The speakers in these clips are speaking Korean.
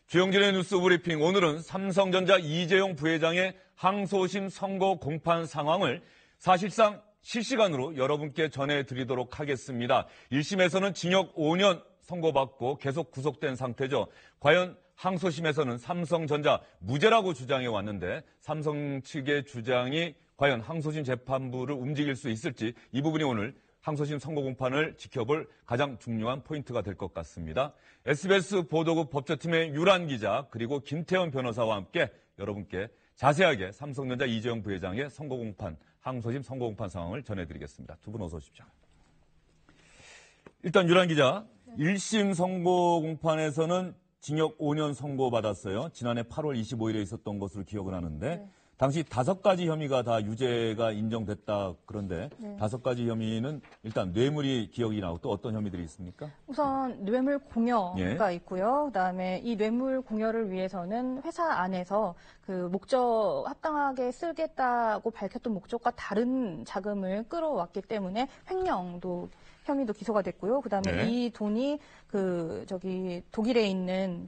주영진의 뉴스 브리핑. 오늘은 삼성전자 이재용 부회장의 항소심 선고 공판 상황을 사실상 실시간으로 여러분께 전해드리도록 하겠습니다. 1심에서는 징역 5년 선고받고 계속 구속된 상태죠. 과연 항소심에서는 삼성전자 무죄라고 주장해 왔는데 삼성 측의 주장이 과연 항소심 재판부를 움직일 수 있을지, 이 부분이 오늘 항소심 선고 공판을 지켜볼 가장 중요한 포인트가 될 것 같습니다. SBS 보도국 법조팀의 유란 기자 그리고 김태원 변호사와 함께 여러분께 자세하게 삼성전자 이재용 부회장의 선고 공판, 항소심 선고 공판 상황을 전해드리겠습니다. 두 분 어서 오십시오. 일단 유란 기자, 1심 선고 공판에서는 징역 5년 선고받았어요. 지난해 8월 25일에 있었던 것으로 기억을 하는데 네. 당시 5가지 혐의가 다 유죄가 인정됐다. 그런데 네. 5가지 혐의는 일단 뇌물이 기억이 나고 또 어떤 혐의들이 있습니까? 우선 뇌물 공여가 있고요. 그다음에 이 뇌물 공여를 위해서는 회사 안에서 그 목적 합당하게 쓰겠다고 밝혔던 목적과 다른 자금을 끌어왔기 때문에 횡령도 혐의도 기소가 됐고요. 그다음에 네. 이 돈이 독일에 있는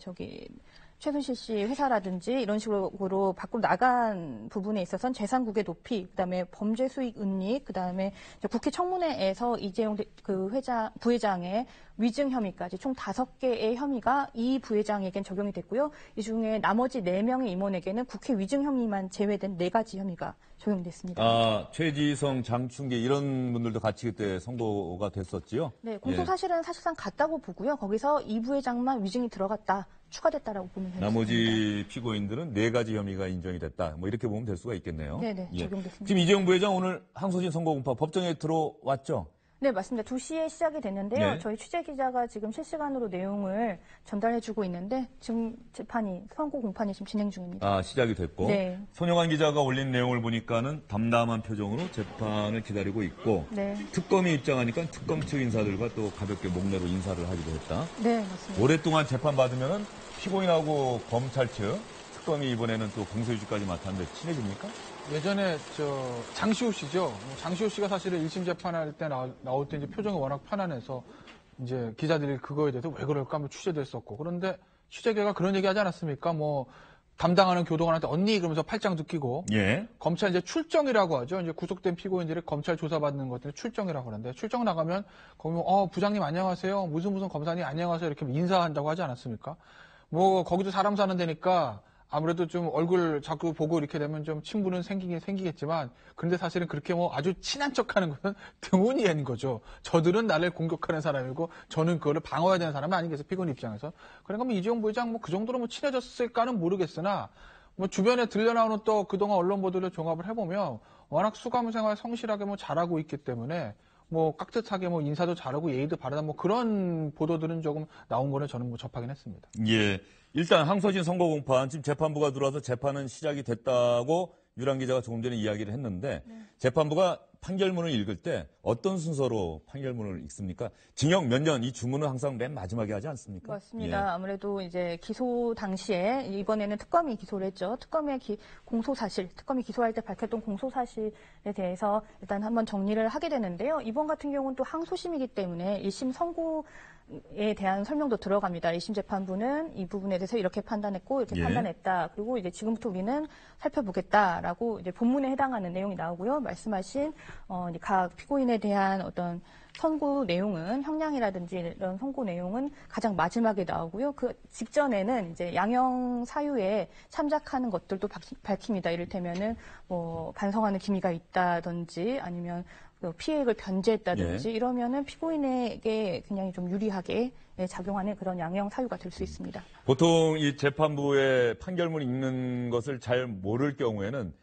최순실 씨 회사라든지 이런 식으로 밖으로 나간 부분에 있어서는 재산국의 높이, 그다음에 범죄 수익 은닉, 그다음에 국회 청문회에서 이재용 부회장의 위증 혐의까지 총 5개의 혐의가 이 부회장에겐 적용이 됐고요. 이 중에 나머지 4명의 임원에게는 국회 위증 혐의만 제외된 4가지 혐의가 적용됐습니다. 최지성, 장충기 이런 분들도 같이 그때 선고가 됐었지요? 네, 공소사실은 사실상 같다고 보고요. 거기서 이 부회장만 위증이 들어갔다, 추가됐다라고 보면 되겠습니다. 나머지 피고인들은 4가지 혐의가 인정이 됐다. 뭐 이렇게 보면 될 수가 있겠네요. 네네, 적용됐습니다. 지금 이재용 부회장 오늘 항소심 선고 공판 법정에 들어왔죠? 네, 맞습니다. 2시에 시작이 됐는데요. 네. 저희 취재기자가 지금 실시간으로 내용을 전달해주고 있는데 지금 선고 공판이 지금 진행 중입니다. 시작이 됐고. 네. 손영환 기자가 올린 내용을 보니까는 담담한 표정으로 재판을 기다리고 있고 네. 특검이 입장하니까 특검 측 인사들과 또 가볍게 목례로 인사를 하기도 했다. 네, 맞습니다. 오랫동안 재판 받으면은 피고인하고 검찰 측, 특검이 이번에는 또 공소유지까지 맡았는데 친해집니까? 예전에 장시호 씨죠. 장시호 씨가 사실은 1심 재판할 때 나올 때 이제 표정이 워낙 편안해서 이제 기자들이 그거에 대해서 왜 그럴까 한번 취재도 했었고. 그런데 취재계가 그런 얘기 하지 않았습니까? 담당하는 교도관한테 언니 그러면서 팔짱도 끼고. 예. 검찰 이제 출정이라고 하죠. 이제 구속된 피고인들이 검찰 조사받는 것들을 출정이라고 하는데 출정 나가면 거기 부장님 안녕하세요. 무슨 검사님 안녕하세요. 이렇게 인사한다고 하지 않았습니까? 거기도 사람 사는 데니까 아무래도 좀 얼굴 자꾸 보고 이렇게 되면 좀 친분은 생기겠지만, 그런데 사실은 그렇게 아주 친한 척 하는 것은 드문이 하는 거죠. 저들은 나를 공격하는 사람이고, 저는 그거를 방어해야 되는 사람이 아니겠어요, 피고인 입장에서. 그러니까 이재용 부회장 그 정도로 친해졌을까는 모르겠으나, 주변에 들려나오는 또 그동안 언론 보도를 종합을 해보면, 워낙 수감 생활 성실하게 잘하고 있기 때문에, 깍듯하게 인사도 잘하고 예의도 바르다 그런 보도들은 조금 나온 거는 저는 접하긴 했습니다. 예. 일단 항소심 선고 공판, 지금 재판부가 들어와서 재판은 시작이 됐다고 유란 기자가 조금 전에 이야기를 했는데 네. 재판부가 판결문을 읽을 때 어떤 순서로 판결문을 읽습니까? 징역 몇 년 이 주문은 항상 맨 마지막에 하지 않습니까? 맞습니다. 예. 아무래도 이제 기소 당시에 이번에는 특검이 기소를 했죠. 특검이 기소할 때 밝혔던 공소사실에 대해서 일단 한번 정리를 하게 되는데요. 이번 같은 경우는 또 항소심이기 때문에 1심 선고에 대한 설명도 들어갑니다. 1심 재판부는 이 부분에 대해서 이렇게 판단했고 이렇게 판단했다. 그리고 이제 지금부터 우리는 살펴보겠다라고 이제 본문에 해당하는 내용이 나오고요. 말씀하신 각 피고인에 대한 어떤 선고 내용은 형량이라든지 이런 선고 내용은 가장 마지막에 나오고요. 그 직전에는 이제 양형 사유에 참작하는 것들도 밝힙니다. 이를테면은 반성하는 기미가 있다든지 아니면 피해액을 변제했다든지 이러면은 피고인에게 굉장히 좀 유리하게 작용하는 그런 양형 사유가 될 수 있습니다. 보통 이 재판부의 판결문 읽는 것을 잘 모를 경우에는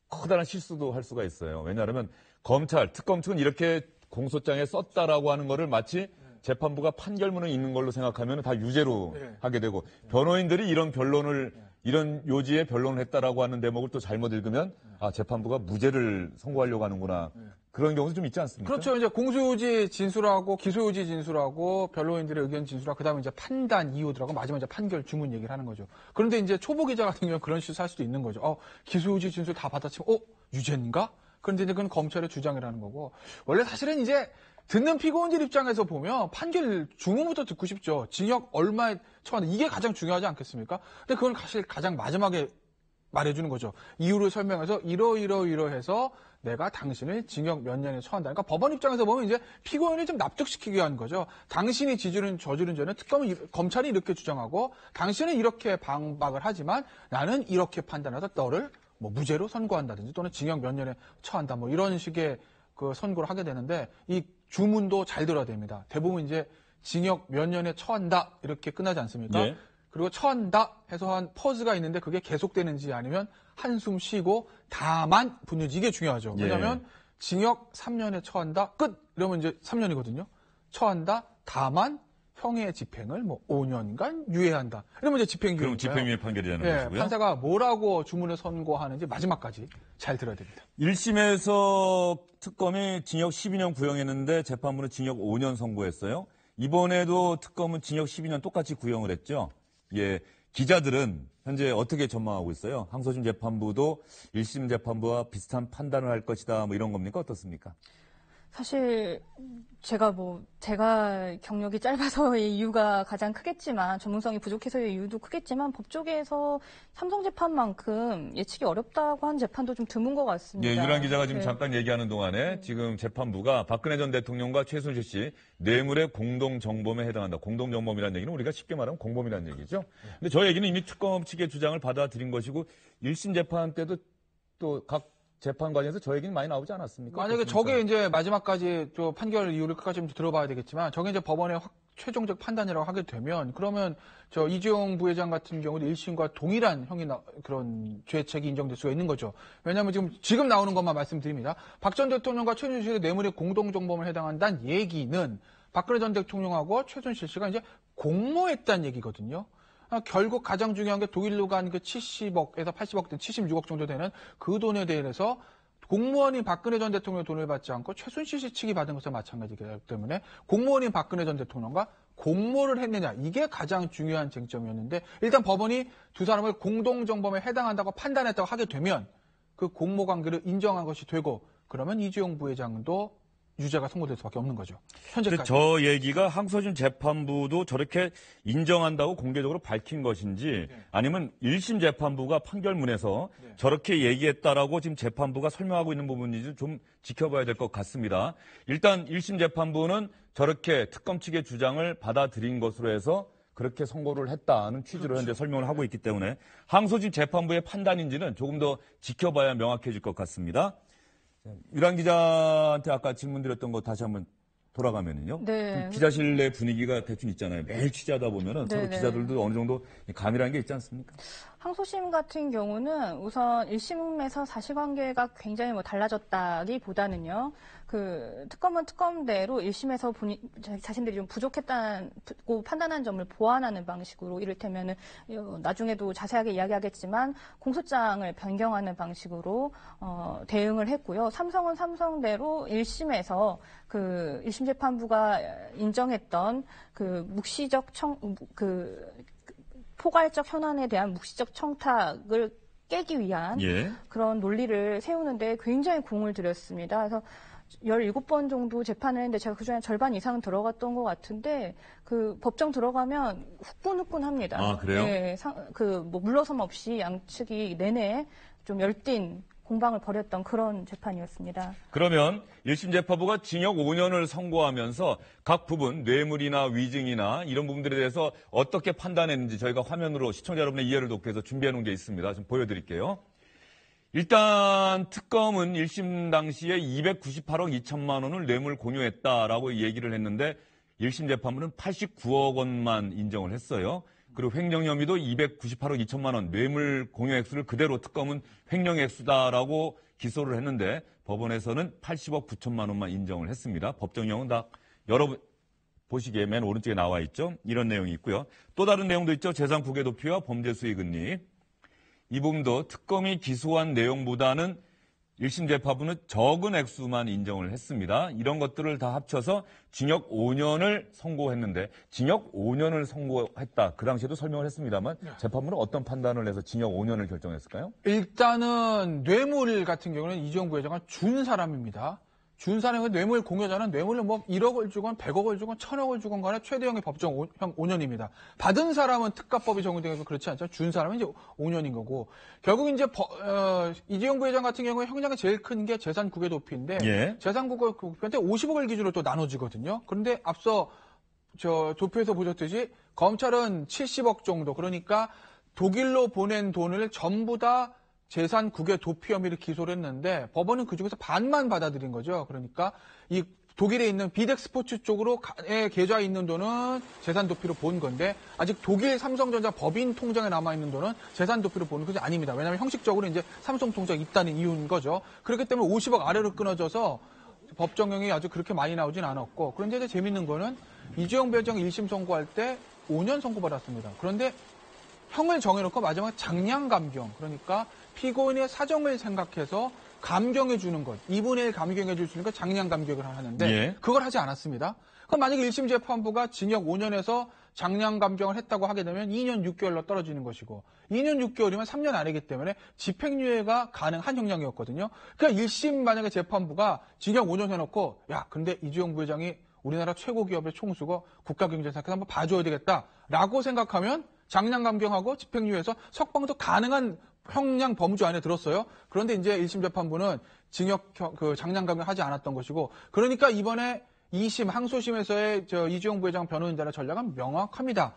커다란 실수도 할 수가 있어요. 왜냐하면 검찰, 특검 측은 이렇게 공소장에 썼다라고 하는 거를 마치 재판부가 판결문을 읽는 걸로 생각하면 다 유죄로 하게 되고 변호인들이 이런 변론을 이런 요지의 변론을 했다라고 하는 대목을 또 잘못 읽으면 재판부가 무죄를 선고하려고 하는구나. 그런 경우도 좀 있지 않습니까? 그렇죠. 이제 공소유지 진술하고 기소유지 진술하고 변호인들의 의견 진술하고 그다음에 이제 판단 이유들하고 마지막 이제 판결 주문 얘기를 하는 거죠. 그런데 이제 초보 기자 같은 경우는 그런 실수 할 수도 있는 거죠. 기소유지 진술 다 받아치면 유죄인가? 그런데 이제 그건 검찰의 주장이라는 거고 원래 사실은 이제 듣는 피고인들 입장에서 보면 판결 주문부터 듣고 싶죠. 징역 얼마에 처한다. 이게 가장 중요하지 않겠습니까? 근데 그건 사실 가장 마지막에 말해주는 거죠. 이유를 설명해서 이러해서 내가 당신을 징역 몇 년에 처한다. 그러니까 법원 입장에서 보면 이제 피고인을 좀 납득시키기 위한 거죠. 당신이 저지른 죄는 검찰이 이렇게 주장하고 당신은 이렇게 반박을 하지만 나는 이렇게 판단해서 너를 뭐 무죄로 선고한다든지 또는 징역 몇 년에 처한다. 뭐 이런 식의 그 선고를 하게 되는데 이 주문도 잘 들어야 됩니다. 대부분 이제 징역 몇 년에 처한다 이렇게 끝나지 않습니까? 예. 그리고 처한다 해서 한 퍼즈가 있는데 그게 계속되는지 아니면 한숨 쉬고 다만 붙는지 이게 중요하죠. 예. 왜냐하면 징역 3년에 처한다 끝 이러면 이제 3년이거든요. 처한다 다만 형의 집행을 뭐 5년간 유예한다. 이러면 이제 집행유예. 그럼 집행유예 판결이라는 것이고요. 판사가 뭐라고 주문을 선고하는지 마지막까지 잘 들어야 됩니다. 1심에서 특검이 징역 12년 구형했는데 재판부는 징역 5년 선고했어요. 이번에도 특검은 징역 12년 똑같이 구형을 했죠. 예, 기자들은 현재 어떻게 전망하고 있어요? 항소심 재판부도 1심 재판부와 비슷한 판단을 할 것이다. 뭐 이런 겁니까? 어떻습니까? 사실 제가 경력이 짧아서의 이유가 가장 크겠지만 전문성이 부족해서의 이유도 크겠지만 법조계에서 삼성재판만큼 예측이 어렵다고 한 재판도 좀 드문 것 같습니다. 예, 유란 기자가 지금 네. 잠깐 얘기하는 동안에 지금 재판부가 박근혜 전 대통령과 최순실 씨 뇌물의 공동정범에 해당한다. 공동정범이라는 얘기는 우리가 쉽게 말하면 공범이라는 얘기죠. 근데 저 얘기는 이미 특검 측의 주장을 받아들인 것이고 1심 재판 때도 또 각 재판 과정에서 저 얘기는 많이 나오지 않았습니까? 만약에 그렇습니까? 저게 이제 마지막까지 또 판결 이유를 끝까지 좀 들어봐야 되겠지만 저게 이제 법원의 최종적 판단이라고 하게 되면 그러면 저 이재용 부회장 같은 경우도 1심과 동일한 그런 죄책이 인정될 수가 있는 거죠. 왜냐하면 지금 나오는 것만 말씀드립니다. 박 전 대통령과 최순실의 뇌물의 공동정범을 해당한다는 얘기는 박근혜 전 대통령하고 최순실 씨가 이제 공모했다는 얘기거든요. 결국 가장 중요한 게 독일로 간 그 70억에서 80억 된 76억 정도 되는 그 돈에 대해서 공무원인 박근혜 전 대통령의 돈을 받지 않고 최순실 씨 측이 받은 것과 마찬가지이기 때문에 공무원인 박근혜 전 대통령과 공모를 했느냐 이게 가장 중요한 쟁점이었는데 일단 법원이 두 사람을 공동정범에 해당한다고 판단했다고 하게 되면 그 공모 관계를 인정한 것이 되고 그러면 이재용 부회장도 유죄가 선고될 수밖에 없는 거죠. 현재까지. 저 얘기가 항소심 재판부도 저렇게 인정한다고 공개적으로 밝힌 것인지 아니면 1심 재판부가 판결문에서 저렇게 얘기했다라고 지금 재판부가 설명하고 있는 부분인지 좀 지켜봐야 될 것 같습니다. 일단 1심 재판부는 저렇게 특검 측의 주장을 받아들인 것으로 해서 그렇게 선고를 했다는 취지로 현재 설명을 하고 있기 때문에 항소심 재판부의 판단인지는 조금 더 지켜봐야 명확해질 것 같습니다. 유란 기자한테 아까 질문 드렸던 거 다시 한번 돌아가면은요. 네. 기자실 내 분위기가 대충 있잖아요. 매일 취재하다 보면은 서로 네네. 기자들도 어느 정도 감이라는 게 있지 않습니까? 항소심 같은 경우는 우선 1심에서 사실관계가 굉장히 달라졌다기보다는요. 그 특검은 특검대로 1심에서 자신들이 좀 부족했다고 판단한 점을 보완하는 방식으로 이를테면은 나중에도 자세하게 이야기하겠지만 공소장을 변경하는 방식으로 대응을 했고요. 삼성은 삼성대로 1심에서 그 1심 재판부가 인정했던 그 포괄적 현안에 대한 묵시적 청탁을 깨기 위한 그런 논리를 세우는데 굉장히 공을 들였습니다. 그래서 17번 정도 재판을 했는데 제가 그중에 절반 이상은 들어갔던 것 같은데 그 법정 들어가면 후끈후끈합니다. 아, 그래요? 네, 물러섬 없이 양측이 내내 좀 열띤 공방을 벌였던 그런 재판이었습니다. 그러면 1심 재판부가 징역 5년을 선고하면서 각 부분 뇌물이나 위증이나 이런 부분들에 대해서 어떻게 판단했는지 저희가 화면으로 시청자 여러분의 이해를 돕기 위해서 준비해 놓은 게 있습니다. 좀 보여드릴게요. 일단 특검은 1심 당시에 298억 2천만 원을 뇌물 공유했다라고 얘기를 했는데 1심 재판부는 89억 원만 인정을 했어요. 그리고 횡령 혐의도 298억 2천만 원 뇌물 공유 액수를 그대로 특검은 횡령 액수다라고 기소를 했는데 법원에서는 80억 9천만 원만 인정을 했습니다. 법정형은 다 여러분 보시기에 맨 오른쪽에 나와 있죠. 이런 내용이 있고요. 또 다른 내용도 있죠. 재산 부계 도피와 범죄 수익 은닉. 이 부분도 특검이 기소한 내용보다는 1심 재판부는 적은 액수만 인정을 했습니다. 이런 것들을 다 합쳐서 징역 5년을 선고했는데 징역 5년을 선고했다. 그 당시에도 설명을 했습니다만 재판부는 어떤 판단을 해서 징역 5년을 결정했을까요? 일단은 뇌물 같은 경우는 이재용 부회장은 준 사람입니다. 준사는 뇌물 공여자는 뇌물을 뭐 1억을 주건 100억을 주건 1000억을 주건 간에 최대형의 법정형 5년입니다. 받은 사람은 특가법이 적용되고 그렇지 않죠. 준 사람은 이제 5년인 거고. 결국 이제 이재용 부회장 같은 경우에 형량이 제일 큰 게 재산 국외 도피인데 예. 재산 국외 도피한테 50억을 기준으로 또 나눠지거든요. 그런데 앞서 도표에서 보셨듯이 검찰은 70억 정도, 그러니까 독일로 보낸 돈을 전부 다 재산 국외 도피 혐의를 기소를 했는데 법원은 그중에서 반만 받아들인 거죠. 그러니까 이 독일에 있는 비덱스포츠 쪽으로 계좌에 있는 돈은 재산 도피로 본 건데 아직 독일 삼성전자 법인 통장에 남아있는 돈은 재산 도피로 보는 것이 아닙니다. 왜냐하면 형식적으로 이제 삼성 통장이 있다는 이유인 거죠. 그렇기 때문에 50억 아래로 끊어져서 법정형이 아주 그렇게 많이 나오진 않았고, 그런데 이제 재밌는 거는 이재용 부회장 1심 선고할 때 5년 선고받았습니다. 그런데 형을 정해놓고 마지막에 장량 감경, 그러니까 피고인의 사정을 생각해서 감경해 주는 것, 2분의 1 감경해 줄 수 있는 거 장량 감경을 하는데 예. 그걸 하지 않았습니다. 그럼 만약에 1심 재판부가 징역 5년에서 장량 감경을 했다고 하게 되면 2년 6개월로 떨어지는 것이고, 2년 6개월이면 3년 아래이기 때문에 집행유예가 가능한 형량이었거든요. 그러니까 1심 만약에 재판부가 징역 5년 해놓고 야, 근데 이재용 부회장이 우리나라 최고 기업의 총수고 국가 경제 생각해서 한번 봐줘야 되겠다라고 생각하면 장량 감경하고 집행유예에서 석방도 가능한 형량 범주 안에 들었어요. 그런데 이제 1심 재판부는 징역 장량 감경하지 않았던 것이고, 그러니까 이번에 2심 항소심에서의 이재용 부회장 변호인단의 전략은 명확합니다.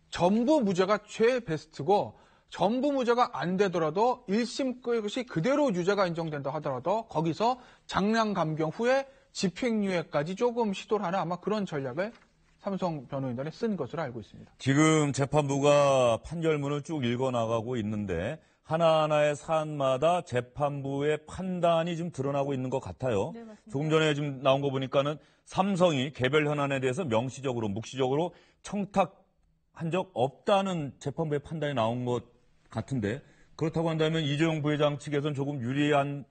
전부 무죄가 최베스트고, 전부 무죄가 안 되더라도 1심 것이 그대로 유죄가 인정된다 하더라도 거기서 장량 감경 후에 집행유예까지 조금 시도를 하는 아마 그런 전략을 삼성 변호인단에 쓴 것으로 알고 있습니다. 지금 재판부가 판결문을 쭉 읽어나가고 있는데 하나하나의 사안마다 재판부의 판단이 좀 드러나고 있는 것 같아요. 네, 맞습니다. 조금 전에 지금 나온 거 보니까는 삼성이 개별 현안에 대해서 명시적으로, 묵시적으로 청탁한 적 없다는 재판부의 판단이 나온 것 같은데, 그렇다고 한다면 이재용 부회장 측에서는 조금 유리한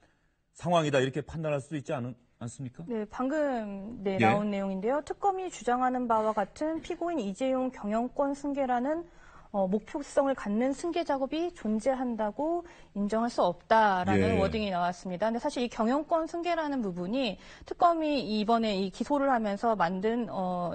상황이다 이렇게 판단할 수도 있지 않습니까? 네, 방금 예. 나온 내용인데요. 특검이 주장하는 바와 같은 피고인 이재용 경영권 승계라는 목표성을 갖는 승계 작업이 존재한다고 인정할 수 없다라는 예. 워딩이 나왔습니다. 근데 사실 이 경영권 승계라는 부분이 특검이 이번에 이 기소를 하면서 만든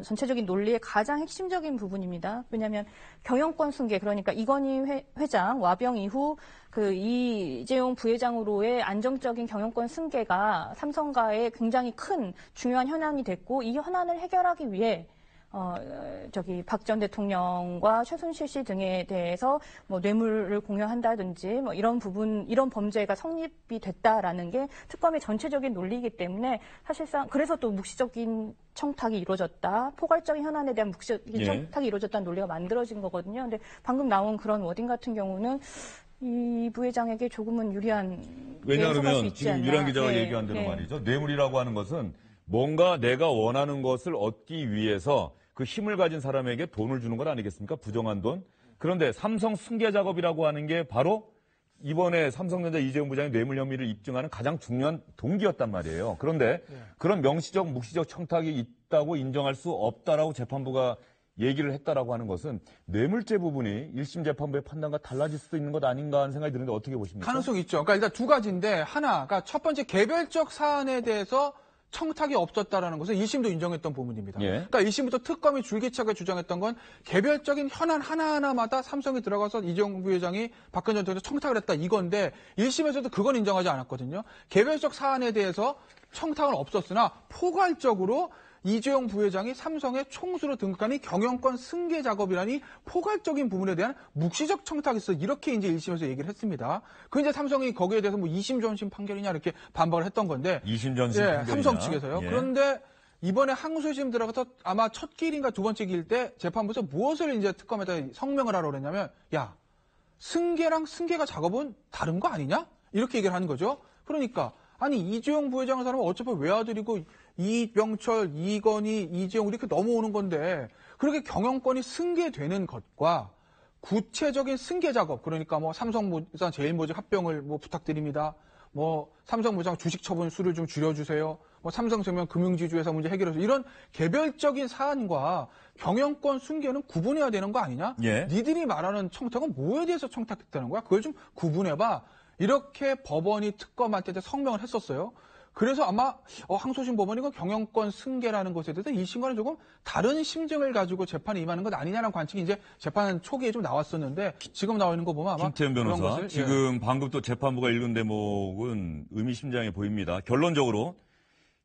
전체적인 논리의 가장 핵심적인 부분입니다. 왜냐하면 경영권 승계, 그러니까 이건희 회장 와병 이후 그 이재용 부회장으로의 안정적인 경영권 승계가 삼성가에 굉장히 큰 중요한 현안이 됐고, 이 현안을 해결하기 위해 박 전 대통령과 최순실 씨 등에 대해서 뭐 뇌물을 공여한다든지 뭐 이런 부분, 이런 범죄가 성립이 됐다라는 게 특검의 전체적인 논리이기 때문에 사실상 그래서 또 묵시적인 청탁이 이루어졌다, 포괄적인 현안에 대한 묵시적인 예. 청탁이 이루어졌다는 논리가 만들어진 거거든요. 근데 방금 나온 그런 워딩 같은 경우는 이 부회장에게 조금은 유리한 왜냐하면 지금 유란 기자가 네, 얘기한 대로 네. 말이죠. 뇌물이라고 하는 것은 뭔가 내가 원하는 것을 얻기 위해서 그 힘을 가진 사람에게 돈을 주는 것 아니겠습니까? 부정한 돈. 그런데 삼성 승계 작업이라고 하는 게 바로 이번에 삼성전자 이재용 부장의 뇌물 혐의를 입증하는 가장 중요한 동기였단 말이에요. 그런데 그런 명시적, 묵시적 청탁이 있다고 인정할 수 없다라고 재판부가 얘기를 했다라고 하는 것은 뇌물죄 부분이 1심 재판부의 판단과 달라질 수도 있는 것 아닌가 하는 생각이 드는데 어떻게 보십니까? 가능성이 있죠. 그러니까 일단 두 가지인데, 하나가 첫 번째 개별적 사안에 대해서 청탁이 없었다라는 것은 1심도 인정했던 부분입니다. 예. 그러니까 1심부터 특검이 줄기차게 주장했던 건 개별적인 현안 하나하나마다 삼성이 들어가서 이재용 부회장이 박근혜 전 대통령 청탁을 했다 이건데, 1심에서도 그건 인정하지 않았거든요. 개별적 사안에 대해서 청탁은 없었으나 포괄적으로 이재용 부회장이 삼성의 총수로 등극하는 경영권 승계 작업이라니 포괄적인 부분에 대한 묵시적 청탁이 있어, 이렇게 이제 1심에서 얘기를 했습니다. 그 이제 삼성이 거기에 대해서 뭐 2심 전심 판결이냐 이렇게 반박을 했던 건데, 2심 전심 예, 판결이냐. 삼성 측에서요. 예. 그런데 이번에 항소심 들어가서 아마 첫 길인가 두 번째 길 때 재판부에서 무엇을 이제 특검에다 성명을 하라고 그랬냐면, 야, 승계랑 승계가 작업은 다른 거 아니냐? 이렇게 얘기를 하는 거죠. 그러니까 아니 이재용 부회장의 사람은 어차피 외아들이고 이병철, 이건희, 이재용 이렇게 넘어오는 건데, 그렇게 경영권이 승계되는 것과 구체적인 승계 작업, 그러니까 뭐 삼성물산 제일모직 합병을 뭐 부탁드립니다. 뭐 삼성물산 주식 처분 수를 좀 줄여주세요. 뭐 삼성생명 금융지주회사 문제 해결해서, 이런 개별적인 사안과 경영권 승계는 구분해야 되는 거 아니냐? 예. 니들이 말하는 청탁은 뭐에 대해서 청탁했다는 거야? 그걸 좀 구분해봐. 이렇게 법원이 특검한테 성명을 했었어요. 그래서 아마 항소심 법원이 그 경영권 승계라는 것에 대해서 1심과는 조금 다른 심증을 가지고 재판에 임하는 것 아니냐는 관측이 이제 재판 초기에 좀 나왔었는데 지금 나와 있는 거 보면 아마 김태현 그런 변호사, 것을, 지금 방금 또 재판부가 읽은 대목은 의미심장해 보입니다. 결론적으로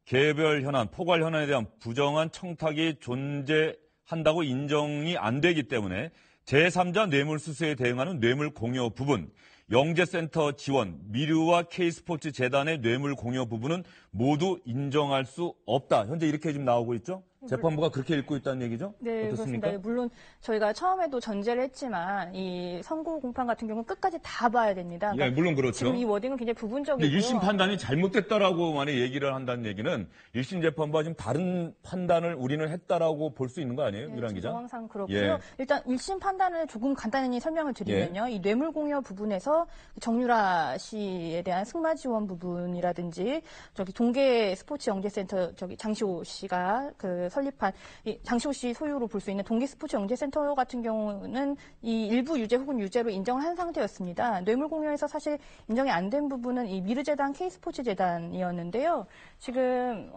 개별 현안, 포괄 현안에 대한 부정한 청탁이 존재한다고 인정이 안 되기 때문에 제3자 뇌물수수에 대응하는 뇌물 공여 부분, 영재센터 지원, 미르와 K스포츠 재단의 뇌물 공여 부분은 모두 인정할 수 없다. 현재 이렇게 지금 나오고 있죠? 재판부가 그렇게 읽고 있다는 얘기죠? 네, 어떻습니까? 그렇습니다. 물론 저희가 처음에도 전제를 했지만 이 선고 공판 같은 경우는 끝까지 다 봐야 됩니다. 예, 물론 그렇죠. 지금 이 워딩은 굉장히 근데 부분적이고요. 1심 판단이 잘못됐다라고 만약 얘기를 한다는 얘기는 1심 재판부가 지금 다른 판단을 우리는 했다라고 볼 수 있는 거 아니에요? 유란 기자? 상황상 그렇고요. 예. 일단 1심 판단을 조금 간단히 설명을 드리면요. 이 뇌물 공여 부분에서 정유라 씨에 대한 승마 지원 부분이라든지 저기 동계 스포츠 영재센터 저기 장시호 씨가 그 설립한 이 장시호 씨 소유로 볼 수 있는 동계 스포츠 영재센터 같은 경우는 이 일부 유죄 혹은 유죄로 인정을 한 상태였습니다. 뇌물 공여에서 사실 인정이 안 된 부분은 이 미르재단, K스포츠 재단이었는데요. 지금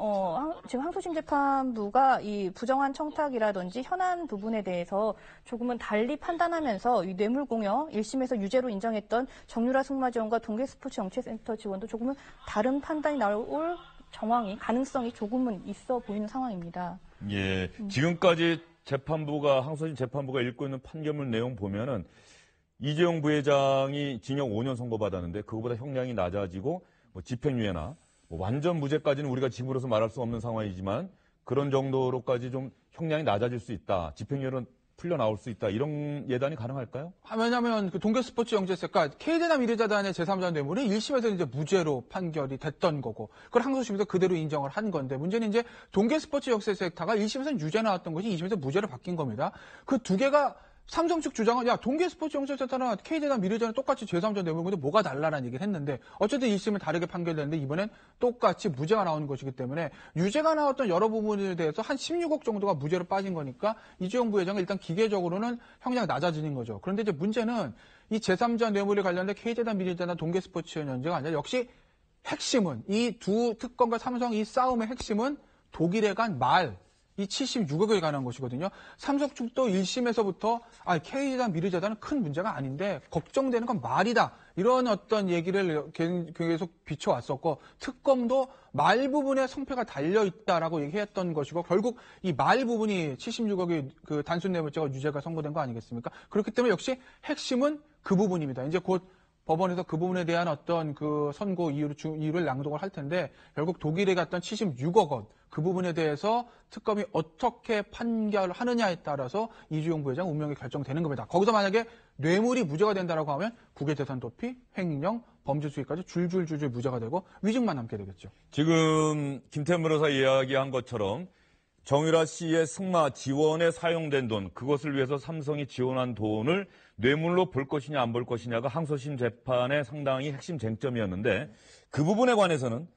지금 항소심 재판부가 이 부정한 청탁이라든지 현안 부분에 대해서 조금은 달리 판단하면서 이 뇌물 공여 1심에서 유죄로 인정했던 정유라 승마 지원과 동계 스포츠 영재센터 지원도 조금은 다른 판단이 나올 정황이 가능성이 조금은 있어 보이는 상황입니다. 예. 지금까지 항소심 재판부가 읽고 있는 판결문 내용 보면은 이재용 부회장이 징역 5년 선고받았는데 그거보다 형량이 낮아지고 뭐 집행유예나 뭐 완전 무죄까지는 우리가 지금으로서 말할 수 없는 상황이지만 그런 정도로까지 좀 형량이 낮아질 수 있다. 집행유예는 풀려 나올 수 있다. 이런 예단이 가능할까요? 왜냐하면 그 동계 스포츠 영재세가 K재단 미르재단의 제3자 뇌물이 1심에서 이제 무죄로 판결이 됐던 거고, 그걸 항소심에서 그대로 인정을 한 건데, 문제는 이제 동계 스포츠 영재세타가 1심에서는 유죄 나왔던 것이 2심에서 무죄로 바뀐 겁니다. 그 두 개가 삼성 측 주장은 야 동계 스포츠 영재센터나 K재단 미르재단은 똑같이 제3자 뇌물인데 뭐가 달라라는 얘기를 했는데 어쨌든 1심은 다르게 판결됐는데 이번엔 똑같이 무죄가 나오는 것이기 때문에 유죄가 나왔던 여러 부분에 대해서 한 16억 정도가 무죄로 빠진 거니까 이재용 부회장은 일단 기계적으로는 형량이 낮아지는 거죠. 그런데 이제 문제는 이 제3자 뇌물에 관련된 K재단 미르재단 동계 스포츠 연재가 아니라 역시 핵심은 이 두 특검과 삼성 이 싸움의 핵심은 독일에 간 말. 이 76억에 관한 것이거든요. 삼성 측도 1심에서부터 K재단 미르재단은 큰 문제가 아닌데 걱정되는 건 말이다. 이런 어떤 얘기를 계속 비춰왔었고 특검도 말 부분에 성패가 달려있다라고 얘기했던 것이고 결국 이 말 부분이 76억의 그 단순 뇌물죄가 유죄가 선고된 거 아니겠습니까? 그렇기 때문에 역시 핵심은 그 부분입니다. 이제 곧 법원에서 그 부분에 대한 어떤 그 선고 이유를 낭독을 할 텐데 결국 독일에 갔던 76억 원 그 부분에 대해서 특검이 어떻게 판결하느냐에 따라서 이재용 부회장 운명이 결정되는 겁니다. 거기서 만약에 뇌물이 무죄가 된다라고 하면 국외재산 도피, 횡령, 범죄 수익까지 줄줄줄줄 무죄가 되고 위증만 남게 되겠죠. 지금 김태현 변호사 이야기한 것처럼 정유라 씨의 승마 지원에 사용된 돈, 그것을 위해서 삼성이 지원한 돈을 뇌물로 볼 것이냐 안 볼 것이냐가 항소심 재판의 상당히 핵심 쟁점이었는데 그 부분에 관해서는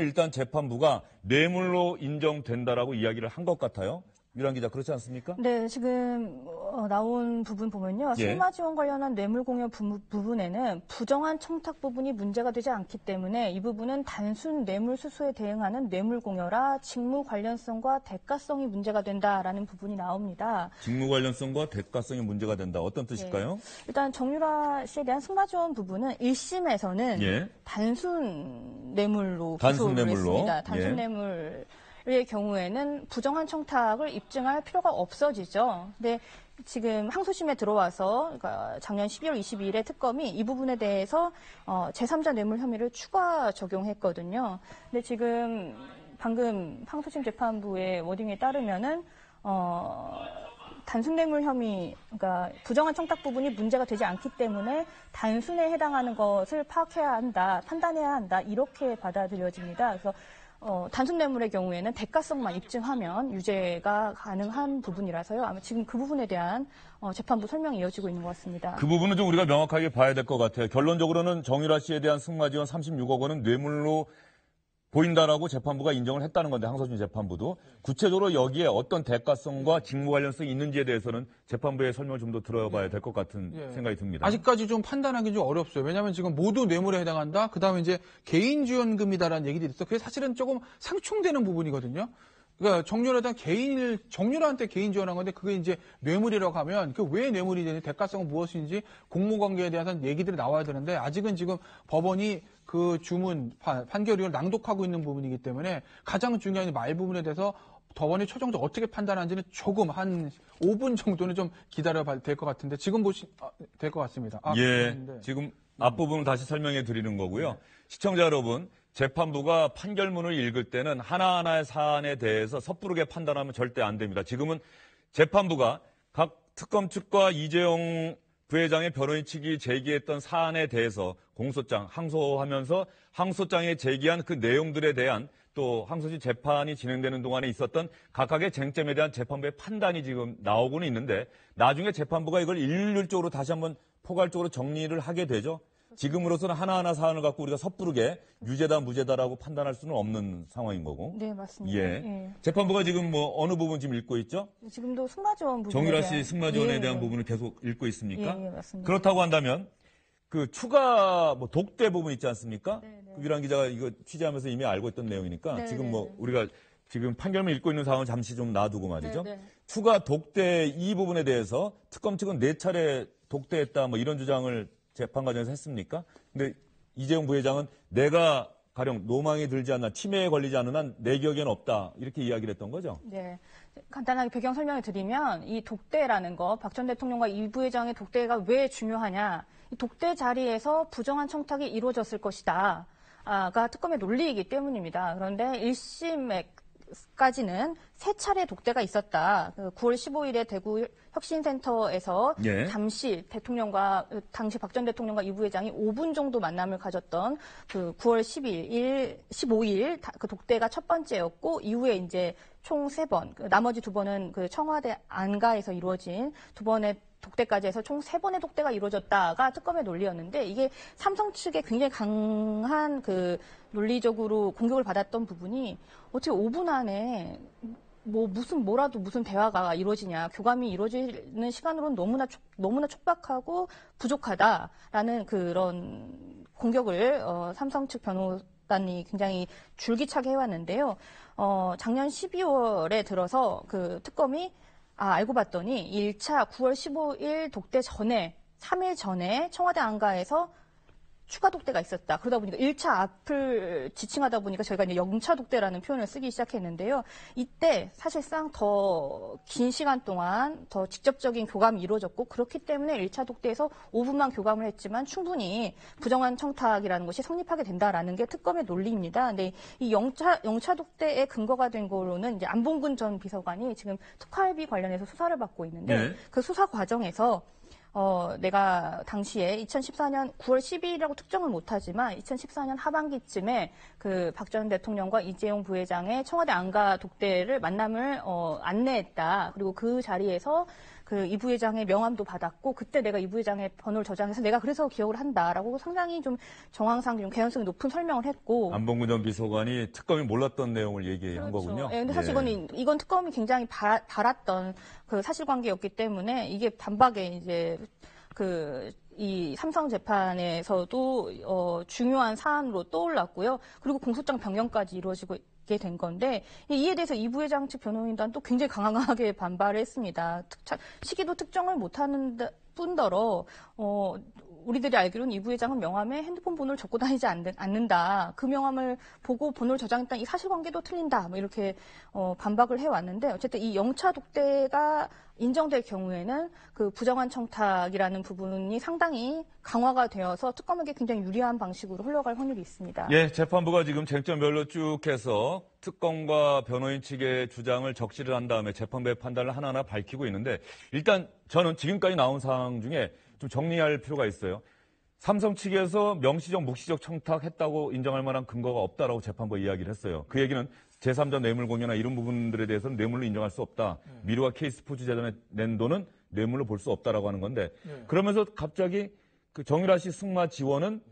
일단 재판부가 뇌물로 인정된다라고 이야기를 한 것 같아요. 유란 기자 그렇지 않습니까? 네, 지금 나온 부분 보면요. 예. 승마 지원 관련한 뇌물 공여 부분에는 부정한 청탁 부분이 문제가 되지 않기 때문에 이 부분은 단순 뇌물 수수에 대응하는 뇌물 공여라 직무 관련성과 대가성이 문제가 된다라는 부분이 나옵니다. 직무 관련성과 대가성이 문제가 된다. 어떤 뜻일까요? 일단 정유라 씨에 대한 승마 지원 부분은 1심에서는 예. 단순 뇌물로 단순 기소를 뇌물로. 했습니다. 단순 예. 뇌물의 경우에는 부정한 청탁을 입증할 필요가 없어지죠. 근데 지금 항소심에 들어와서 그러니까 작년 12월 22일에 특검이 이 부분에 대해서 제3자 뇌물 혐의를 추가 적용했거든요. 근데 지금 방금 항소심 재판부의 워딩에 따르면은 단순 뇌물 혐의, 그러니까 부정한 청탁 부분이 문제가 되지 않기 때문에 단순에 해당하는 것을 파악해야 한다, 판단해야 한다, 이렇게 받아들여집니다. 그래서 단순 뇌물의 경우에는 대가성만 입증하면 유죄가 가능한 부분이라서요. 아마 지금 그 부분에 대한 재판부 설명이 이어지고 있는 것 같습니다. 그 부분은 좀 우리가 명확하게 봐야 될 것 같아요. 결론적으로는 정유라 씨에 대한 승마 지원 36억 원은 뇌물로 보인다라고 재판부가 인정을 했다는 건데 항소심 재판부도 구체적으로 여기에 어떤 대가성과 직무 관련성이 있는지에 대해서는 재판부의 설명을 좀 더 들어봐야 될 것 같은 생각이 듭니다. 아직까지 좀 판단하기 좀 어렵어요. 왜냐하면 지금 모두 뇌물에 해당한다. 그다음에 이제 개인지원금이다라는 얘기들이 있어. 그게 사실은 조금 상충되는 부분이거든요. 그러니까 정유라한테 개인 지원한 건데 그게 이제 뇌물이라고 하면 그 왜 뇌물이 되는지 대가성은 무엇인지 공모관계에 대한 얘기들이 나와야 되는데 아직은 지금 법원이 그 주문 판결을 낭독하고 있는 부분이기 때문에 가장 중요한 말 부분에 대해서 법원이 최종적으로 어떻게 판단하는지는 조금 한 5분 정도는 좀 기다려봐야 될 것 같은데 지금 될 것 같습니다. 지금 앞부분을 다시 설명해 드리는 거고요. 시청자 여러분, 재판부가 판결문을 읽을 때는 하나하나의 사안에 대해서 섣부르게 판단하면 절대 안 됩니다. 지금은 재판부가 각 특검 측과 이재용 부회장의 변호인 측이 제기했던 사안에 대해서 공소장, 항소하면서 항소장에 제기한 그 내용들에 대한 또 항소심 재판이 진행되는 동안에 있었던 각각의 쟁점에 대한 재판부의 판단이 지금 나오고는 있는데 나중에 재판부가 이걸 일률적으로 다시 한번 포괄적으로 정리를 하게 되죠. 지금으로서는 하나하나 사안을 갖고 우리가 섭부르게 유죄다 무죄다라고 판단할 수는 없는 상황인 거고. 네, 맞습니다. 예. 재판부가 지금 뭐 어느 부분 지금 읽고 있죠? 지금도 승마지원 부분에 정유라 대한 씨 승마지원에 대한 부분을 계속 읽고 있습니까? 예, 맞습니다. 그렇다고 한다면 그 추가 뭐 독대 부분 있지 않습니까? 네. 그 유란 기자가 이거 취재하면서 이미 알고 있던 내용이니까 네, 지금 네, 뭐 네. 우리가 지금 판결문 읽고 있는 상황은 잠시 좀 놔두고 말이죠. 네, 네. 추가 독대 이 부분에 대해서 특검 측은 4차례 독대했다 뭐 이런 주장을 재판 과정에서 했습니까? 근데 이재용 부회장은 내가 가령 노망이 들지 않나 치매에 걸리지 않은 한 내 기억에는 없다 이렇게 이야기를 했던 거죠. 네. 간단하게 배경 설명을 드리면 이 독대라는 거, 박 전 대통령과 이 부회장의 독대가 왜 중요하냐. 이 독대 자리에서 부정한 청탁이 이루어졌을 것이다. 가 특검의 논리이기 때문입니다. 그런데 1심까지는 3차례 독대가 있었다. 9월 15일에 대구 혁신센터에서 예. 당시 박 전 대통령과 이 부회장이 5분 정도 만남을 가졌던 그 9월 15일 그 독대가 첫 번째였고 이후에 이제 총 3번, 나머지 2번은 그 청와대 안가에서 이루어진 2번의 독대까지 해서 총 3번의 독대가 이루어졌다가 특검의 논리였는데 이게 삼성 측에 굉장히 강한 그 논리적으로 공격을 받았던 부분이 어떻게 5분 안에 무슨 대화가 이루어지냐, 교감이 이루어지는 시간으로는 너무나 촉박하고 부족하다라는 그런 공격을 삼성 측 변호단이 굉장히 줄기차게 해왔는데요. 작년 12월에 들어서 그 특검이 알고 봤더니 1차 9월 15일 독대 전에 3일 전에 청와대 안가에서 추가 독대가 있었다. 그러다 보니까 1차 앞을 지칭하다 보니까 저희가 이제 영차 독대라는 표현을 쓰기 시작했는데요. 이때 사실상 더 긴 시간 동안 더 직접적인 교감이 이루어졌고 그렇기 때문에 1차 독대에서 5분만 교감을 했지만 충분히 부정한 청탁이라는 것이 성립하게 된다라는 게 특검의 논리입니다. 근데 이 영차 독대의 근거가 된 거로는 이제 안봉근 전 비서관이 지금 특활비 관련해서 수사를 받고 있는데 네. 그 수사 과정에서 내가 당시에 2014년 9월 12일이라고 특정을 못하지만 2014년 하반기쯤에 그 박 전 대통령과 이재용 부회장의 청와대 안가 독대를 만남을 안내했다. 그리고 그 자리에서 그 이 부회장의 명함도 받았고 그때 내가 이 부회장의 번호를 저장해서 내가 그래서 기억을 한다라고 상당히 좀 정황상 좀 개연성이 높은 설명을 했고 안봉근 전 비서관이 특검이 몰랐던 내용을 얘기한 그렇죠. 거군요. 예, 근데 사실 이건 특검이 굉장히 바랐던 그 사실관계였기 때문에 이게 단박에 이제 이 삼성 재판에서도 중요한 사안으로 떠올랐고요. 그리고 공소장 변경까지 이루어지고 있게 된 건데 이에 대해서 이 부회장 측 변호인단도 굉장히 강하게 반발을 했습니다. 시기도 특정을 못하는 뿐더러 우리들이 알기로는 이 부회장은 명함에 핸드폰 번호를 적고 다니지 않는다. 그 명함을 보고 번호를 저장했다는 이 사실관계도 틀린다. 뭐 이렇게 반박을 해왔는데 어쨌든 이 영차 독대가 인정될 경우에는 그 부정한 청탁이라는 부분이 상당히 강화가 되어서 특검에게 굉장히 유리한 방식으로 흘러갈 확률이 있습니다. 예, 재판부가 지금 쟁점별로 쭉 해서 특검과 변호인 측의 주장을 적시를 한 다음에 재판부의 판단을 하나하나 밝히고 있는데 일단 저는 지금까지 나온 사항 중에 좀 정리할 필요가 있어요. 삼성 측에서 명시적, 묵시적 청탁했다고 인정할 만한 근거가 없다라고 재판부가 이야기를 했어요. 그 얘기는 제3자 뇌물 공여나 이런 부분들에 대해서는 뇌물로 인정할 수 없다. 미르와 K스포츠 재단에 낸 돈은 뇌물로 볼 수 없다라고 하는 건데 그러면서 갑자기 그 정유라 씨 승마 지원은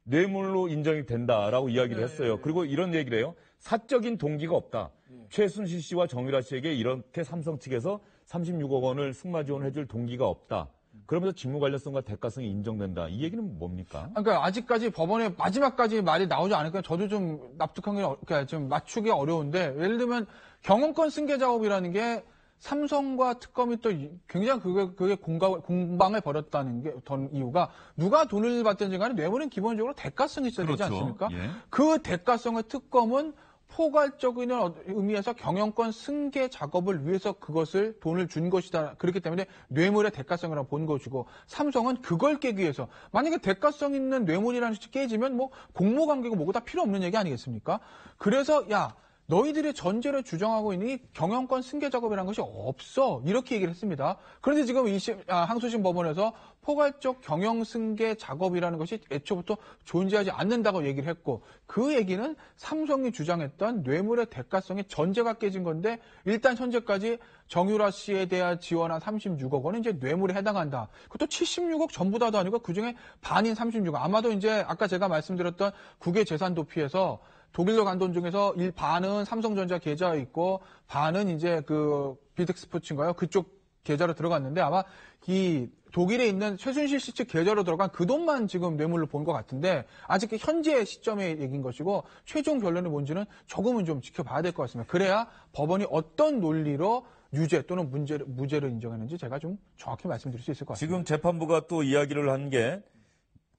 뇌물로 인정이 된다라고 이야기를 했어요. 그리고 이런 얘기를 해요. 사적인 동기가 없다. 최순실 씨와 정유라 씨에게 이렇게 삼성 측에서 36억 원을 승마 지원해줄 동기가 없다. 그러면서 직무 관련성과 대가성이 인정된다. 이 얘기는 뭡니까? 그러니까 아직까지 법원에 마지막까지 말이 나오지 않으니까 저도 좀 납득하기, 그러니까 좀 맞추기 어려운데, 예를 들면 경영권 승계 작업이라는 게 삼성과 특검이 또 굉장히 그게 공방을 벌였다는 게 어떤 이유가, 누가 돈을 받든지 간에 뇌물은 기본적으로 대가성이 있어야 되지 않습니까? 예. 그 대가성의 특검은 포괄적인 의미에서 경영권 승계 작업을 위해서 그것을 돈을 준 것이다. 그렇기 때문에 뇌물의 대가성이라고 본 것이고, 삼성은 그걸 깨기 위해서, 만약에 대가성 있는 뇌물이라는 것이 깨지면 뭐 공모관계고 뭐고 다 필요 없는 얘기 아니겠습니까? 그래서 야, 너희들이 전제를 주장하고 있는 이 경영권 승계 작업이라는 것이 없어. 이렇게 얘기를 했습니다. 그런데 지금 항소심 법원에서 포괄적 경영 승계 작업이라는 것이 애초부터 존재하지 않는다고 얘기를 했고, 그 얘기는 삼성이 주장했던 뇌물의 대가성의 전제가 깨진 건데, 일단 현재까지 정유라 씨에 대한 지원한 36억 원은 이제 뇌물에 해당한다. 그것도 76억 전부 다도 아니고 그중에 반인 36억. 아마도 이제 아까 제가 말씀드렸던 국외 재산 도피에서 독일로 간 돈 중에서 반은 삼성전자 계좌에 있고 반은 이제 그 비텍스포츠인가요? 그쪽 계좌로 들어갔는데, 아마 이 독일에 있는 최순실 씨 측 계좌로 들어간 그 돈만 지금 뇌물로 본 것 같은데, 아직 현재 시점의 얘기인 것이고, 최종 결론이 뭔지는 조금은 좀 지켜봐야 될 것 같습니다. 그래야 법원이 어떤 논리로 유죄 또는 무죄를 인정했는지 제가 좀 정확히 말씀드릴 수 있을 것 같습니다. 지금 재판부가 또 이야기를 한 게,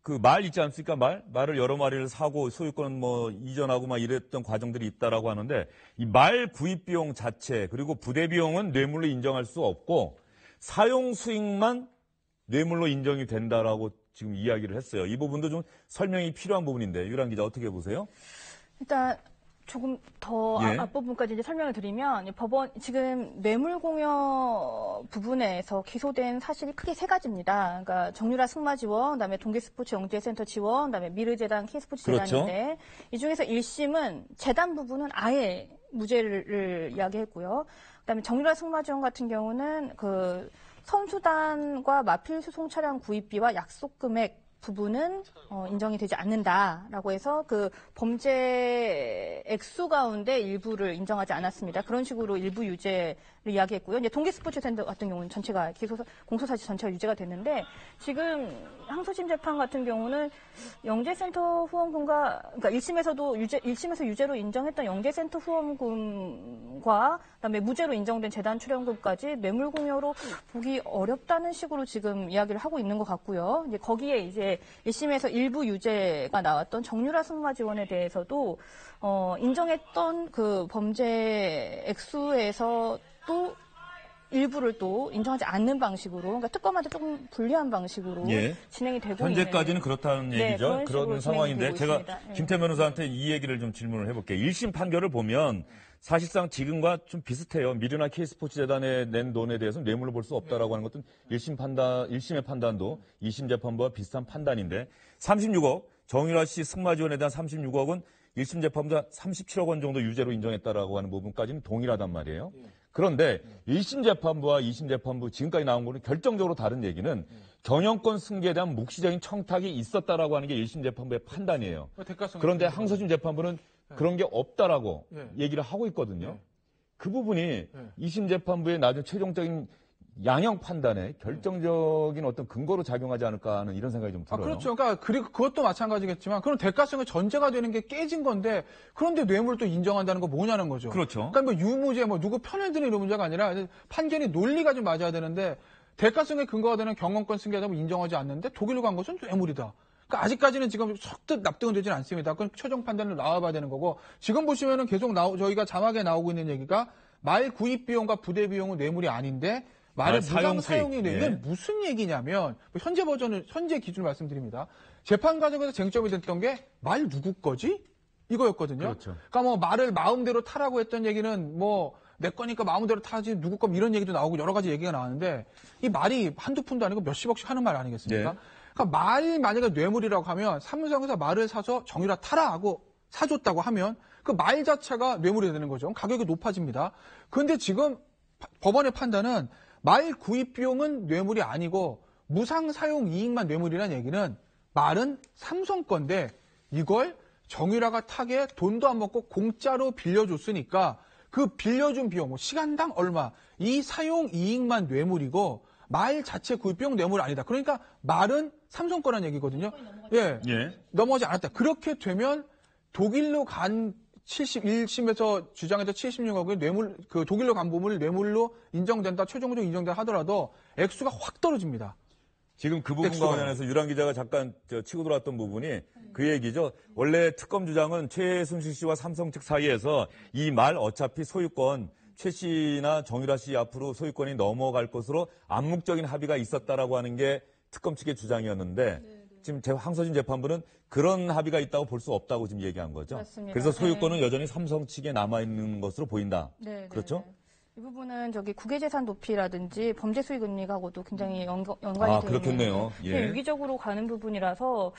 그 말 있지 않습니까? 말을 여러 마리를 사고 소유권 뭐 이전하고 막 이랬던 과정들이 있다라고 하는데, 이 말 구입 비용 자체 그리고 부대 비용은 뇌물로 인정할 수 없고 사용 수익만 뇌물로 인정이 된다라고 지금 이야기를 했어요. 이 부분도 좀 설명이 필요한 부분인데, 유란 기자 어떻게 보세요? 일단 조금 더 예. 앞부분까지 이제 설명을 드리면, 법원 지금 뇌물 공여 부분에서 기소된 사실이 크게 세 가지입니다. 그러니까 정유라 승마 지원, 그다음에 동계스포츠 영재센터 지원, 그다음에 미르재단 K스포츠 그렇죠. 재단인데, 이 중에서 1심은 재단 부분은 아예 무죄를 이야기했고요. 그다음에 정유라 승마 지원 같은 경우는 그 선수단과 마필 수송 차량 구입비와 약속 금액 부분은 인정이 되지 않는다라고 해서 그 범죄 액수 가운데 일부를 인정하지 않았습니다. 그런 식으로 일부 유죄를 이야기했고요. 이제 동계스포츠센터 같은 경우는 전체가 공소사실 전체가 유죄가 됐는데, 지금 항소심 재판 같은 경우는 영재센터 후원금과, 그러니까 1심에서 유죄로 인정했던 영재센터 후원금과 그다음에 무죄로 인정된 재단 출연금까지 뇌물 공여로 보기 어렵다는 식으로 지금 이야기를 하고 있는 것 같고요. 이제 거기에 이제 1심에서 일부 유죄가 나왔던 정유라 승마 지원에 대해서도 인정했던 그 범죄 액수에서 또 일부를 또 인정하지 않는 방식으로, 그러니까 특검한테 조금 불리한 방식으로 예. 진행이 되고 현재까지는 있는. 그렇다는 네, 얘기죠. 그런 식으로 그런 상황인데, 진행이 되고 제가 있습니다. 김태 변호사한테 이 얘기를 좀 질문을 해볼게요. 1심 판결을 보면 사실상 지금과 좀 비슷해요. 미르나 K스포츠 재단에 낸 돈에 대해서는 뇌물로 볼 수 없다라고 하는 것은 1심의 판단도 2심 재판부와 비슷한 판단인데, 36억, 정유라 씨 승마 지원에 대한 36억은 1심 재판부가 37억 원 정도 유죄로 인정했다라고 하는 부분까지는 동일하단 말이에요. 그런데 1심 재판부와 2심 재판부 지금까지 나온 거는 결정적으로 다른 얘기는 경영권 승계에 대한 묵시적인 청탁이 있었다라고 하는 게 1심 재판부의 판단이에요. 그런데 항소심 재판부는 그런 게 없다라고 얘기를 하고 있거든요. 그 부분이 2심 재판부의 나중 최종적인 양형 판단에 결정적인 어떤 근거로 작용하지 않을까 하는 이런 생각이 좀 들어요. 그렇죠. 그러니까 그리고 그것도 마찬가지겠지만, 그럼 대가성의 전제가 되는 게 깨진 건데, 그런데 뇌물을 또 인정한다는 거 뭐냐는 거죠. 그렇죠. 그러니까 뭐 유무죄, 뭐 누구 편을 드는 이런 문제가 아니라 판결이 논리가 좀 맞아야 되는데, 대가성의 근거가 되는 경영권 승계하다 인정하지 않는데 독일로 간 것은 뇌물이다. 그러니까 아직까지는 지금 석뜻 납득은 되지는 않습니다. 그건 최종 판단을 나와봐야 되는 거고, 지금 보시면은 계속 저희가 자막에 나오고 있는 얘기가 말 구입 비용과 부대 비용은 뇌물이 아닌데 말의 무상 사용이 뇌. 이건 무슨 얘기냐면, 현재 기준을 말씀드립니다. 재판 과정에서 쟁점이 됐던 게 말 누구 거지? 이거였거든요. 그렇죠. 그러니까 뭐 말을 마음대로 타라고 했던 얘기는 뭐 내 거니까 마음대로 타지 누구 거 이런 얘기도 나오고 여러 가지 얘기가 나왔는데, 이 말이 한두 푼도 아니고 몇십억씩 하는 말 아니겠습니까? 네. 그러니까 말이 만약에 뇌물이라고 하면 삼성에서 말을 사서 정유라 타라 하고 사줬다고 하면 그 말 자체가 뇌물이 되는 거죠. 가격이 높아집니다. 그런데 지금 법원의 판단은 말 구입 비용은 뇌물이 아니고 무상 사용 이익만 뇌물이라는 얘기는 말은 삼성 건데 이걸 정유라가 타게 돈도 안 먹고 공짜로 빌려줬으니까 그 빌려준 비용, 뭐 시간당 얼마, 이 사용 이익만 뇌물이고 말 자체 구입 비용 뇌물 아니다. 그러니까 말은 삼성 거란 얘기거든요. 예, 넘어가지 않았다. 그렇게 되면 독일로 간 1심에서 주장해서 76억의 뇌물, 그 독일로 간 부분을 뇌물로 인정된다, 최종적으로 인정된다 하더라도 액수가 확 떨어집니다. 지금 그 부분과 관련해서 유랑 기자가 잠깐 치고 들어왔던 부분이 그 얘기죠. 원래 특검 주장은 최순실 씨와 삼성 측 사이에서 이 말 어차피 소유권 최 씨나 정유라 씨 앞으로 소유권이 넘어갈 것으로 암묵적인 합의가 있었다라고 하는 게 특검 측의 주장이었는데 지금 항소심 재판부는 그런 합의가 있다고 볼 수 없다고 지금 얘기한 거죠. 맞습니다. 그래서 소유권은 여전히 삼성 측에 남아있는 것으로 보인다. 그렇죠? 이 부분은 저기 국외재산 도피라든지 범죄 수익 은닉하고도 굉장히 연관이 되어 그렇겠네요. 있는 유기적으로 가는 부분이라서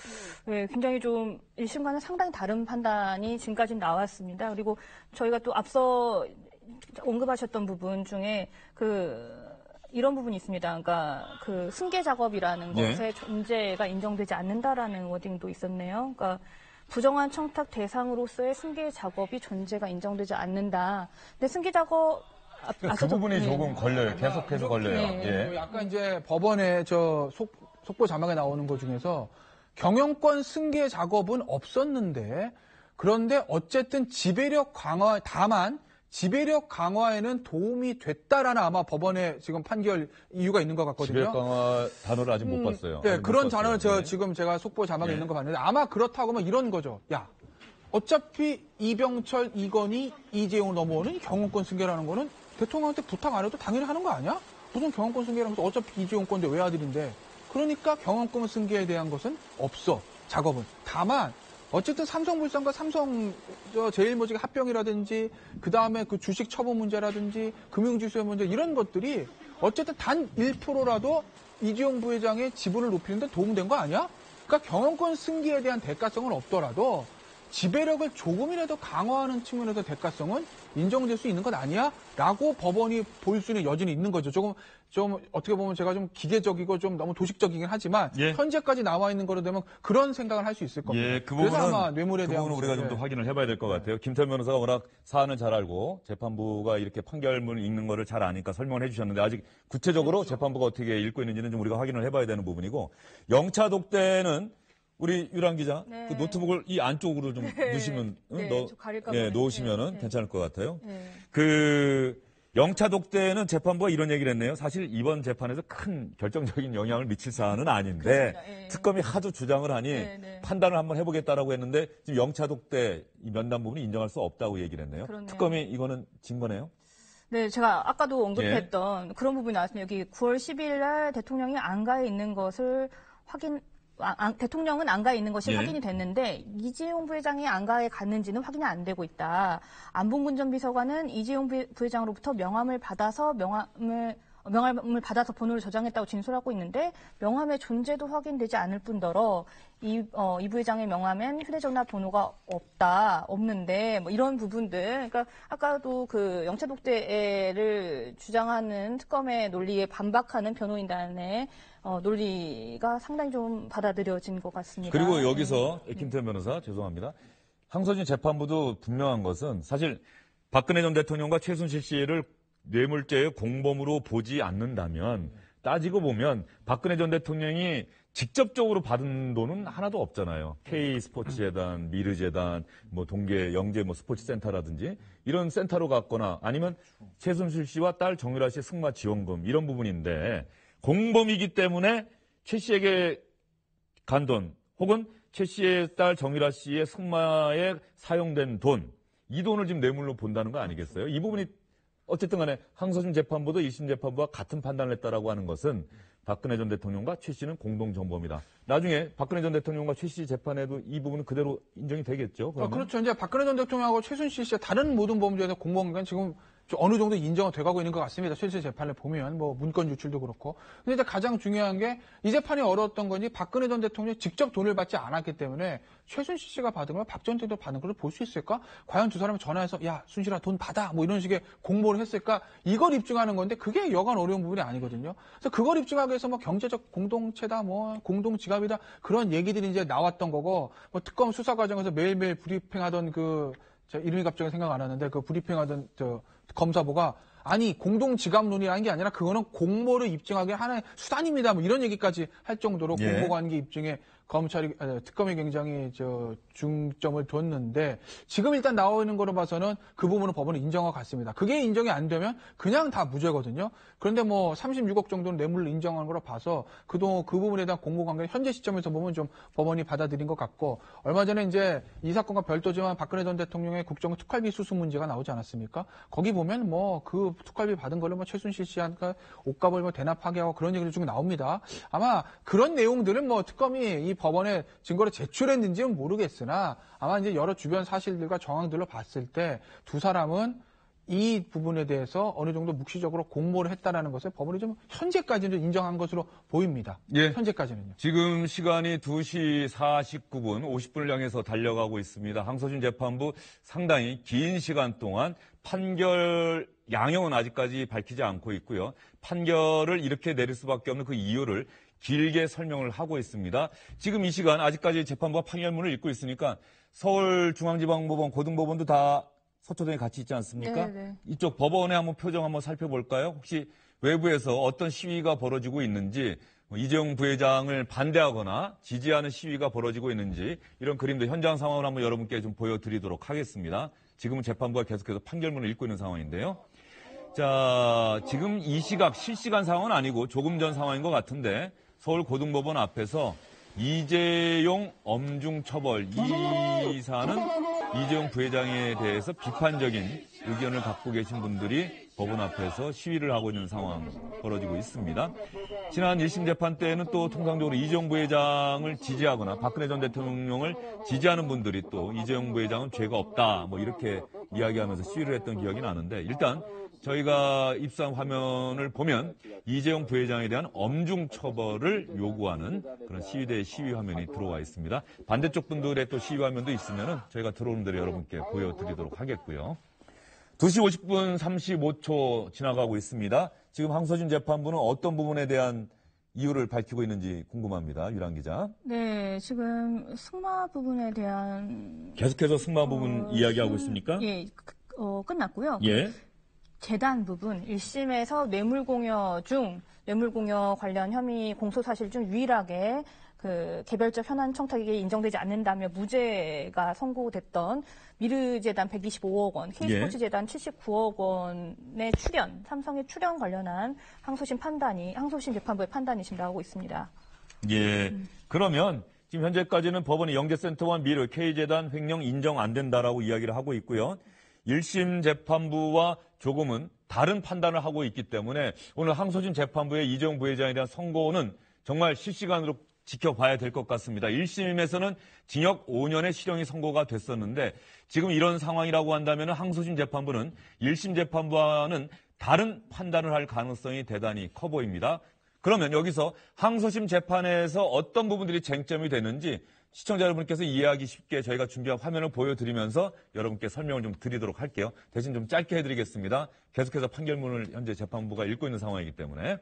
굉장히 좀 1심과는 상당히 다른 판단이 지금까지 나왔습니다. 그리고 저희가 또 앞서 언급하셨던 부분 중에 이런 부분이 있습니다. 그러니까 그 승계 작업이라는 것의 존재가 인정되지 않는다라는 워딩도 있었네요. 그러니까 부정한 청탁 대상으로서의 승계 작업이 존재가 인정되지 않는다. 근데 승계 작업 그 부분이 조금 걸려요. 계속해서 걸려요. 아까 이제 법원의 속보 자막에 나오는 것 중에서 경영권 승계 작업은 없었는데 그런데 어쨌든 지배력 강화, 다만 지배력 강화에는 도움이 됐다라는 아마 법원의 지금 판결 이유가 있는 것 같거든요. 지배력 강화 단어를 아직 못 봤어요. 네, 그런 단어를 지금 제가 속보 자막에 있는 거 봤는데 아마 그렇다고 하면 이런 거죠. 야, 어차피 이병철, 이건희, 이재용 넘어오는 경영권 승계라는 거는 대통령한테 부탁 안 해도 당연히 하는 거 아니야? 무슨 경영권 승계라는 것도 어차피 이재용 건데 왜 아들인데. 그러니까 경영권 승계에 대한 것은 없어. 작업은. 다만 어쨌든 삼성물산과 삼성 제일모직 합병이라든지 그다음에 그 주식 처분 문제라든지 금융지수의 문제 이런 것들이 어쨌든 단 1%라도 이재용 부회장의 지분을 높이는 데 도움된 거 아니야? 그러니까 경영권 승계에 대한 대가성은 없더라도 지배력을 조금이라도 강화하는 측면에서 대가성은 인정될 수 있는 것 아니야? 라고 법원이 볼 수는 여전히 있는 거죠. 좀 어떻게 보면 제가 좀 기계적이고 좀 너무 도식적이긴 하지만 현재까지 나와 있는 거로 되면 그런 생각을 할 수 있을 겁니다. 그 부분은, 그래서 아마 뇌물에 대한 부분은 우리가 좀 더 확인을 해봐야 될 것 같아요. 김태현 변호사가 워낙 사안을 잘 알고 재판부가 이렇게 판결문을 읽는 거를 잘 아니까 설명을 해주셨는데 아직 구체적으로 재판부가 어떻게 읽고 있는지는 좀 우리가 확인을 해봐야 되는 부분이고 영차 독대는 우리 유랑 기자, 그 노트북을 이 안쪽으로 좀 넣으시면, 놓으시면은 괜찮을 것 같아요. 그 영차 독대는 재판부가 이런 얘기를 했네요. 사실 이번 재판에서 큰 결정적인 영향을 미칠 사안은 아닌데 특검이 하도 주장을 하니 판단을 한번 해보겠다라고 했는데 지금 영차 독대 이 면담 부분이 인정할 수 없다고 얘기를 했네요. 그렇네요. 특검이 이거는 진 거네요. 네, 제가 아까도 언급했던 그런 부분이 나왔습니다. 여기 9월 10일 날 대통령이 안가에 있는 것을 대통령은 안가에 있는 것이 확인이 됐는데 이재용 부회장이 안가에 갔는지는 확인이 안 되고 있다. 안봉근 전 비서관은 이재용 부회장으로부터 명함을 받아서 번호를 저장했다고 진술하고 있는데 명함의 존재도 확인되지 않을 뿐더러 이 부회장의 명함엔 휴대전화 번호가 없는데 뭐 이런 부분들. 그러니까 아까도 그 영차 독대를 주장하는 특검의 논리에 반박하는 변호인단의 논리가 상당히 좀 받아들여진 것 같습니다. 그리고 여기서 김태현 변호사 죄송합니다. 항소심 재판부도 분명한 것은 사실 박근혜 전 대통령과 최순실 씨를 뇌물죄의 공범으로 보지 않는다면 따지고 보면 박근혜 전 대통령이 직접적으로 받은 돈은 하나도 없잖아요. K스포츠재단, 미르재단, 뭐 동계 영재 뭐 스포츠센터라든지 이런 센터로 갔거나 아니면 최순실 씨와 딸 정유라 씨의 승마 지원금 이런 부분인데 공범이기 때문에 최 씨에게 간 돈 혹은 최 씨의 딸 정유라 씨의 승마에 사용된 돈 이 돈을 지금 뇌물로 본다는 거 아니겠어요? 이 부분이 어쨌든 간에 항소심 재판부도 1심 재판부와 같은 판단을 했다라고 하는 것은 박근혜 전 대통령과 최 씨는 공동정범이다. 나중에 박근혜 전 대통령과 최 씨 재판에도 이 부분은 그대로 인정이 되겠죠? 그렇죠. 이제 박근혜 전 대통령하고 최순실 씨의 다른 모든 범죄에서 공범이니까 지금 좀 어느 정도 인정이 돼가고 있는 것 같습니다. 실제 재판을 보면 뭐 문건 유출도 그렇고. 근데 이제 가장 중요한 게 이 재판이 어려웠던 건지 박근혜 전 대통령이 직접 돈을 받지 않았기 때문에 최순실 씨가 받은 걸 박 전 대통령도 받은 걸 볼 수 있을까? 과연 두 사람이 전화해서 야 순실아 돈 받아 뭐 이런 식의 공모를 했을까? 이걸 입증하는 건데 그게 여간 어려운 부분이 아니거든요. 그래서 그걸 입증하기 위해서 뭐 경제적 공동체다 뭐 공동 지갑이다 그런 얘기들이 이제 나왔던 거고 뭐 특검 수사 과정에서 매일매일 브리핑하던 저 이름이 갑자기 생각 안 나는데 그 브리핑하던 검사보가 아니 공동 지갑론이라는 게 아니라 그거는 공모를 입증하기 하나의 수단입니다. 뭐 이런 얘기까지 할 정도로 예. 공모 관계 입증에 특검이 굉장히 중점을 뒀는데 지금 일단 나오는 거로 봐서는 그 부분은 법원은 인정하고 갔습니다. 그게 인정이 안 되면 그냥 다 무죄거든요. 그런데 뭐 36억 정도는 뇌물을 인정한 거로 봐서 그 부분에 대한 공모 관계 현재 시점에서 보면 좀 법원이 받아들인 것 같고 얼마 전에 이제 이 사건과 별도지만 박근혜 전 대통령의 국정원 특활비 수수 문제가 나오지 않았습니까? 거기 보면 뭐 그 특활비 받은 걸로 뭐 최순실 씨한테 옷값을 뭐 대납하게 하고 그런 얘기도 좀 나옵니다. 아마 그런 내용들은 뭐 특검이 이 법원에 증거를 제출했는지는 모르겠으나 아마 이제 여러 주변 사실들과 정황들로 봤을 때 두 사람은 이 부분에 대해서 어느 정도 묵시적으로 공모를 했다라는 것을 법원이 좀 현재까지는 인정한 것으로 보입니다. 예. 현재까지는요. 지금 시간이 2시 49분 50분을 향해서 달려가고 있습니다. 항소심 재판부 상당히 긴 시간 동안 판결 양형은 아직까지 밝히지 않고 있고요. 판결을 이렇게 내릴 수밖에 없는 그 이유를 길게 설명을 하고 있습니다. 지금 이 시간 아직까지 재판부가 판결문을 읽고 있으니까 서울중앙지방법원, 고등법원도 다 서초동에 같이 있지 않습니까? 네네. 이쪽 법원의 한번 표정 한번 살펴볼까요? 혹시 외부에서 어떤 시위가 벌어지고 있는지, 이재용 부회장을 반대하거나 지지하는 시위가 벌어지고 있는지 이런 그림도 현장 상황을 한번 여러분께 좀 보여드리도록 하겠습니다. 지금은 재판부가 계속해서 판결문을 읽고 있는 상황인데요. 자, 지금 이 시각 실시간 상황은 아니고 조금 전 상황인 것 같은데 서울고등법원 앞에서 이재용 엄중 처벌 이 사안은 이재용 부회장에 대해서 비판적인 의견을 갖고 계신 분들이 법원 앞에서 시위를 하고 있는 상황 벌어지고 있습니다. 지난 1심 재판 때는 또 통상적으로 이재용 부회장을 지지하거나 박근혜 전 대통령을 지지하는 분들이 또 이재용 부회장은 죄가 없다 뭐 이렇게 이야기하면서 시위를 했던 기억이 나는데 일단 저희가 입수한 화면을 보면 이재용 부회장에 대한 엄중 처벌을 요구하는 그런 시위대의 시위 화면이 들어와 있습니다. 반대쪽 분들의 또 시위 화면도 있으면 저희가 들어오는 대로 여러분께 보여드리도록 하겠고요. 2시 50분 35초 지나가고 있습니다. 지금 항소심 재판부는 어떤 부분에 대한 이유를 밝히고 있는지 궁금합니다. 유랑 기자. 네, 지금 승마 부분에 대한 계속해서 승마 부분 이야기하고 있습니까? 예, 끝났고요. 예. 재단 부분 1심에서 뇌물공여 관련 혐의 공소 사실 중 유일하게 그 개별적 현안 청탁이 인정되지 않는다며 무죄가 선고됐던 미르재단 125억 원, K스포츠재단 79억 원의 출연, 삼성의 출연 관련한 항소심 재판부의 판단이 지금 나오고 있습니다. 예. 그러면 지금 현재까지는 법원이 영재센터와 미르, K재단 횡령 인정 안 된다라고 이야기를 하고 있고요. 1심 재판부와 조금은 다른 판단을 하고 있기 때문에 오늘 항소심 재판부의 이재용 부회장에 대한 선고는 정말 실시간으로 지켜봐야 될 것 같습니다. 1심에서는 징역 5년의 실형이 선고가 됐었는데 지금 이런 상황이라고 한다면 항소심 재판부는 1심 재판부와는 다른 판단을 할 가능성이 대단히 커 보입니다. 그러면 여기서 항소심 재판에서 어떤 부분들이 쟁점이 되는지 시청자 여러분께서 이해하기 쉽게 저희가 준비한 화면을 보여드리면서 여러분께 설명을 좀 드리도록 할게요. 대신 좀 짧게 해드리겠습니다. 계속해서 판결문을 현재 재판부가 읽고 있는 상황이기 때문에.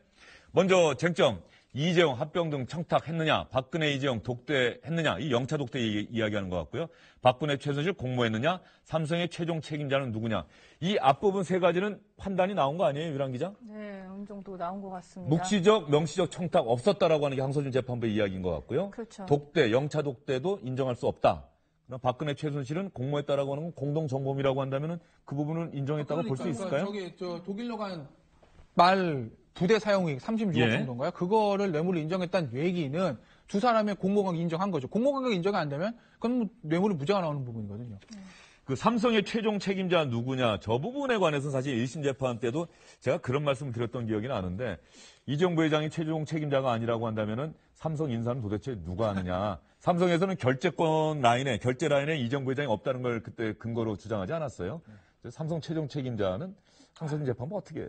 먼저 쟁점, 이재용 합병 등 청탁했느냐, 박근혜 이재용 독대했느냐, 이 영차 독대 이야기하는 것 같고요. 박근혜 최순실 공모했느냐, 삼성의 최종 책임자는 누구냐. 이 앞부분 세 가지는 판단이 나온 거 아니에요, 유랑 기자? 네, 어느 정도 나온 것 같습니다. 묵시적, 명시적 청탁 없었다라고 하는 게 항소심 재판부의 이야기인 것 같고요. 그렇죠. 독대, 영차 독대도 인정할 수 없다. 그럼 박근혜 최순실은 공모했다라고 하는 건 공동정범이라고 한다면 그 부분은 인정했다고 볼 수 있을까요? 독일로 간 말 부대 사용액 36억 예. 정도인가요? 그거를 뇌물로 인정했다는 얘기는 두 사람의 공모관계 인정한 거죠. 공모관계 인정이 안 되면 그건 뭐 뇌물은 무죄가 나오는 부분이거든요. 그 삼성의 최종 책임자 누구냐, 저 부분에 관해서는 사실 1심 재판 때도 제가 그런 말씀을 드렸던 기억이 나는데 이재용 부회장이 최종 책임자가 아니라고 한다면은 삼성 인사는 도대체 누가 하느냐. 삼성에서는 결제 라인에 이재용 부회장이 없다는 걸 그때 근거로 주장하지 않았어요. 삼성 최종 책임자는 항소심 재판부 어떻게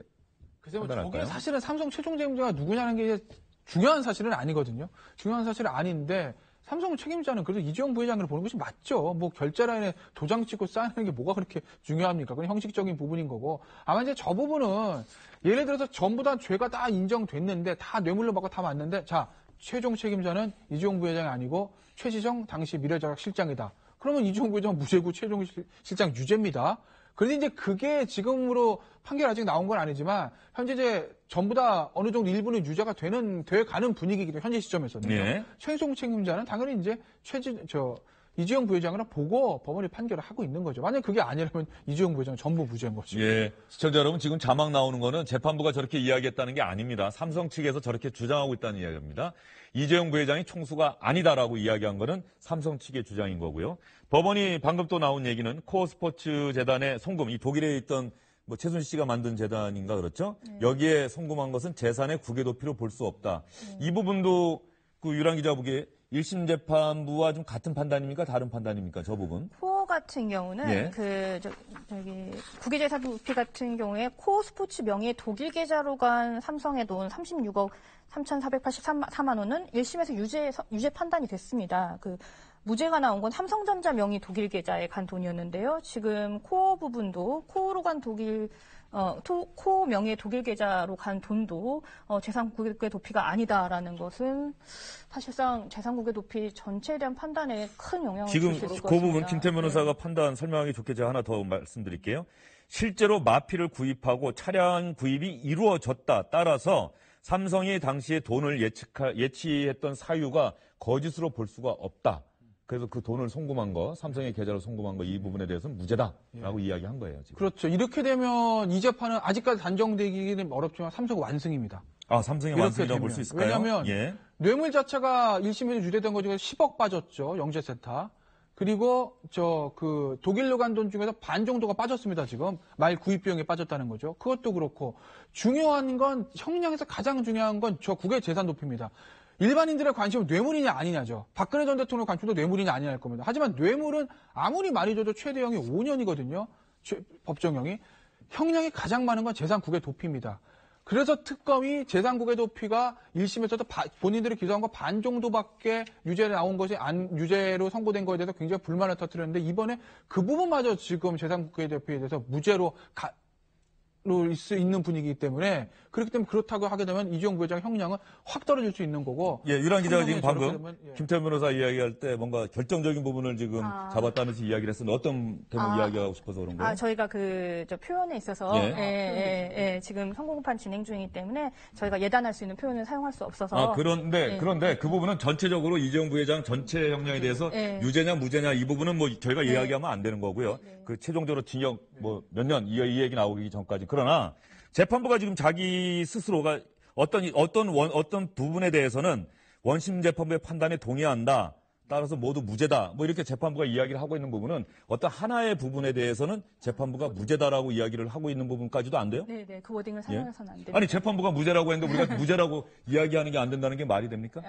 글쎄요, 저게 판단할까요? 사실은 삼성 최종 책임자가 누구냐는 게 중요한 사실은 아니거든요. 중요한 사실은 아닌데 삼성 책임자는 그래도 이재용 부회장을 보는 것이 맞죠. 뭐 결제라인에 도장 찍고 쌓는 게 뭐가 그렇게 중요합니까? 그건 형식적인 부분인 거고. 아마 이제 저 부분은 예를 들어서 전부 다 죄가 다 인정됐는데 다 뇌물로 받고 다 맞는데 자 최종 책임자는 이재용 부회장이 아니고 최지성 당시 미래전략실장이다. 그러면 이재용 부회장 무죄고 최종 실장 유죄입니다. 그런데 이제 그게 지금으로 판결 아직 나온 건 아니지만 현재 이제 전부 다 어느 정도 일부는 유죄가 돼 가는 분위기이기 때문에 현재 시점에서는요. 예. 최종 책임자는 당연히 이제 이재용 부회장이랑 보고 법원이 판결을 하고 있는 거죠. 만약 그게 아니라면 이재용 부회장은 전부 무죄인 거죠. 예. 시청자 여러분, 지금 자막 나오는 거는 재판부가 저렇게 이야기했다는 게 아닙니다. 삼성 측에서 저렇게 주장하고 있다는 이야기입니다. 이재용 부회장이 총수가 아니다라고 이야기한 거는 삼성 측의 주장인 거고요. 법원이 방금 또 나온 얘기는 코어 스포츠 재단의 송금, 이 독일에 있던 뭐 최순실 씨가 만든 재단인가 그렇죠? 여기에 송금한 것은 재산의 국외 도피로 볼 수 없다. 이 부분도 그 유랑 기자 보기에 1심 재판부와 좀 같은 판단입니까? 다른 판단입니까? 저 부분? 코어 같은 경우는 예. 저기 국외재산 도피 같은 경우에 코어 스포츠 명의의 독일 계좌로 간 삼성의 돈 36억 3,484만 원은 1심에서 유죄 판단이 됐습니다. 그 무죄가 나온 건 삼성전자 명의 독일 계좌에 간 돈이었는데요. 지금 코어 부분도 코어로 간 코어 명의 독일 계좌로 간 돈도 재산 국외 도피가 아니다라는 것은 사실상 재산 국외 도피 전체에 대한 판단에 큰 영향을 줄 지금 수 있을 것 그 같습니다. 부분 김태 변호사가 판단 설명하기 좋게 제가 하나 더 말씀드릴게요. 실제로 마피를 구입하고 차량 구입이 이루어졌다. 따라서 삼성이 당시에 돈을 예치했던 사유가 거짓으로 볼 수가 없다. 그래서 그 돈을 송금한 거, 삼성의 계좌로 송금한 거 이 부분에 대해서는 무죄다라고 이야기한 거예요. 지금. 그렇죠. 이렇게 되면 이 재판은 아직까지 단정되기는 어렵지만 삼성 완승입니다. 아, 삼성의 완승이라고 볼 수 있을까요? 왜냐하면 예. 뇌물 자체가 1심에서 유죄된 거 중에 10억 빠졌죠. 영재세타. 그리고 독일로 간 돈 중에서 반 정도가 빠졌습니다. 지금 말 구입 비용에 빠졌다는 거죠. 그것도 그렇고 중요한 건 형량에서 가장 중요한 건 저 국외 재산 도피입니다. 일반인들의 관심은 뇌물이냐 아니냐죠. 박근혜 전 대통령 관심도 뇌물이냐 아니냐일 겁니다. 하지만 뇌물은 아무리 많이 줘도 최대형이 5년이거든요. 법정형이. 형량이 가장 많은 건 재산 국외 도피입니다. 그래서 특검이 재산 국외 도피가 1심에서도 본인들이 기소한 거 반 정도밖에 유죄로 나온 것이 유죄로 선고된 거에 대해서 굉장히 불만을 터뜨렸는데 이번에 그 부분마저 지금 재산 국외 도피에 대해서 무죄로 수 있는 분위기이기 때문에 그렇기 때문에 그렇다고 하게 되면 이재용 부회장 형량은 확 떨어질 수 있는 거고. 예, 유랑 기자가 지금 방금 되면, 예. 김태현 변호사 이야기할 때 뭔가 결정적인 부분을 지금 잡았다면서 이야기를 했었는데 어떤 대목 이야기하고 싶어서 그런 거예요? 저희가 저 표현에 있어서 예. 지금 선고공판 진행 중이기 때문에 저희가 예단할 수 있는 표현을 사용할 수 없어서. 그런데 그 부분은 전체적으로 이재용 부회장 전체 형량에 대해서 유죄냐 무죄냐 이 부분은 뭐 저희가 이야기하면 안 되는 거고요. 그 최종적으로 징역 뭐 몇 년 이 얘기 나오기 전까지. 그러나 재판부가 지금 자기 스스로가 어떤 부분에 대해서는 원심 재판부의 판단에 동의한다. 따라서 모두 무죄다. 뭐 이렇게 재판부가 이야기를 하고 있는 부분은 어떤 하나의 부분에 대해서는 재판부가 무죄다라고 이야기를 하고 있는 부분까지도 안 돼요? 네, 그 워딩을 사용해서는 안 됩니다. 아니 재판부가 무죄라고 했는데 우리가 무죄라고 이야기하는 게 안 된다는 게 말이 됩니까?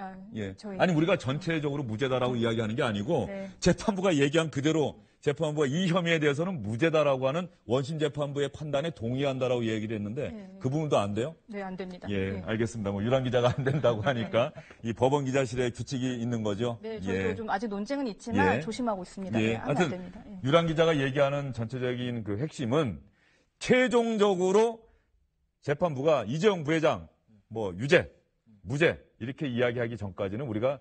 아니 우리가 전체적으로 무죄다라고 이야기하는 게 아니고 재판부가 얘기한 그대로 재판부가 이 혐의에 대해서는 무죄다라고 하는 원심 재판부의 판단에 동의한다라고 얘기를 했는데 그 부분도 안 돼요? 네, 안 됩니다. 예, 알겠습니다. 뭐 유랑 기자가 안 된다고 하니까 이 법원 기자실에 규칙이 있는 거죠. 네, 저희도 좀 아직 논쟁은 있지만 조심하고 있습니다. 네, 하면 안 됩니다. 유랑 기자가 얘기하는 전체적인 그 핵심은 최종적으로 재판부가 이재용 부회장 뭐 유죄, 무죄 이렇게 이야기하기 전까지는 우리가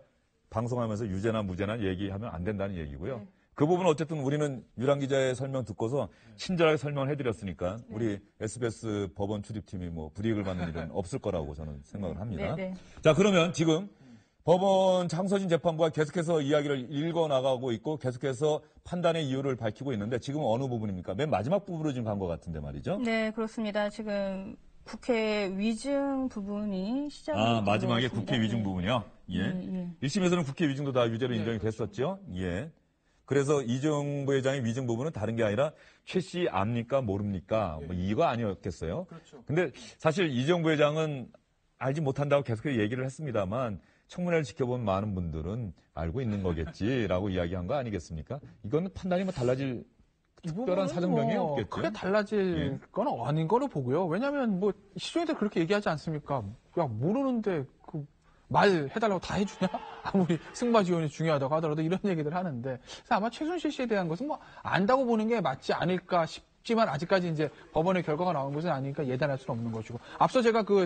방송하면서 유죄나 무죄나 얘기하면 안 된다는 얘기고요. 그 부분은 어쨌든 우리는 유랑 기자의 설명 듣고서 친절하게 설명을 해드렸으니까 우리 SBS 법원 출입팀이 뭐 불이익을 받는 일은 없을 거라고 저는 생각을 합니다. 자, 그러면 지금 법원 항소심 재판부가 계속해서 이야기를 읽어나가고 있고 계속해서 판단의 이유를 밝히고 있는데 지금 어느 부분입니까? 맨 마지막 부분으로 지금 간 것 같은데 말이죠. 네, 그렇습니다. 지금 국회 위증 부분이 시작이 마지막에 국회 위증 부분이요? 예. 1심에서는 국회 위증도 다 유죄로 인정이 됐었죠? 예. 그래서 이재용 부회장의 위증 부분은 다른 게 아니라 최 씨 압니까 모릅니까? 뭐 이거 아니었겠어요? 그렇죠. 근데 사실 이재용 부회장은 알지 못한다고 계속 얘기를 했습니다만 청문회를 지켜본 많은 분들은 알고 있는 거겠지라고 이야기한 거 아니겠습니까? 이건 판단이 뭐 달라질 특별한 사정명이 없겠죠. 크게 달라질 건 아닌 거로 보고요. 왜냐하면 뭐 시중에도 그렇게 얘기하지 않습니까? 야 모르는데 그 말 해달라고 다 해주냐? 아무리 승마 지원이 중요하다고 하더라도 이런 얘기들 하는데 그래서 아마 최순실 씨에 대한 것은 뭐 안다고 보는 게 맞지 않을까 싶지만 아직까지 이제 법원의 결과가 나온 것은 아니니까 예단할 수는 없는 것이고 앞서 제가 그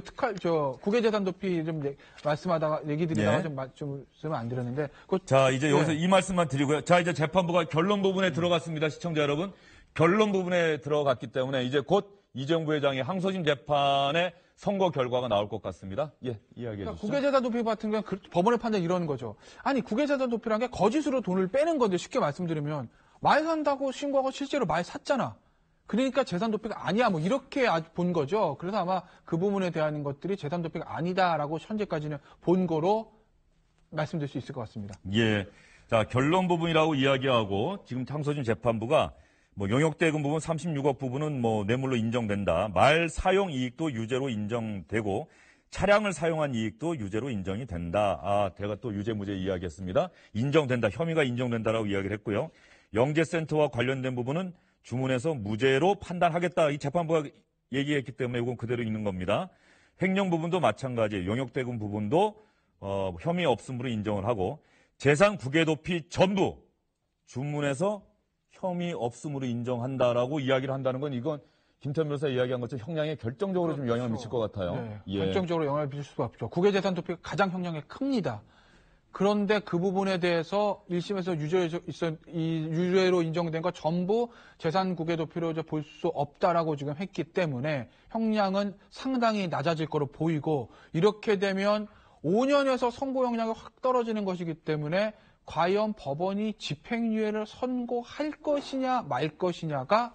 국외재산 도피 좀 말씀하다가 얘기 드리다가 좀 쓰면 안 드렸는데 자 이제 여기서 이 말씀만 드리고요. 자 이제 재판부가 결론 부분에 들어갔습니다. 시청자 여러분 결론 부분에 들어갔기 때문에 이제 곧 이재용 부회장의 항소심 재판의 선고 결과가 나올 것 같습니다. 예, 이야기해 주시죠. 국외재산 도피 같은 경우는 법원의 판단 이런 거죠. 아니 국외재산 도피란 게 거짓으로 돈을 빼는 건데 쉽게 말씀드리면 말 산다고 신고하고 실제로 말 샀잖아. 그러니까 재산 도피가 아니야. 뭐 이렇게 본 거죠. 그래서 아마 그 부분에 대한 것들이 재산 도피가 아니다라고 현재까지는 본 거로 말씀드릴 수 있을 것 같습니다. 예. 자, 결론 부분이라고 이야기하고 지금 항소심 재판부가 뭐 용역대금 부분 36억 부분은 뭐 뇌물로 인정된다. 말 사용 이익도 유죄로 인정되고 차량을 사용한 이익도 유죄로 인정이 된다. 아, 제가 또 유죄 무죄 이야기했습니다. 인정된다. 혐의가 인정된다라고 이야기를 했고요. 영재센터와 관련된 부분은 주문해서 무죄로 판단하겠다. 이 재판부가 얘기했기 때문에 이건 그대로 있는 겁니다. 횡령 부분도 마찬가지. 용역대금 부분도 혐의 없음으로 인정을 하고 재산 국외도피 전부 주문해서 혐의 없음으로 인정한다라고 이야기를 한다는 건 이건 김태현 변호사 이야기한 것처럼 형량에 결정적으로 좀 영향을 미칠 것 같아요. 네, 예. 결정적으로 영향을 미칠 수가 없죠. 국외재산 도피가 가장 형량이 큽니다. 그런데 그 부분에 대해서 1심에서 유죄로 인정된 거 전부 재산 국외도피로 볼 수 없다라고 지금 했기 때문에 형량은 상당히 낮아질 거로 보이고 이렇게 되면 5년에서 선고 형량이 확 떨어지는 것이기 때문에 과연 법원이 집행유예를 선고할 것이냐 말 것이냐가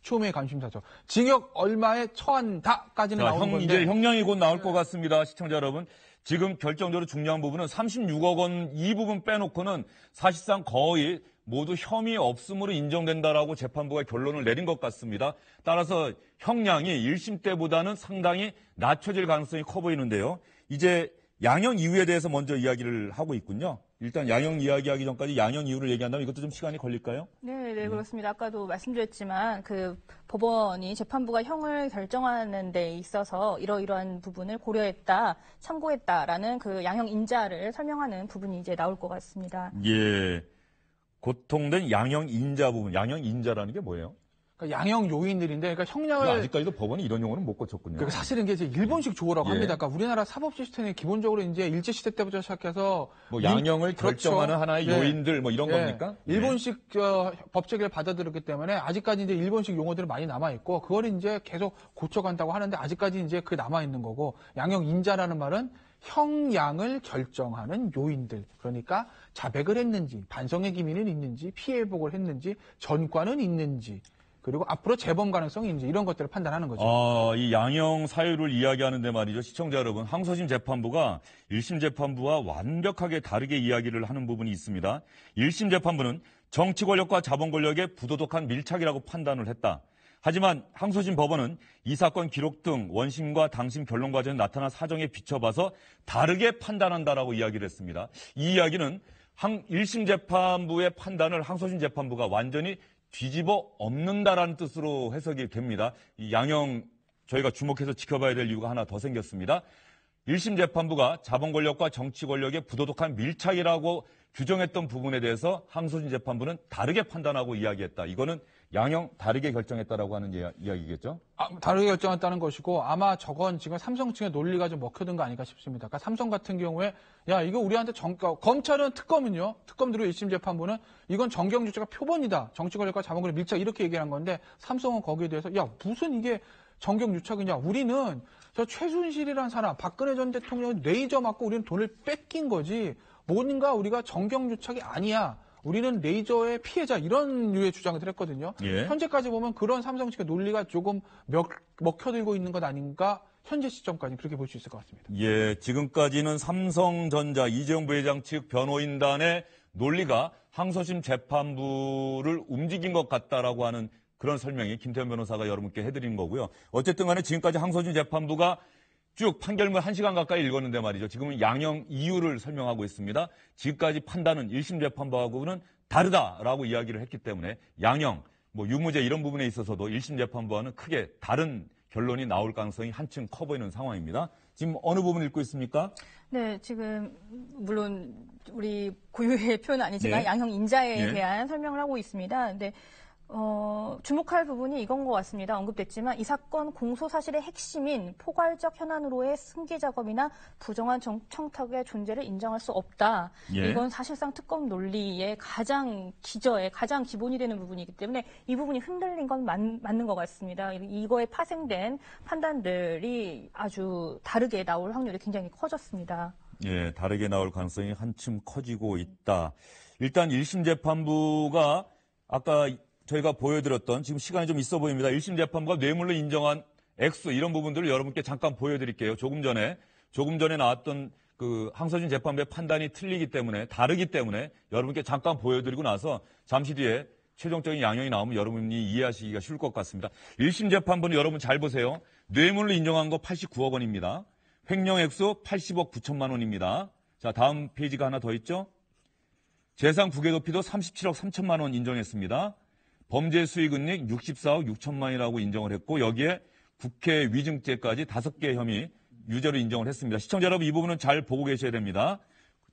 초미의 관심사죠. 징역 얼마에 처한다까지는 나오는 건데. 이제 형량이 곧 나올 것 같습니다. 시청자 여러분. 지금 결정적으로 중요한 부분은 36억 원 이 부분 빼놓고는 사실상 거의 모두 혐의 없음으로 인정된다라고 재판부가 결론을 내린 것 같습니다. 따라서 형량이 1심 때보다는 상당히 낮춰질 가능성이 커 보이는데요. 이제 양형 이유에 대해서 먼저 이야기를 하고 있군요. 일단 양형 이야기하기 전까지 양형 이유를 얘기한다면 이것도 좀 시간이 걸릴까요? 네, 그렇습니다. 아까도 말씀드렸지만 그 법원이 재판부가 형을 결정하는 데 있어서 이러이러한 부분을 고려했다, 참고했다라는 그 양형 인자를 설명하는 부분이 이제 나올 것 같습니다. 예. 고통된 양형 인자 부분. 양형 인자라는 게 뭐예요? 그러니까 양형 요인들인데, 그러니까 형량을 아직까지도 법원이 이런 용어는 못 고쳤군요. 그러니까 사실은 이게 이제 일본식 조어라고 합니다. 그러니까 우리나라 사법 시스템이 기본적으로 이제 일제 시대 때부터 시작해서 뭐 양형을 결정하는 하나의 요인들 뭐 이런 겁니까? 일본식 법체계를 받아들였기 때문에 아직까지 이제 일본식 용어들이 많이 남아 있고 그걸 이제 계속 고쳐간다고 하는데 아직까지 이제 그 남아 있는 거고 양형 인자라는 말은 형량을 결정하는 요인들. 그러니까 자백을 했는지, 반성의 기미는 있는지, 피해 회복을 했는지, 전과는 있는지. 그리고 앞으로 재범 가능성이 있는지 이런 것들을 판단하는 거죠. 이 양형 사유를 이야기하는데 말이죠. 시청자 여러분, 항소심 재판부가 1심 재판부와 완벽하게 다르게 이야기를 하는 부분이 있습니다. 1심 재판부는 정치 권력과 자본 권력의 부도덕한 밀착이라고 판단을 했다. 하지만 항소심 법원은 이 사건 기록 등 원심과 당심 결론 과정에 나타난 사정에 비춰봐서 다르게 판단한다라고 이야기를 했습니다. 이 이야기는 1심 재판부의 판단을 항소심 재판부가 완전히 뒤집어 엎는다라는 뜻으로 해석이 됩니다. 이 양형 저희가 주목해서 지켜봐야 될 이유가 하나 더 생겼습니다. 1심 재판부가 자본 권력과 정치 권력의 부도덕한 밀착이라고 규정했던 부분에 대해서 항소심 재판부는 다르게 판단하고 이야기했다. 이거는 양형 다르게 결정했다라고 하는 이야기겠죠? 다르게 결정했다는 것이고 아마 저건 지금 삼성 측의 논리가 좀 먹혀든 거 아닐까 싶습니다. 그러니까 삼성 같은 경우에 야 이거 우리한테 검찰은 특검들의 1심 재판부는 이건 정경유착가 표본이다. 정치 권력과 자본 권력 밀착 이렇게 얘기한 건데 삼성은 거기에 대해서 야 무슨 이게 정경유착이냐. 우리는 저 최순실이라는 사람 박근혜 전 대통령 레이저 맞고 우리는 돈을 뺏긴 거지. 뭔가 우리가 정경유착이 아니야. 우리는 레이저의 피해자 이런 류의 주장을 했거든요. 예. 현재까지 보면 그런 삼성 측의 논리가 조금 먹혀들고 있는 것 아닌가 현재 시점까지 그렇게 볼 수 있을 것 같습니다. 예, 지금까지는 삼성전자 이재용 부회장 측 변호인단의 논리가 항소심 재판부를 움직인 것 같다라고 하는 그런 설명이 김태현 변호사가 여러분께 해드린 거고요. 어쨌든 간에 지금까지 항소심 재판부가 쭉 판결문 1시간 가까이 읽었는데 말이죠. 지금은 양형 이유를 설명하고 있습니다. 지금까지 판단은 1심 재판부하고는 다르다라고 이야기를 했기 때문에 양형, 뭐 유무죄 이런 부분에 있어서도 1심 재판부와는 크게 다른 결론이 나올 가능성이 한층 커 보이는 상황입니다. 지금 어느 부분 읽고 있습니까? 네, 지금 물론 우리 고유의 표현은 아니지만 예. 양형 인자에 예. 대한 설명을 하고 있습니다. 근데 주목할 부분이 이건 것 같습니다. 언급됐지만 이 사건 공소 사실의 핵심인 포괄적 현안으로의 승계 작업이나 부정한 청탁의 존재를 인정할 수 없다. 예. 이건 사실상 특검 논리의 가장 기저에 가장 기본이 되는 부분이기 때문에 이 부분이 흔들린 건 맞는 것 같습니다. 이거에 파생된 판단들이 아주 다르게 나올 확률이 굉장히 커졌습니다. 예, 다르게 나올 가능성이 한층 커지고 있다. 일단 1심 재판부가 아까 저희가 보여드렸던 지금 시간이 좀 있어 보입니다. 1심 재판부가 뇌물로 인정한 액수 이런 부분들을 여러분께 잠깐 보여드릴게요. 조금 전에 나왔던 그 항소심 재판부의 판단이 틀리기 때문에 다르기 때문에 여러분께 잠깐 보여드리고 나서 잠시 뒤에 최종적인 양형이 나오면 여러분이 이해하시기가 쉬울 것 같습니다. 1심 재판부는 여러분 잘 보세요. 뇌물로 인정한 거 89억 원입니다. 횡령 액수 80억 9천만 원입니다. 자, 다음 페이지가 하나 더 있죠. 재산 부계 도피도 37억 3천만 원 인정했습니다. 범죄 수익은닉 64억 6천만 원이라고 인정을 했고 여기에 국회 위증죄까지 5개 혐의 유죄로 인정을 했습니다. 시청자 여러분 이 부분은 잘 보고 계셔야 됩니다.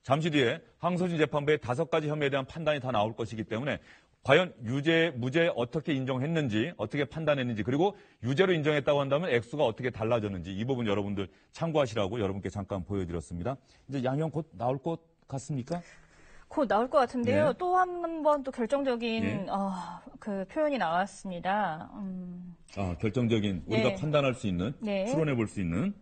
잠시 뒤에 항소심 재판부의 5가지 혐의에 대한 판단이 다 나올 것이기 때문에 과연 유죄, 무죄 어떻게 인정했는지, 어떻게 판단했는지, 그리고 유죄로 인정했다고 한다면 액수가 어떻게 달라졌는지 이 부분 여러분들 참고하시라고 여러분께 잠깐 보여드렸습니다. 이제 양형 곧 나올 것 같습니까? 곧 나올 것 같은데요. 예. 또 한 번 또 결정적인 예. 그 표현이 나왔습니다. 결정적인 우리가 예. 판단할 수 있는, 네. 추론해 볼 수 있는.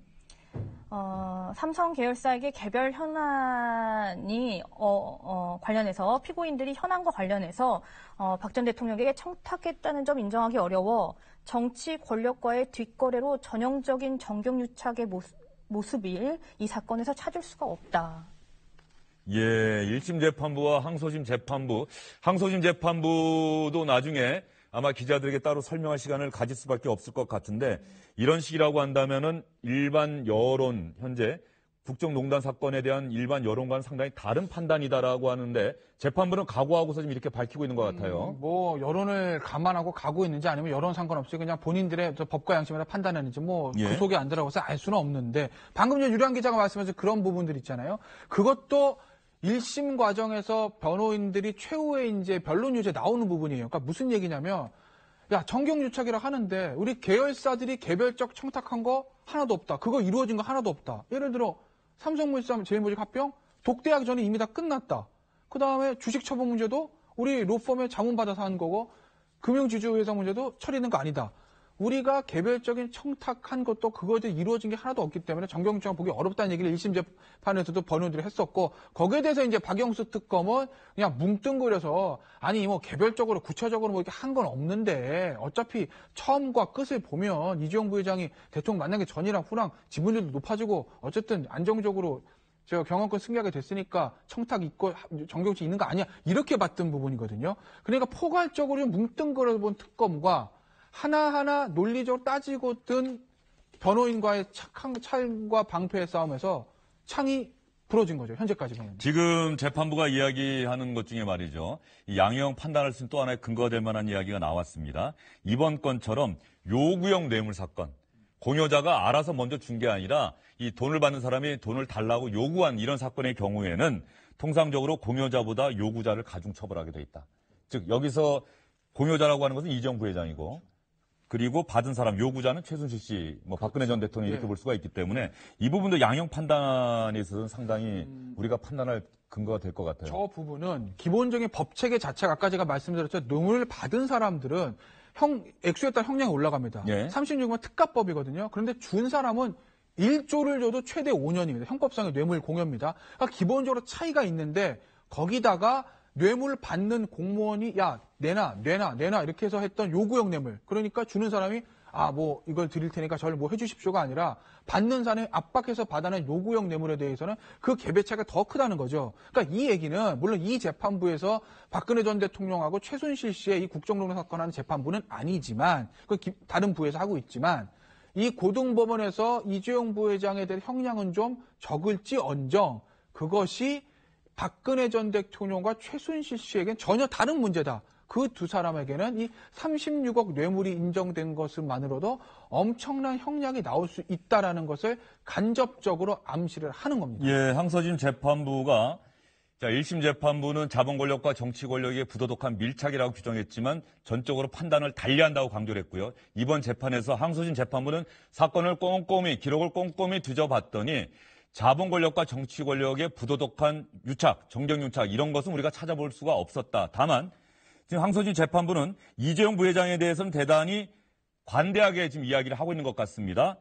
삼성 계열사에게 개별 현안이 관련해서 피고인들이 현안과 관련해서 박 전 대통령에게 청탁했다는 점 인정하기 어려워 정치 권력과의 뒷거래로 전형적인 정경유착의 모습을 이 사건에서 찾을 수가 없다. 예, 1심 재판부와 항소심 재판부도 나중에 아마 기자들에게 따로 설명할 시간을 가질 수밖에 없을 것 같은데 이런 식이라고 한다면은 일반 여론, 현재 국정농단 사건에 대한 일반 여론과는 상당히 다른 판단이다라고 하는데 재판부는 각오하고서 지금 이렇게 밝히고 있는 것 같아요. 뭐 여론을 감안하고 가고 있는지 아니면 여론 상관없이 그냥 본인들의 법과 양심에 판단했는지 뭐 그 예. 속에 안 들어가서 알 수는 없는데 방금 전 유량 기자가 말씀하신 그런 부분들 있잖아요. 그것도 1심 과정에서 변호인들이 최후의 이제 변론 유죄 나오는 부분이에요. 그러니까 무슨 얘기냐면 야, 정경유착이라 하는데 우리 계열사들이 개별적 청탁한 거 하나도 없다. 그거 이루어진 거 하나도 없다. 예를 들어 삼성물산 제일모직 합병 독대하기 전에 이미 다 끝났다. 그다음에 주식 처분 문제도 우리 로펌에 자문 받아서 한 거고 금융지주회사 문제도 처리된 거 아니다. 우리가 개별적인 청탁한 것도 그것이 이루어진 게 하나도 없기 때문에 정경유착을 보기 어렵다는 얘기를 1심 재판에서도 변호인들이 했었고 거기에 대해서 이제 박영수 특검은 그냥 뭉뚱그려서 아니 뭐 개별적으로 구체적으로 뭐 이렇게 한 건 없는데 어차피 처음과 끝을 보면 이재용 부회장이 대통령 만나기 전이랑 후랑 지분율도 높아지고 어쨌든 안정적으로 제가 경영권 승계하게 됐으니까 청탁 있고 정경유착 있는 거 아니야 이렇게 봤던 부분이거든요. 그러니까 포괄적으로 뭉뚱그려 본 특검과 하나하나 논리적으로 따지고 든 변호인과의 창과 방패의 싸움에서 창이 부러진 거죠. 현재까지 보면. 지금 재판부가 이야기하는 것 중에 말이죠. 이 양형 판단할 수 있는 또 하나의 근거가 될 만한 이야기가 나왔습니다. 이번 건처럼 요구형 뇌물 사건. 공여자가 알아서 먼저 준 게 아니라 이 돈을 받는 사람이 돈을 달라고 요구한 이런 사건의 경우에는 통상적으로 공여자보다 요구자를 가중 처벌하게 돼 있다. 즉 여기서 공여자라고 하는 것은 이재용 부회장이고 그리고 받은 사람 요구자는 최순실 씨, 뭐 박근혜 전 대통령 이렇게 볼 수가 있기 때문에 이 부분도 양형 판단에 있어서는 상당히 우리가 판단할 근거가 될 것 같아요. 저 부분은 기본적인 법 체계 자체가 아까 제가 말씀드렸죠. 뇌물을 받은 사람들은 액수에 따라 형량이 올라갑니다. 예. 36만 특가법이거든요. 그런데 준 사람은 1조를 줘도 최대 5년입니다. 형법상의 뇌물 공여입니다. 그러니까 기본적으로 차이가 있는데 거기다가 뇌물 받는 공무원이 야 내놔 이렇게 해서 했던 요구형 뇌물. 그러니까 주는 사람이 뭐 이걸 드릴 테니까 저를 뭐 해주십시오가 아니라 받는 사람이 압박해서 받아낸 요구형 뇌물에 대해서는 그 갭의 차이가 더 크다는 거죠. 그러니까 이 얘기는 물론 이 재판부에서 박근혜 전 대통령하고 최순실 씨의 이 국정농단 사건하는 재판부는 아니지만 다른 부에서 하고 있지만 이 고등법원에서 이재용 부회장에 대한 형량은 좀 적을지언정 그것이 박근혜 전 대통령과 최순실 씨에겐 전혀 다른 문제다. 그 두 사람에게는 이 36억 뇌물이 인정된 것만으로도 엄청난 형량이 나올 수 있다라는 것을 간접적으로 암시를 하는 겁니다. 예, 항소심 재판부가 1심 재판부는 자본 권력과 정치 권력의 부도덕한 밀착이라고 규정했지만 전적으로 판단을 달리한다고 강조를 했고요. 이번 재판에서 항소심 재판부는 사건을 기록을 꼼꼼히 뒤져봤더니 자본 권력과 정치 권력의 부도덕한 유착, 정경 유착 이런 것은 우리가 찾아볼 수가 없었다. 다만 지금 항소심 재판부는 이재용 부회장에 대해서는 대단히 관대하게 지금 이야기를 하고 있는 것 같습니다.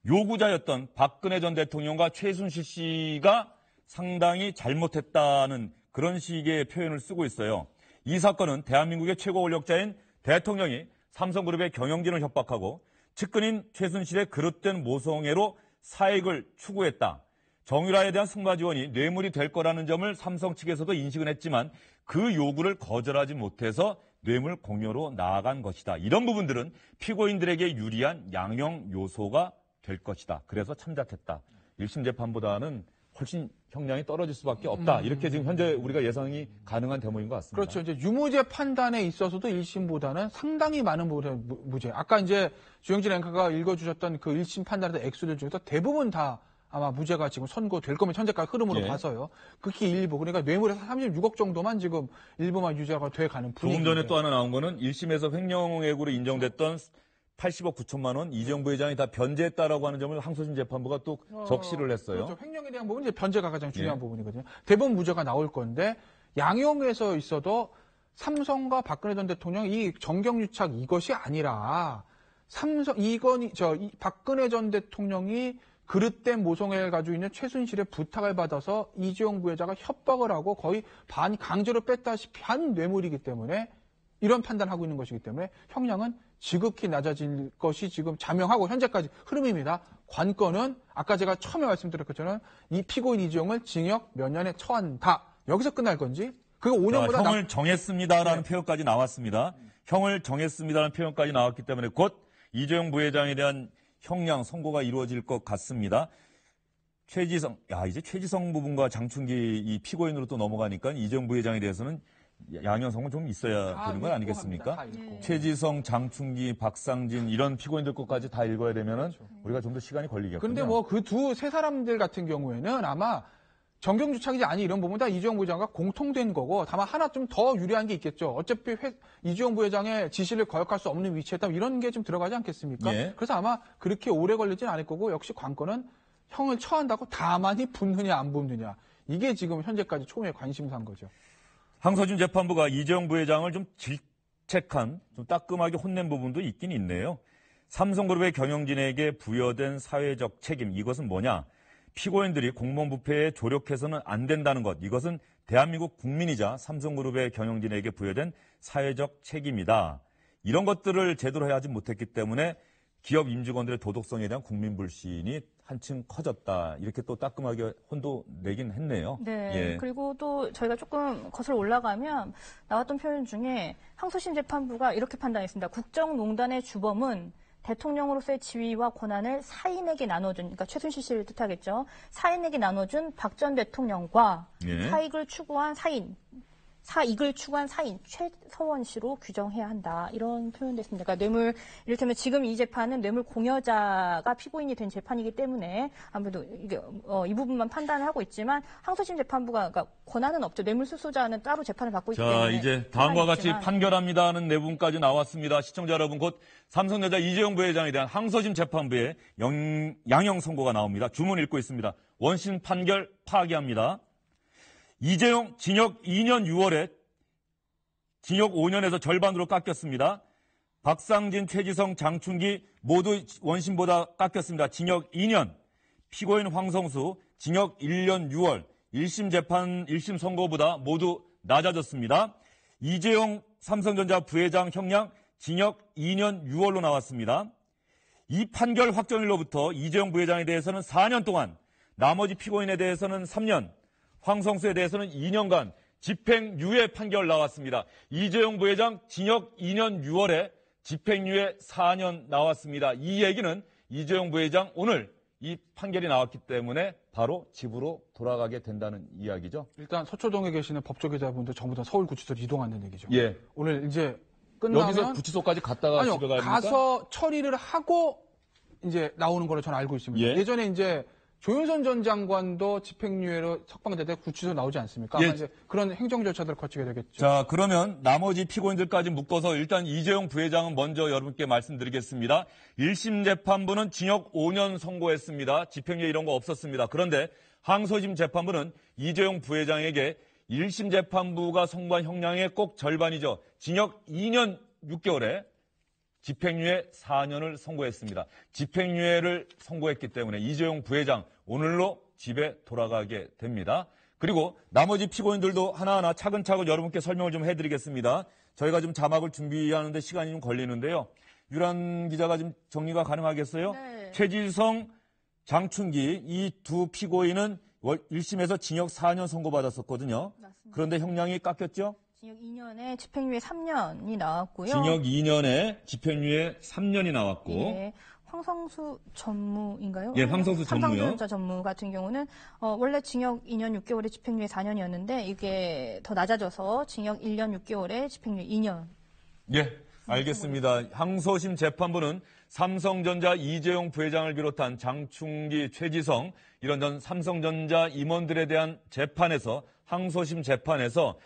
요구자였던 박근혜 전 대통령과 최순실 씨가 상당히 잘못했다는 그런 식의 표현을 쓰고 있어요. 이 사건은 대한민국의 최고 권력자인 대통령이 삼성그룹의 경영진을 협박하고 측근인 최순실의 그릇된 모성애로 사익을 추구했다. 정유라에 대한 승마 지원이 뇌물이 될 거라는 점을 삼성 측에서도 인식은 했지만 그 요구를 거절하지 못해서 뇌물 공여로 나아간 것이다. 이런 부분들은 피고인들에게 유리한 양형 요소가 될 것이다. 그래서 참작했다. 1심 재판보다는 훨씬 형량이 떨어질 수밖에 없다. 이렇게 지금 현재 우리가 예상이 가능한 대목인 것 같습니다. 그렇죠. 이제 유무죄 판단에 있어서도 1심보다는 상당히 많은 무죄. 아까 이제 주영진 앵커가 읽어주셨던 그 1심 판단의 액수들 중에서 대부분 다 아마 무죄가 지금 선고될 거면 현재까지 흐름으로 예. 봐서요. 극히 일부. 그러니까 뇌물에서 36억 정도만 지금 일부만 유죄가 돼가는 분위기. 조금 전에 또 하나 나온 거는 1심에서 횡령액으로 인정됐던 80억 9천만 원 이재용 부회장이 다 변제했다라고 하는 점을 항소심 재판부가 또 적시를 했어요. 그렇죠. 횡령에 대한 부분은 이제 변제가 가장 중요한 예. 부분이거든요. 대부분 무죄가 나올 건데 양형에서 있어도 삼성과 박근혜 전 대통령 이 정경유착 이것이 아니라 박근혜 전 대통령이 그릇된 모성애를 가지고 있는 최순실의 부탁을 받아서 이재용 부회장가 협박을 하고 거의 강제로 뺐다시피 한 뇌물이기 때문에 이런 판단을 하고 있는 것이기 때문에 형량은 지극히 낮아질 것이 지금 자명하고 현재까지 흐름입니다. 관건은 아까 제가 처음에 말씀드렸던 것처럼 이 피고인 이재용을 징역 몇 년에 처한다. 여기서 끝날 건지 그거 5년보다 형을 정했습니다라는 표현까지 나왔습니다. 형을 정했습니다라는 표현까지 나왔기 때문에 곧 이재용 부회장에 대한 형량 선고가 이루어질 것 같습니다. 이제 최지성 부분과 장충기 이 피고인으로 또 넘어가니까 이재용 부회장에 대해서는 양형성은 좀 있어야 되는 건 아니겠습니까? 최지성, 장충기, 박상진 이런 피고인들 것까지 다 읽어야 되면은 우리가 좀 더 시간이 걸리겠군요. 그런데 뭐 그 세 사람들 같은 경우에는 아마 정경유착이지 아니 이런 부분 다 이재용 부회장과 공통된 거고 다만 하나 좀 더 유리한 게 있겠죠. 어차피 이재용 부회장의 지시를 거역할 수 없는 위치에 따라 이런 게 좀 들어가지 않겠습니까? 예. 그래서 아마 그렇게 오래 걸리진 않을 거고 역시 관건은 형을 처한다고 다만이 붙느냐 안 붙느냐 이게 지금 현재까지 초미의 관심사인 거죠. 항소심 재판부가 이재용 부회장을 좀 질책한, 좀 따끔하게 혼낸 부분도 있긴 있네요. 삼성그룹의 경영진에게 부여된 사회적 책임, 이것은 뭐냐? 피고인들이 공무원부패에 조력해서는 안 된다는 것, 이것은 대한민국 국민이자 삼성그룹의 경영진에게 부여된 사회적 책임이다. 이런 것들을 제대로 하지 못했기 때문에 기업 임직원들의 도덕성에 대한 국민 불신이 한층 커졌다. 이렇게 또 따끔하게 혼도 내긴 했네요. 네. 예. 그리고 또 저희가 조금 거슬러 올라가면 나왔던 표현 중에 항소심 재판부가 이렇게 판단했습니다. 국정농단의 주범은 대통령으로서의 지위와 권한을 사인에게 나눠준, 그러니까 최순실 씨를 뜻하겠죠. 사인에게 나눠준 박 전 대통령과 예. 사익을 추구한 사인 최서원 씨로 규정해야 한다. 이런 표현도 있습니다. 그러니까 뇌물, 이를테면 지금 이 재판은 뇌물 공여자가 피고인이 된 재판이기 때문에 아무래도 이게 이 부분만 판단을 하고 있지만 항소심 재판부가 그러니까 권한은 없죠. 뇌물 수수자는 따로 재판을 받고 있기 때문에. 자, 이제 다음과 같이 판결합니다 하는 내분까지 나왔습니다. 시청자 여러분, 곧 삼성전자 이재용 부회장에 대한 항소심 재판부의 양형 선고가 나옵니다. 주문 읽고 있습니다. 원심 판결 파기합니다. 이재용 징역 2년 6월에 징역 5년에서 절반으로 깎였습니다. 박상진, 최지성, 장충기 모두 원심보다 깎였습니다. 징역 2년. 피고인 황성수 징역 1년 6월. 1심 재판 1심 선고보다 모두 낮아졌습니다. 이재용 삼성전자 부회장 형량 징역 2년 6월로 나왔습니다. 이 판결 확정일로부터 이재용 부회장에 대해서는 4년 동안, 나머지 피고인에 대해서는 3년, 황성수에 대해서는 2년간 집행유예 판결 나왔습니다. 이재용 부회장 징역 2년 6월에 집행유예 4년 나왔습니다. 이 얘기는 이재용 부회장 오늘 이 판결이 나왔기 때문에 바로 집으로 돌아가게 된다는 이야기죠. 일단 서초동에 계시는 법조계자분들 전부 다 서울구치소로 이동한다는 얘기죠. 예. 오늘 이제 끝나면 여기서 구치소까지 갔다가 아니요, 집에 가니까 가서 처리를 하고 이제 나오는 걸로 저는 알고 있습니다. 예. 예전에 이제 조윤선 전 장관도 집행유예로 석방될 때 구치소 나오지 않습니까? 예. 아마 이제 그런 행정 절차들을 거치게 되겠죠. 자, 그러면 나머지 피고인들까지 묶어서 일단 이재용 부회장은 먼저 여러분께 말씀드리겠습니다. 1심 재판부는 징역 5년 선고했습니다. 집행유예 이런 거 없었습니다. 그런데 항소심 재판부는 이재용 부회장에게 1심 재판부가 선고한 형량의 꼭 절반이죠. 징역 2년 6개월에 집행유예 4년을 선고했습니다. 집행유예를 선고했기 때문에 이재용 부회장 오늘로 집에 돌아가게 됩니다. 그리고 나머지 피고인들도 하나하나 차근차근 여러분께 설명을 좀 해드리겠습니다. 저희가 좀 자막을 준비하는데 시간이 좀 걸리는데요. 유란 기자가 좀 정리가 가능하겠어요? 네. 최지성, 장춘기 이 두 피고인은 1심에서 징역 4년 선고받았었거든요. 맞습니다. 그런데 형량이 깎였죠? 징역 2년에 집행유예 3년이 나왔고요. 징역 2년에 집행유예 3년이 나왔고 예, 황성수 전무인가요? 예, 황성수 전무요. 삼성전자 전무 같은 경우는 원래 징역 2년 6개월에 집행유예 4년이었는데 이게 더 낮아져서 징역 1년 6개월에 집행유예 2년. 예, 알겠습니다. 항소심 재판부는 삼성전자 이재용 부회장을 비롯한 장충기, 최지성 이런 전 삼성전자 임원들에 대한 재판에서 항소심 재판에서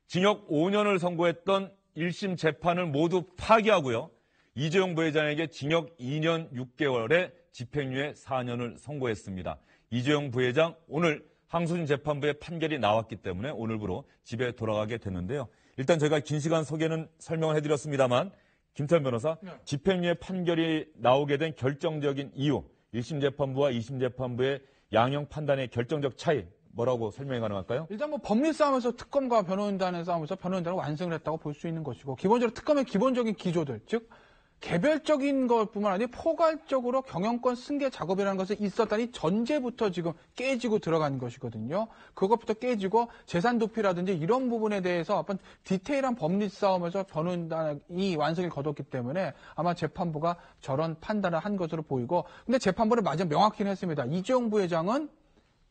징역 5년을 선고했던 1심 재판을 모두 파기하고요. 이재용 부회장에게 징역 2년 6개월에 집행유예 4년을 선고했습니다. 이재용 부회장 오늘 항소심 재판부의 판결이 나왔기 때문에 오늘부로 집에 돌아가게 됐는데요. 일단 저희가 긴 시간 설명을 해드렸습니다만 김태현 변호사, 집행유예 판결이 나오게 된 결정적인 이유, 1심 재판부와 2심 재판부의 양형 판단의 결정적 차이 뭐라고 설명이 가능할까요? 일단 뭐 법리 싸움에서 특검과 변호인단의 싸움에서 변호인단은 완승을 했다고 볼 수 있는 것이고 기본적으로 특검의 기본적인 기조들, 즉 개별적인 것뿐만 아니라 포괄적으로 경영권 승계 작업이라는 것이 있었다니 전제부터 지금 깨지고 들어간 것이거든요. 그것부터 깨지고 재산 도피라든지 이런 부분에 대해서 어떤 디테일한 법리 싸움에서 변호인단이 완승을 거뒀기 때문에 아마 재판부가 저런 판단을 한 것으로 보이고 근데 재판부는 마지막 명확히는 했습니다. 이재용 부회장은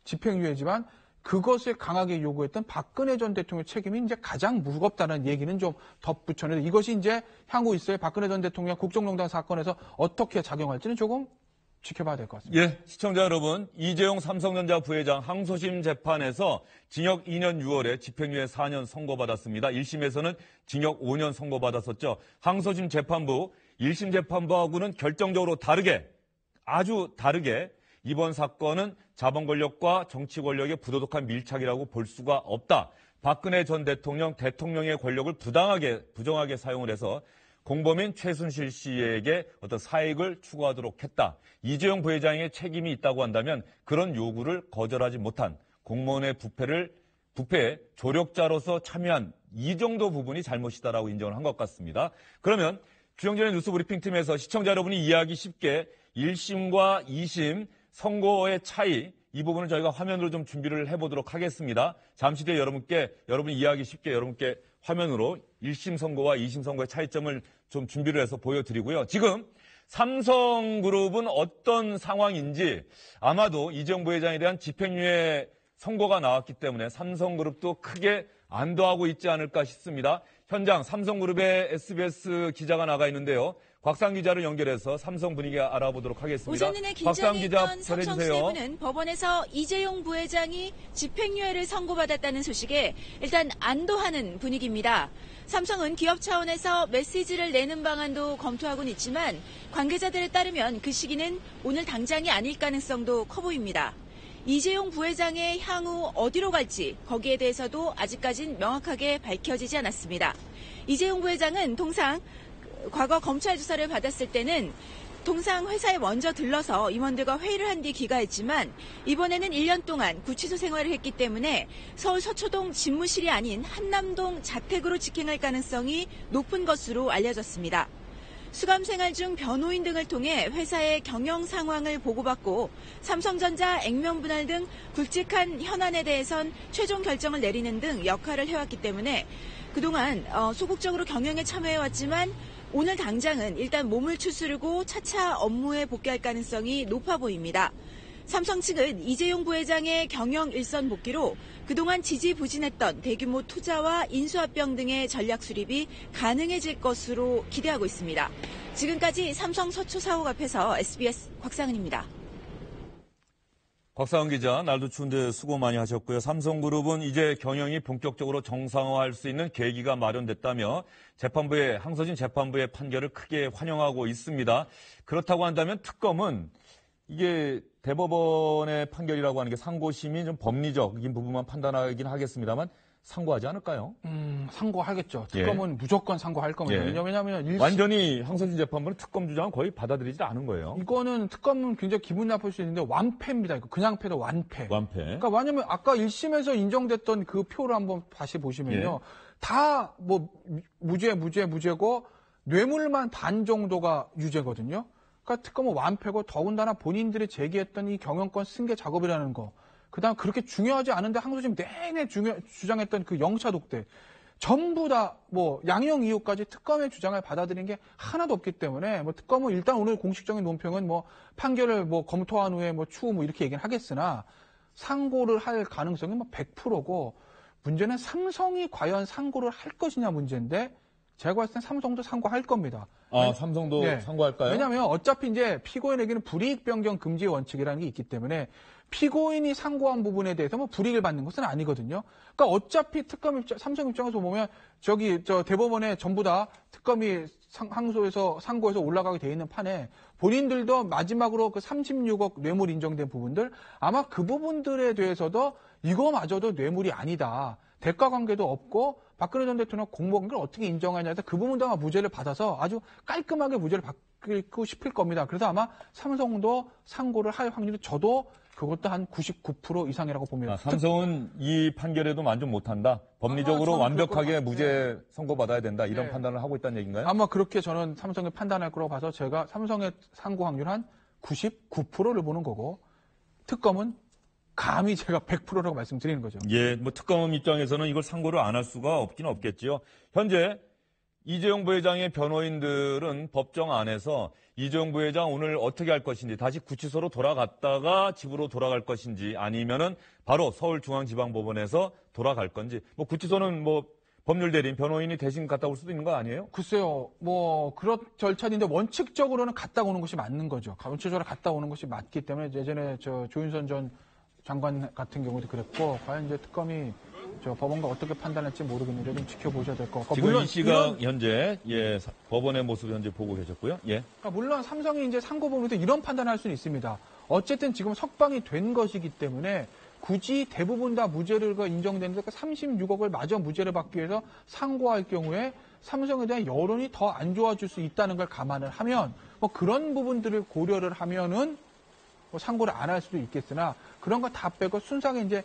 집행유예지만 그것을 강하게 요구했던 박근혜 전 대통령 책임이 이제 가장 무겁다는 얘기는 좀 덧붙여내서 이것이 이제 향후 있을 박근혜 전 대통령 국정농단 사건에서 어떻게 작용할지는 조금 지켜봐야 될 것 같습니다. 예, 시청자 여러분, 이재용 삼성전자 부회장 항소심 재판에서 징역 2년 6월에 집행유예 4년 선고받았습니다. 1심에서는 징역 5년 선고받았었죠. 항소심 재판부, 1심 재판부하고는 결정적으로 다르게, 아주 다르게 이번 사건은 자본 권력과 정치 권력의 부도덕한 밀착이라고 볼 수가 없다. 박근혜 전 대통령의 권력을 부정하게 사용을 해서 공범인 최순실 씨에게 어떤 사익을 추구하도록 했다. 이재용 부회장의 책임이 있다고 한다면 그런 요구를 거절하지 못한 공무원의 부패에 조력자로서 참여한 이 정도 부분이 잘못이다라고 인정을 한 것 같습니다. 그러면 주영진의 뉴스 브리핑팀에서 시청자 여러분이 이해하기 쉽게 1심과 2심 선고의 차이, 이 부분을 저희가 화면으로 좀 준비를 해보도록 하겠습니다. 잠시 뒤에 여러분이 이해하기 쉽게 여러분께 화면으로 1심 선고와 2심 선고의 차이점을 좀 준비를 해서 보여드리고요. 지금 삼성그룹은 어떤 상황인지 아마도 이재용 부회장에 대한 집행유예 선고가 나왔기 때문에 삼성그룹도 크게 안도하고 있지 않을까 싶습니다. 현장 삼성그룹의 SBS 기자가 나가 있는데요. 곽상 기자를 연결해서 삼성 분위기 알아보도록 하겠습니다. 오전 내내 긴장했던 삼성 세부는 법원에서 이재용 부회장이 집행유예를 선고받았다는 소식에 일단 안도하는 분위기입니다. 삼성은 기업 차원에서 메시지를 내는 방안도 검토하고는 있지만 관계자들에 따르면 그 시기는 오늘 당장이 아닐 가능성도 커 보입니다. 이재용 부회장의 향후 어디로 갈지 거기에 대해서도 아직까진 명확하게 밝혀지지 않았습니다. 이재용 부회장은 통상 과거 검찰 조사를 받았을 때는 통상 회사에 먼저 들러서 임원들과 회의를 한 뒤 귀가했지만 이번에는 1년 동안 구치소 생활을 했기 때문에 서울 서초동 집무실이 아닌 한남동 자택으로 직행할 가능성이 높은 것으로 알려졌습니다. 수감 생활 중 변호인 등을 통해 회사의 경영 상황을 보고받고 삼성전자 액면 분할 등 굵직한 현안에 대해선 최종 결정을 내리는 등 역할을 해왔기 때문에 그동안 소극적으로 경영에 참여해왔지만 오늘 당장은 일단 몸을 추스르고 차차 업무에 복귀할 가능성이 높아 보입니다. 삼성 측은 이재용 부회장의 경영 일선 복귀로 그동안 지지부진했던 대규모 투자와 인수합병 등의 전략 수립이 가능해질 것으로 기대하고 있습니다. 지금까지 삼성 서초 사옥 앞에서 SBS 곽상은입니다. 곽상은 기자, 날도 추운데 수고 많이 하셨고요. 삼성그룹은 이제 경영이 본격적으로 정상화할 수 있는 계기가 마련됐다며 항소심 재판부의 판결을 크게 환영하고 있습니다. 그렇다고 한다면 특검은 이게 대법원의 판결이라고 하는 게 상고심이 좀 법리적인 부분만 판단하긴 하겠습니다만 상고하지 않을까요? 상고하겠죠. 특검은 무조건 상고할 겁니다. 왜냐하면 완전히 항소심 재판부는 특검 주장은 거의 받아들이지 않은 거예요. 이거는 특검은 굉장히 기분 나쁠 수 있는데 완패입니다. 이거 그냥 패도 완패. 그러니까 왜냐면 아까 1심에서 인정됐던 그 표를 한번 다시 보시면요. 다 뭐 무죄고 뇌물만 반 정도가 유죄거든요. 그러니까 특검은 완패고 더군다나 본인들이 제기했던 이 경영권 승계 작업이라는 거. 그다음 그렇게 중요하지 않은데 항소심 내내 주장했던 그 영차 독대 전부 다 뭐 양형 이유까지 특검의 주장을 받아들인 게 하나도 없기 때문에 뭐 특검은 일단 오늘 공식적인 논평은 뭐 판결을 뭐 검토한 후에 뭐 추후 뭐 이렇게 얘기는 하겠으나 상고를 할 가능성이 뭐 100%고 문제는 삼성이 과연 상고를 할 것이냐 문제인데 제가 봤을 땐 삼성도 상고할 겁니다. 삼성도 상고할까요? 왜냐하면 어차피 이제 피고인에게는 불이익 변경 금지 원칙이라는 게 있기 때문에 피고인이 상고한 부분에 대해서 뭐 불이익을 받는 것은 아니거든요. 그러니까 어차피 삼성 입장에서 보면 저 대법원에 전부 다 특검이 상고에서 올라가게 돼 있는 판에 본인들도 마지막으로 그 36억 뇌물 인정된 부분들 아마 그 부분들에 대해서도 이거마저도 뇌물이 아니다. 대가 관계도 없고 박근혜 전 대통령 공모한 걸 어떻게 인정하냐에 서 그 부분도 아마 무죄를 받아서 아주 깔끔하게 무죄를 받고 싶을 겁니다. 그래서 아마 삼성도 상고를 할 확률이 저도 그것도 한 99% 이상이라고 봅니다. 삼성은 이 판결에도 만족 못한다. 법리적으로 완벽하게 무죄 선고받아야 된다. 이런 판단을 하고 있다는 얘기인가요? 아마 그렇게 저는 삼성이 판단할 거라고 봐서 제가 삼성의 상고 확률 한 99%를 보는 거고 특검은 감히 제가 100%라고 말씀드리는 거죠. 뭐 특검 입장에서는 이걸 상고를 안 할 수가 없긴 없겠지요. 현재 이재용 부회장의 변호인들은 법정 안에서 이재용 부회장 오늘 어떻게 할 것인지 다시 구치소로 돌아갔다가 집으로 돌아갈 것인지 아니면은 바로 서울중앙지방법원에서 돌아갈 건지 뭐 구치소는 뭐 법률 대리인 변호인이 대신 갔다 올 수도 있는 거 아니에요? 글쎄요. 뭐 그런 절차인데 원칙적으로는 갔다 오는 것이 맞는 거죠. 원칙적으로 갔다 오는 것이 맞기 때문에 예전에 조윤선 전 장관 같은 경우도 그랬고 과연 이제 특검이 법원과 어떻게 판단할지 모르겠는데 좀 지켜보셔야 될 것 같고 지금 물론 이 시각 현재 법원의 모습 현재 보고 계셨고요. 그러니까 물론 삼성이 이제 상고법원에서 이런 판단을 할 수는 있습니다. 어쨌든 지금 석방이 된 것이기 때문에 굳이 대부분 다 무죄를 인정되는데 36억을 마저 무죄를 받기 위해서 상고할 경우에 삼성에 대한 여론이 더 안 좋아질 수 있다는 걸 감안을 하면 뭐 그런 부분들을 고려를 하면은 뭐 상고를 안 할 수도 있겠으나 그런 거 다 빼고 순수하게 이제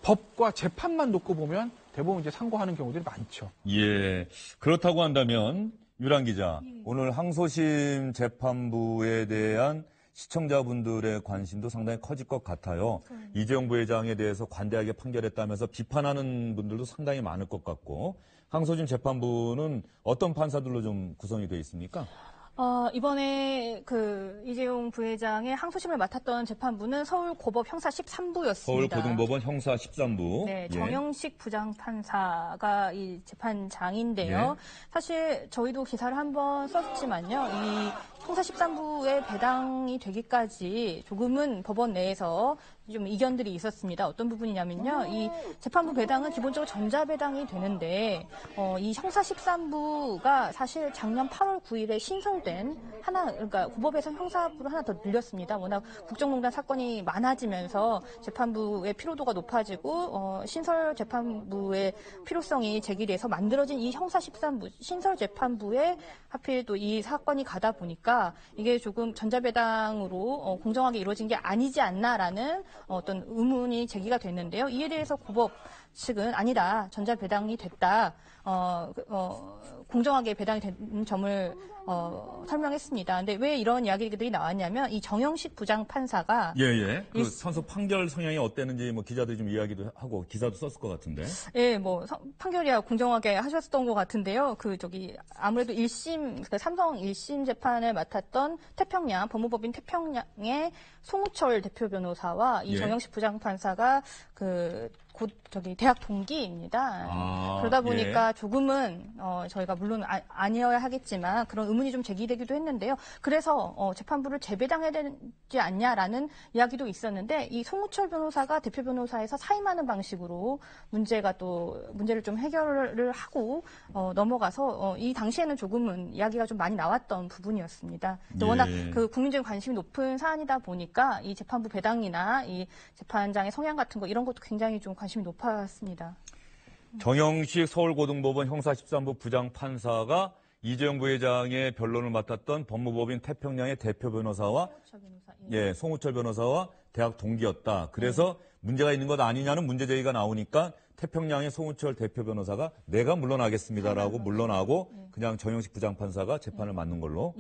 법과 재판만 놓고 보면 대부분 이제 상고하는 경우들이 많죠. 그렇다고 한다면 유란 기자, 오늘 항소심 재판부에 대한 시청자분들의 관심도 상당히 커질 것 같아요. 이재용 부회장에 대해서 관대하게 판결했다면서 비판하는 분들도 상당히 많을 것 같고 항소심 재판부는 어떤 판사들로 좀 구성이 되어 있습니까? 이번에 이재용 부회장의 항소심을 맡았던 재판부는 서울고법 형사 13부였습니다. 서울고등법원 형사 13부. 네, 정영식 부장판사가 이 재판장인데요. 사실 저희도 기사를 한번 썼지만요. 이 형사 13부에 배당이 되기까지 조금은 법원 내에서 좀 이견들이 있었습니다. 어떤 부분이냐면요. 이 재판부 배당은 기본적으로 전자배당이 되는데 이 형사 13부가 사실 작년 8월 9일에 신설된 그러니까 고법에서 형사부를 하나 더 늘렸습니다. 워낙 국정농단 사건이 많아지면서 재판부의 피로도가 높아지고 신설 재판부의 필요성이 제기돼서 만들어진 이 형사 13부 신설 재판부에 하필 또 이 사건이 가다 보니까 이게 조금 전자배당으로 공정하게 이루어진 게 아니지 않나라는 어떤 의문이 제기가 됐는데요. 이에 대해서 고법 측은 아니다. 전자 배당이 됐다. 공정하게 배당이 된 점을 설명했습니다. 근데 왜 이런 이야기들이 나왔냐면 이 정영식 부장판사가 예. 그 선서 판결 성향이 어땠는지 뭐 기자들이 좀 이야기도 하고 기사도 썼을 것 같은데. 예, 뭐 판결이야 공정하게 하셨던 것 같은데요. 아무래도 1심 삼성 1심 재판을 맡았던 법무법인 태평양의 송우철 대표 변호사와 이 정영식 부장판사가 대학 동기입니다. 그러다 보니까 조금은 저희가 물론 아니어야 하겠지만 그런 의문이 좀 제기되기도 했는데요. 그래서 재판부를 재배당해야 되지 않냐라는 이야기도 있었는데 이 송우철 변호사가 대표 변호사에서 사임하는 방식으로 문제를 좀 해결을 하고 넘어가서 이 당시에는 조금은 이야기가 좀 많이 나왔던 부분이었습니다. 워낙 국민적인 관심이 높은 사안이다 보니까 이 재판부 배당이나 이 재판장의 성향 같은 거 이런 것도 굉장히 좀 관심이 높았습니다. 정영식 서울고등법원 형사 13부 부장판사가 이재용 부회장의 변론을 맡았던 법무법인 태평양의 대표 변호사와 송우철 변호사와 대학 동기였다. 그래서 문제가 있는 것 아니냐는 문제 제기가 나오니까 태평양의 송우철 대표 변호사가 내가 물러나겠습니다라고 물러나고 그냥 정영식 부장판사가 재판을 맡는 걸로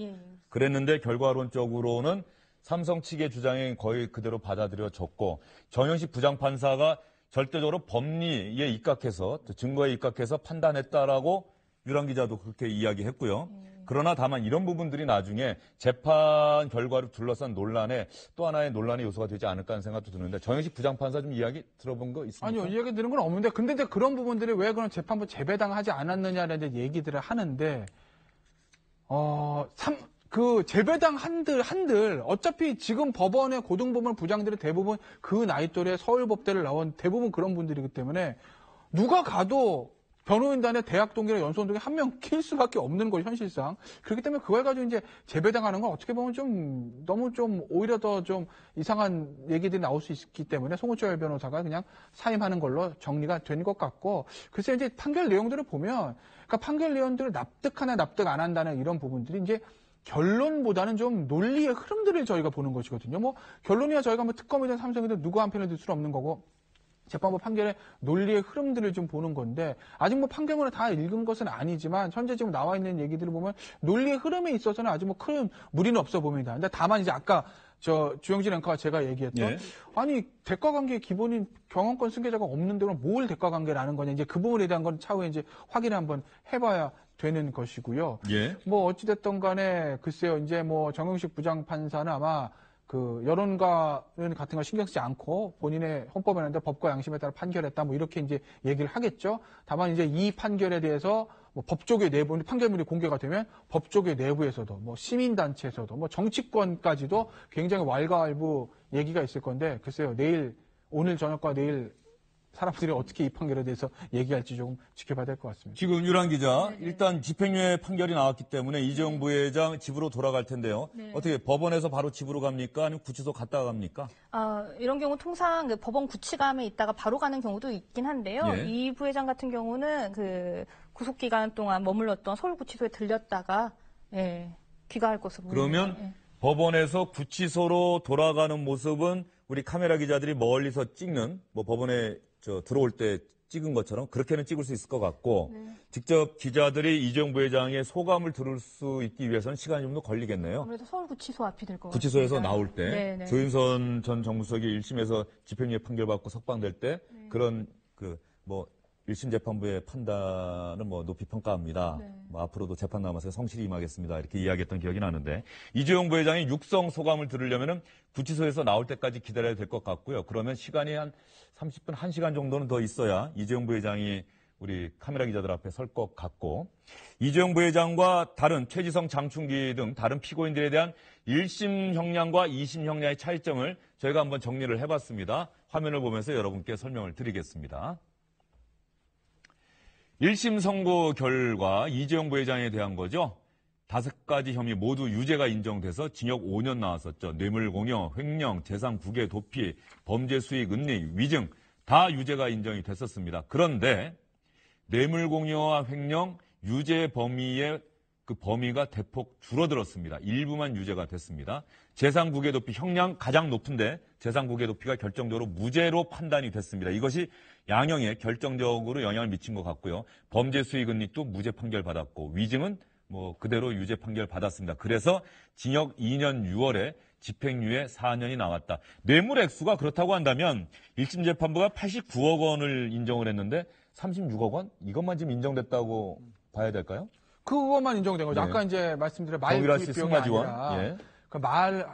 그랬는데 결과론적으로는 삼성 측의 주장이 거의 그대로 받아들여졌고 정영식 부장판사가 절대적으로 법리에 입각해서 증거에 입각해서 판단했다라고 유랑 기자도 그렇게 이야기했고요. 그러나 다만 이런 부분들이 나중에 재판 결과를 둘러싼 논란에 또 하나의 논란의 요소가 되지 않을까 하는 생각도 드는데 정영식 부장판사 좀 이야기 들어본 거 있습니까? 아니요. 이야기 들은 건 없는데 근데 이제 그런 부분들이 왜 그런 재판부 재배당하지 않았느냐라는 얘기들을 하는데 재배당 한들 어차피 지금 법원의 고등법원 부장들이 대부분 그 나이 또래 서울법대를 나온 대부분 그런 분들이기 때문에 누가 가도 변호인단의 대학 동기나 연수원 동기 한 명 킬 수밖에 없는 거 현실상. 그렇기 때문에 그걸 가지고 이제 재배당하는 건 어떻게 보면 너무 오히려 더 좀 이상한 얘기들이 나올 수 있기 때문에 송우철 변호사가 그냥 사임하는 걸로 정리가 된 것 같고 글쎄 이제 판결 내용들을 보면 그러니까 판결 내용들을 납득하나 납득 안 한다는 이런 부분들이 이제 결론보다는 좀 논리의 흐름들을 저희가 보는 것이거든요. 뭐 결론이야 저희가 뭐 특검이든 삼성이든 누구 한 편을 들 수는 없는 거고 재판부 판결의 논리의 흐름들을 좀 보는 건데 아직 뭐 판결문을 다 읽은 것은 아니지만 현재 지금 나와 있는 얘기들을 보면 논리의 흐름에 있어서는 아주 뭐 큰 무리는 없어 보입니다. 근데 다만 이제 아까 주영진 앵커가 제가 얘기했던 아니 대가관계의 기본인 경영권 승계자가 없는데 그럼 뭘 대가관계라는 거냐 이제 그 부분에 대한 건 차후에 이제 확인을 한번 해봐야 되는 것이고요. 뭐 어찌됐든 간에 글쎄요 이제 뭐 정영식 부장판사는 아마 그 여론가는 같은 거 신경 쓰지 않고 본인의 헌법에 법과 양심에 따라 판결했다 뭐 이렇게 이제 얘기를 하겠죠. 다만 이제 이 판결에 대해서 뭐 법조계 내부 판결문이 공개가 되면 법조계 내부에서도 뭐 시민단체에서도 뭐 정치권까지도 굉장히 왈가왈부 얘기가 있을 건데 글쎄요 오늘 저녁과 내일 사람들이 어떻게 이 판결에 대해서 얘기할지 조금 지켜봐야 될 것 같습니다. 지금 유랑 기자, 일단 집행유예 판결이 나왔기 때문에 이재용 부회장 집으로 돌아갈 텐데요. 어떻게 법원에서 바로 집으로 갑니까? 아니면 구치소 갔다가 갑니까? 이런 경우 통상 그 법원 구치감에 있다가 바로 가는 경우도 있긴 한데요. 이 부회장 같은 경우는 그 구속 기간 동안 머물렀던 서울구치소에 들렸다가 귀가할 것으로 보입니다. 그러면 법원에서 구치소로 돌아가는 모습은 우리 카메라 기자들이 멀리서 찍는 뭐 법원에 들어올 때 찍은 것처럼 그렇게는 찍을 수 있을 것 같고 직접 기자들이 이재용 부회장의 소감을 들을 수 있기 위해서는 시간이 좀 더 걸리겠네요. 아무래도 서울구치소 앞이 될 것 같습니다. 구치소에서 나올 때 조윤선 전 정무수석이 1심에서 집행유예 판결받고 석방될 때 그런 뭐 1심 재판부의 판단은 뭐 높이 평가합니다. 뭐 앞으로도 재판 남아서 성실히 임하겠습니다. 이렇게 이야기했던 기억이 나는데 이재용 부회장의 육성 소감을 들으려면은 구치소에서 나올 때까지 기다려야 될 것 같고요. 그러면 시간이 한 30분, 1시간 정도는 더 있어야 이재용 부회장이 우리 카메라 기자들 앞에 설 것 같고 이재용 부회장과 다른 최지성, 장충기 등 다른 피고인들에 대한 1심 형량과 2심 형량의 차이점을 저희가 한번 정리를 해봤습니다. 화면을 보면서 여러분께 설명을 드리겠습니다. 1심 선고 결과 이재용 부회장에 대한 거죠. 5가지 혐의 모두 유죄가 인정돼서 징역 5년 나왔었죠. 뇌물공여, 횡령, 재산 부계, 도피, 범죄 수익, 은닉, 위증 다 유죄가 인정이 됐었습니다. 그런데 뇌물공여와 횡령, 유죄 범위의 그 범위가 대폭 줄어들었습니다. 일부만 유죄가 됐습니다. 재산 부계, 도피 형량 가장 높은데 재산 부계, 도피가 결정적으로 무죄로 판단이 됐습니다. 이것이 양형에 결정적으로 영향을 미친 것 같고요. 범죄 수익 은닉도 무죄 판결 받았고 위증은 뭐 그대로 유죄 판결 받았습니다. 그래서 징역 2년 6월에 집행유예 4년이 나왔다. 뇌물 액수가 그렇다고 한다면 1심 재판부가 89억 원을 인정을 했는데 36억 원? 이것만 지금 인정됐다고 봐야 될까요? 그것만 인정된 거죠. 네. 아까 이제 말씀드린 말 정유라 씨 구입 비용이 승마 지원. 아니라 예. 그 말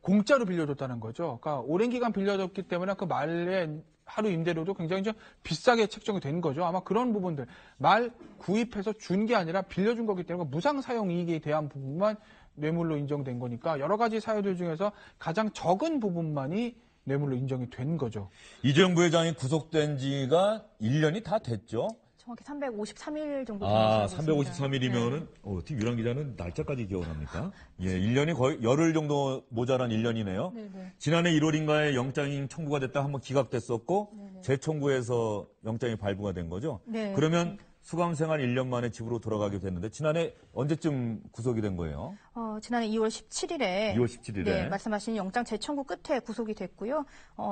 공짜로 빌려줬다는 거죠. 그러니까 오랜 기간 빌려줬기 때문에 그 말의 하루 임대료도 굉장히 좀 비싸게 책정이 된 거죠. 아마 그런 부분들 말 구입해서 준 게 아니라 빌려준 거기 때문에 무상 사용 이익에 대한 부분만 뇌물로 인정된 거니까 여러 가지 사유들 중에서 가장 적은 부분만이 뇌물로 인정이 된 거죠. 이재용 부회장이 구속된 지가 1년이 다 됐죠. 정확히 353일 정도 아, 되는 353일이면은 어떻게 유랑 기자는 날짜까지 기억을 합니까? 예, 1년이 거의 열흘 정도 모자란 1년이네요. 네네. 지난해 1월인가에 영장이 청구가 됐다 한번 기각됐었고 재청구해서 영장이 발부가 된 거죠. 네. 그러면 수감 생활 1년 만에 집으로 돌아가게 됐는데 지난해 언제쯤 구속이 된 거예요? 지난해 2월 17일에 2월 17일에. 네, 말씀하신 영장 재청구 끝에 구속이 됐고요.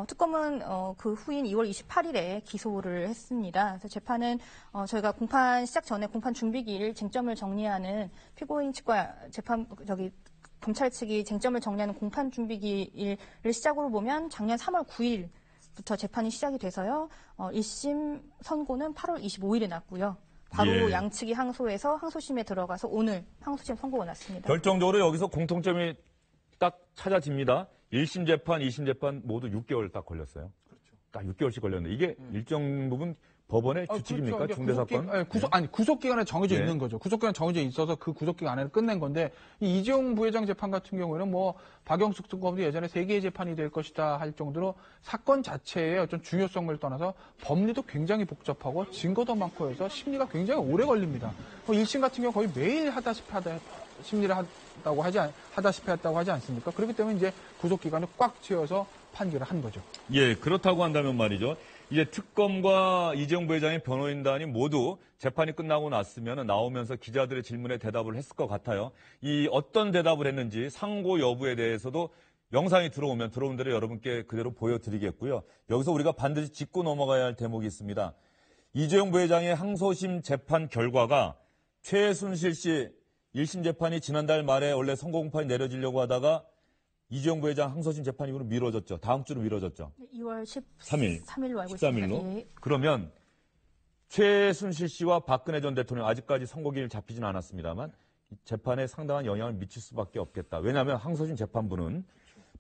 특검은 그 후인 2월 28일에 기소를 했습니다. 그래서 재판은 저희가 공판 시작 전에 공판 준비기일 쟁점을 정리하는 피고인 측과 검찰 측이 쟁점을 정리하는 공판 준비기일을 시작으로 보면 작년 3월 9일부터 재판이 시작이 돼서요. 1심 선고는 8월 25일에 났고요. 바로 예. 양측이 항소해서 항소심에 들어가서 오늘 항소심 선고가 났습니다. 결정적으로 여기서 공통점이 딱 찾아집니다. 1심 재판, 2심 재판 모두 6개월 딱 걸렸어요. 그렇죠. 딱 6개월씩 걸렸는데 이게 일정 부분 법원의 규칙입니까? 그렇죠. 중대사건? 구속기간에 정해져 네. 있는 거죠. 구속기간 정해져 있어서 그 구속기간 안에 끝낸 건데 이 이재용 부회장 재판 같은 경우에는 뭐 박영숙 특검도 예전에 3개의 재판이 될 것이다 할 정도로 사건 자체의 어떤 중요성을 떠나서 법리도 굉장히 복잡하고 증거도 많고 해서 심리가 굉장히 오래 걸립니다. 1심 같은 경우 거의 매일 심리를 하다시피 했다고 하지 않습니까? 그렇기 때문에 이제 구속기간을 꽉 채워서 판결을 한 거죠. 예, 그렇다고 한다면 말이죠. 이제 특검과 이재용 부회장의 변호인단이 모두 재판이 끝나고 났으면 나오면서 기자들의 질문에 대답을 했을 것 같아요. 이 어떤 대답을 했는지 상고 여부에 대해서도 영상이 들어오면 들어온 대로 여러분께 그대로 보여드리겠고요. 여기서 우리가 반드시 짚고 넘어가야 할 대목이 있습니다. 이재용 부회장의 항소심 재판 결과가 최순실 씨 1심 재판이 지난달 말에 원래 선고 공판이 내려지려고 하다가 이재용 부회장 항소심 재판 이후로 미뤄졌죠. 다음 주로 미뤄졌죠. 2월 13일로 알고 13일로. 있습니다. 예. 그러면 최순실 씨와 박근혜 전 대통령 아직까지 선고기일 잡히진 않았습니다만 이 재판에 상당한 영향을 미칠 수밖에 없겠다. 왜냐하면 항소심 재판부는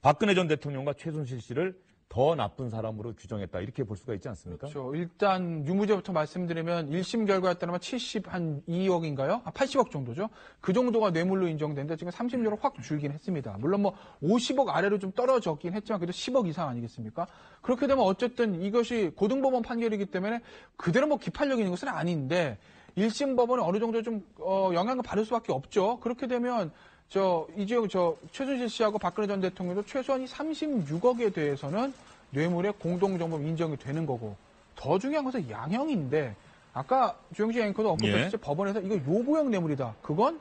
박근혜 전 대통령과 최순실 씨를 더 나쁜 사람으로 규정했다. 이렇게 볼 수가 있지 않습니까? 그렇죠. 일단 유무죄부터 말씀드리면 1심 결과였다면 72억인가요? 80억 정도죠. 그 정도가 뇌물로 인정되는데 지금 3심으로 확 줄긴 했습니다. 물론 뭐 50억 아래로 좀 떨어졌긴 했지만 그래도 10억 이상 아니겠습니까? 그렇게 되면 어쨌든 이것이 고등법원 판결이기 때문에 그대로 뭐 기판력 있는 것은 아닌데 1심 법원은 어느 정도 좀 영향을 받을 수밖에 없죠. 그렇게 되면 최순실 씨하고 박근혜 전 대통령도 최소한 이 36억에 대해서는 뇌물의 공동정범 인정이 되는 거고 더 중요한 것은 양형인데 아까 주영식 앵커도 언급했듯이 법원에서 이거 요구형 뇌물이다. 그건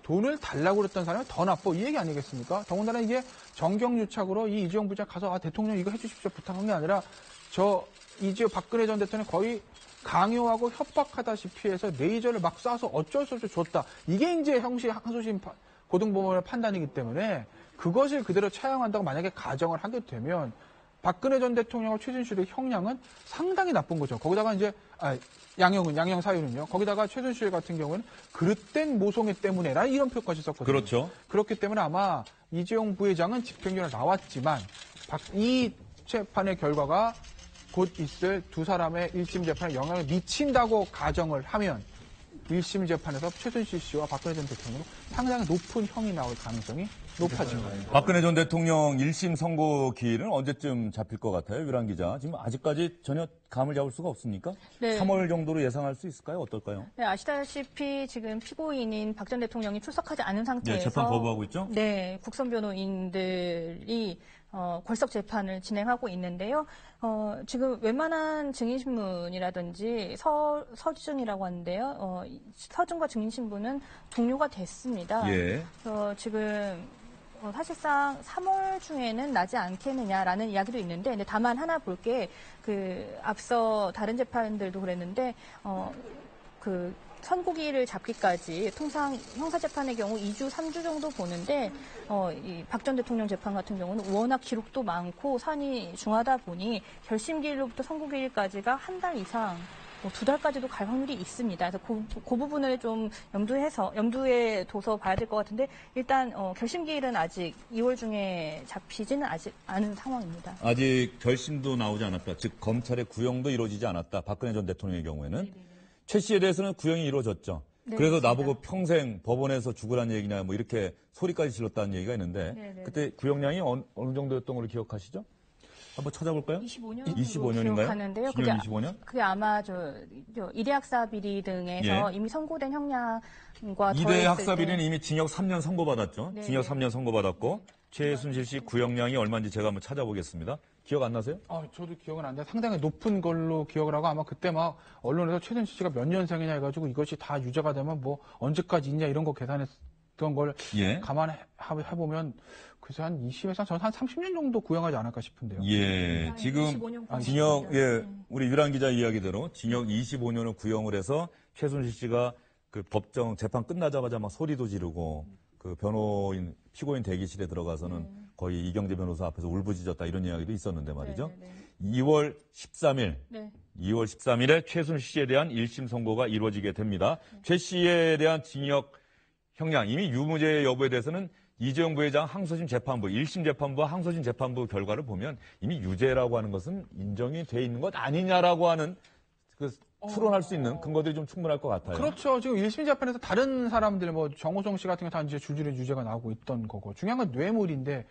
돈을 달라고 그랬던 사람이 더 나빠. 이 얘기 아니겠습니까? 더군다나 이게 정경유착으로 이 이재용 부장 가서 대통령 이거 해주십시오 부탁한 게 아니라 박근혜 전 대통령 거의 강요하고 협박하다시피 해서 레이저를 막 쏴서 어쩔 수 없이 줬다. 이게 이제 항소심 고등법원의 판단이기 때문에 그것을 그대로 차용한다고 만약에 가정을 하게 되면 박근혜 전 대통령과 최순실의 형량은 상당히 나쁜 거죠. 거기다가 이제 양형 사유는요. 거기다가 최순실 같은 경우는 그릇된 모성애 때문에라 이런 표현까지 썼거든요. 그렇죠. 그렇기 때문에 아마 이재용 부회장은 집행유예 나왔지만 이 재판의 결과가 곧 있을 두 사람의 1심 재판에 영향을 미친다고 가정을 하면 1심 재판에서 최순실 씨와 박근혜 전 대통령은 상당히 높은 형이 나올 가능성이 높아진 거예요. 박근혜 전 대통령 1심 선고 기일은 언제쯤 잡힐 것 같아요? 유랑 기자. 지금 아직까지 전혀 감을 잡을 수가 없습니까? 네. 3월 정도로 예상할 수 있을까요? 어떨까요? 네, 아시다시피 지금 피고인인 박 전 대통령이 출석하지 않은 상태에서 네, 재판 거부하고 있죠? 네, 국선 변호인들이 골석 재판을 진행하고 있는데요. 지금 웬만한 증인신문이라든지 서준이라고 하는데요. 서준과 증인신문은 종료가 됐습니다. 예. 지금 사실상 3월 중에는 나지 않겠느냐라는 이야기도 있는데, 근데 다만 하나 볼 게 앞서 다른 재판들도 그랬는데 선고기를 잡기까지 통상 형사재판의 경우 2주, 3주 정도 보는데 이 박 전 대통령 재판 같은 경우는 워낙 기록도 많고 사안이 중하다 보니 결심기일로부터 선고기일까지가 한 달 이상 2달까지도 갈 확률이 있습니다. 그래서 그 부분을 좀 염두에 둬서 봐야 될 것 같은데, 일단 결심기일은 아직 2월 중에 잡히지는 아직 않은 상황입니다. 아직 결심도 나오지 않았다. 즉 검찰의 구형도 이루어지지 않았다. 박근혜 전 대통령의 경우에는. 최 씨에 대해서는 구형이 이루어졌죠. 네, 그래서 맞습니다. 나보고 평생 법원에서 죽으란 얘기냐 뭐 이렇게 소리까지 질렀다는 얘기가 있는데, 네네. 그때 구형량이 어느 정도였던 걸로 기억하시죠? 한번 찾아볼까요? 25년인가요? 기억하는데요. 25년? 그게 아마 이대 학사 비리 등에서 예. 이미 선고된 형량과 이대 학사 비리는 이미 징역 3년 선고받았죠. 네, 징역 네. 3년 선고받았고 최순실 씨 구형량이 얼마인지 제가 한번 찾아보겠습니다. 기억 안 나세요? 저도 기억은 안 나요. 상당히 높은 걸로 기억을 하고 아마 그때 막 언론에서 최순실 씨가 몇 년생이냐 해가지고 이것이 다 유죄가 되면 뭐 언제까지 있냐 이런 거 계산했던 걸 예. 감안해보면 그래서 한 20에서 저는 한 30년 정도 구형하지 않을까 싶은데요. 예. 지금 25년 징역, 구형이죠. 예. 우리 유란 기자 이야기대로 징역 25년을 구형을 해서 최순실 씨가 그 법정 재판 끝나자마자 막 소리도 지르고 그 변호인, 피고인 대기실에 들어가서는 거의 이경재 변호사 앞에서 울부짖었다 이런 이야기도 있었는데 말이죠. 네. 2월 13일. 네. 2월 13일에 최순실 씨에 대한 1심 선고가 이루어지게 됩니다. 최 씨에 대한 징역 형량, 이미 유무죄 여부에 대해서는 이재용 부회장 항소심 재판부, 1심 재판부와 항소심 재판부 결과를 보면 이미 유죄라고 하는 것은 인정이 돼 있는 것 아니냐라고 하는 추론할 수 있는 근거들이 좀 충분할 것 같아요. 그렇죠. 지금 1심 재판에서 다른 사람들, 정호성 씨 같은 게 다 이제 줄줄이 유죄가 나오고 있던 거고. 중요한 건 뇌물인데,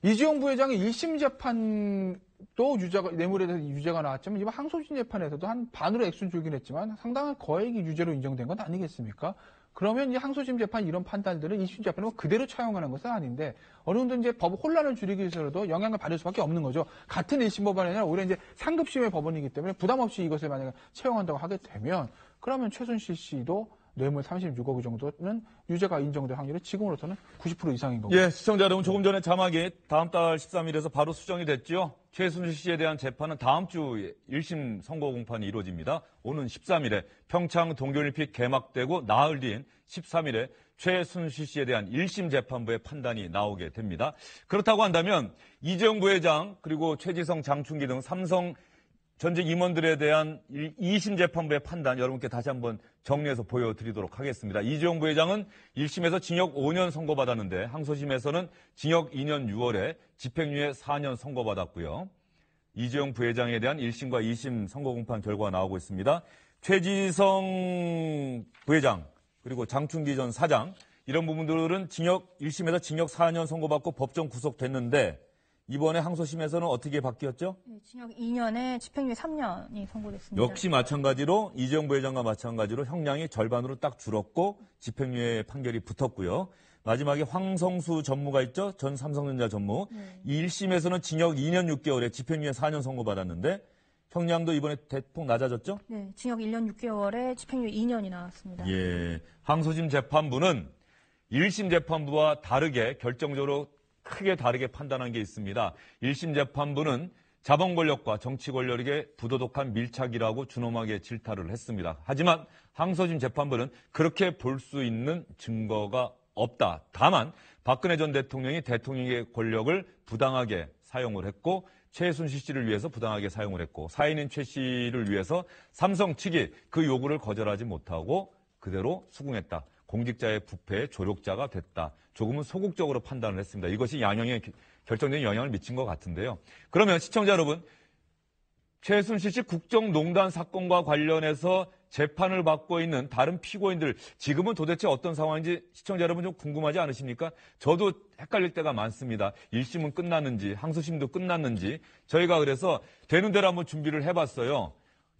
이재용 부회장의 1심 재판도 뇌물에 대해서 유죄가 나왔지만, 이번 항소심 재판에서도 한 반으로 액수는 줄긴 했지만, 상당한 거액이 유죄로 인정된 건 아니겠습니까? 그러면 이 항소심 재판 이런 판단들을 1심 재판은 그대로 차용하는 것은 아닌데, 어느 정도 이제 법 혼란을 줄이기 위해서라도 영향을 받을 수밖에 없는 거죠. 같은 1심 법원이 아니라 오히려 이제 상급심의 법원이기 때문에 부담 없이 이것을 만약에 채용한다고 하게 되면, 그러면 최순실 씨도 뇌물 36억 정도는 유죄가 인정될 확률이 지금으로서는 90% 이상인 거고. 예, 시청자 여러분, 조금 전에 자막이 다음 달 13일에서 바로 수정이 됐죠. 최순실 씨에 대한 재판은 다음 주 1심 선고 공판이 이루어집니다. 오는 13일에 평창 동계올림픽 개막되고 나흘 뒤인 13일에 최순실 씨에 대한 1심 재판부의 판단이 나오게 됩니다. 그렇다고 한다면 이재용 부회장 그리고 최지성, 장충기 등 삼성 전직 임원들에 대한 2심 재판부의 판단 여러분께 다시 한번 정리해서 보여드리도록 하겠습니다. 이재용 부회장은 1심에서 징역 5년 선고받았는데 항소심에서는 징역 2년 6월에 집행유예 4년 선고받았고요. 이재용 부회장에 대한 1심과 2심 선고 공판 결과가 나오고 있습니다. 최지성 부회장 그리고 장충기 전 사장 이런 부분들은 1심에서 징역 4년 선고받고 법정 구속됐는데 이번에 항소심에서는 어떻게 바뀌었죠? 네, 징역 2년에 집행유예 3년이 선고됐습니다. 역시 마찬가지로 이재용 부회장과 마찬가지로 형량이 절반으로 딱 줄었고 집행유예 판결이 붙었고요. 마지막에 황성수 전무가 있죠. 전 삼성전자 전무. 이 1심에서는 징역 2년 6개월에 집행유예 4년 선고받았는데 형량도 이번에 대폭 낮아졌죠? 네, 징역 1년 6개월에 집행유예 2년이 나왔습니다. 예, 항소심 재판부는 1심 재판부와 다르게 결정적으로 크게 다르게 판단한 게 있습니다. 1심 재판부는 자본 권력과 정치 권력에게 부도덕한 밀착이라고 준엄하게 질타를 했습니다. 하지만 항소심 재판부는 그렇게 볼 수 있는 증거가 없다. 다만 박근혜 전 대통령이 대통령의 권력을 부당하게 사용을 했고 최순실 씨를 위해서 부당하게 사용을 했고 사인인 최 씨를 위해서 삼성 측이 그 요구를 거절하지 못하고 그대로 수긍했다. 공직자의 부패의 조력자가 됐다. 조금은 소극적으로 판단을 했습니다. 이것이 양형에 결정적인 영향을 미친 것 같은데요. 그러면 시청자 여러분, 최순실 씨 국정농단 사건과 관련해서 재판을 받고 있는 다른 피고인들 지금은 도대체 어떤 상황인지 시청자 여러분 좀 궁금하지 않으십니까? 저도 헷갈릴 때가 많습니다. 1심은 끝났는지 항소심도 끝났는지 저희가 그래서 되는 대로 한번 준비를 해봤어요.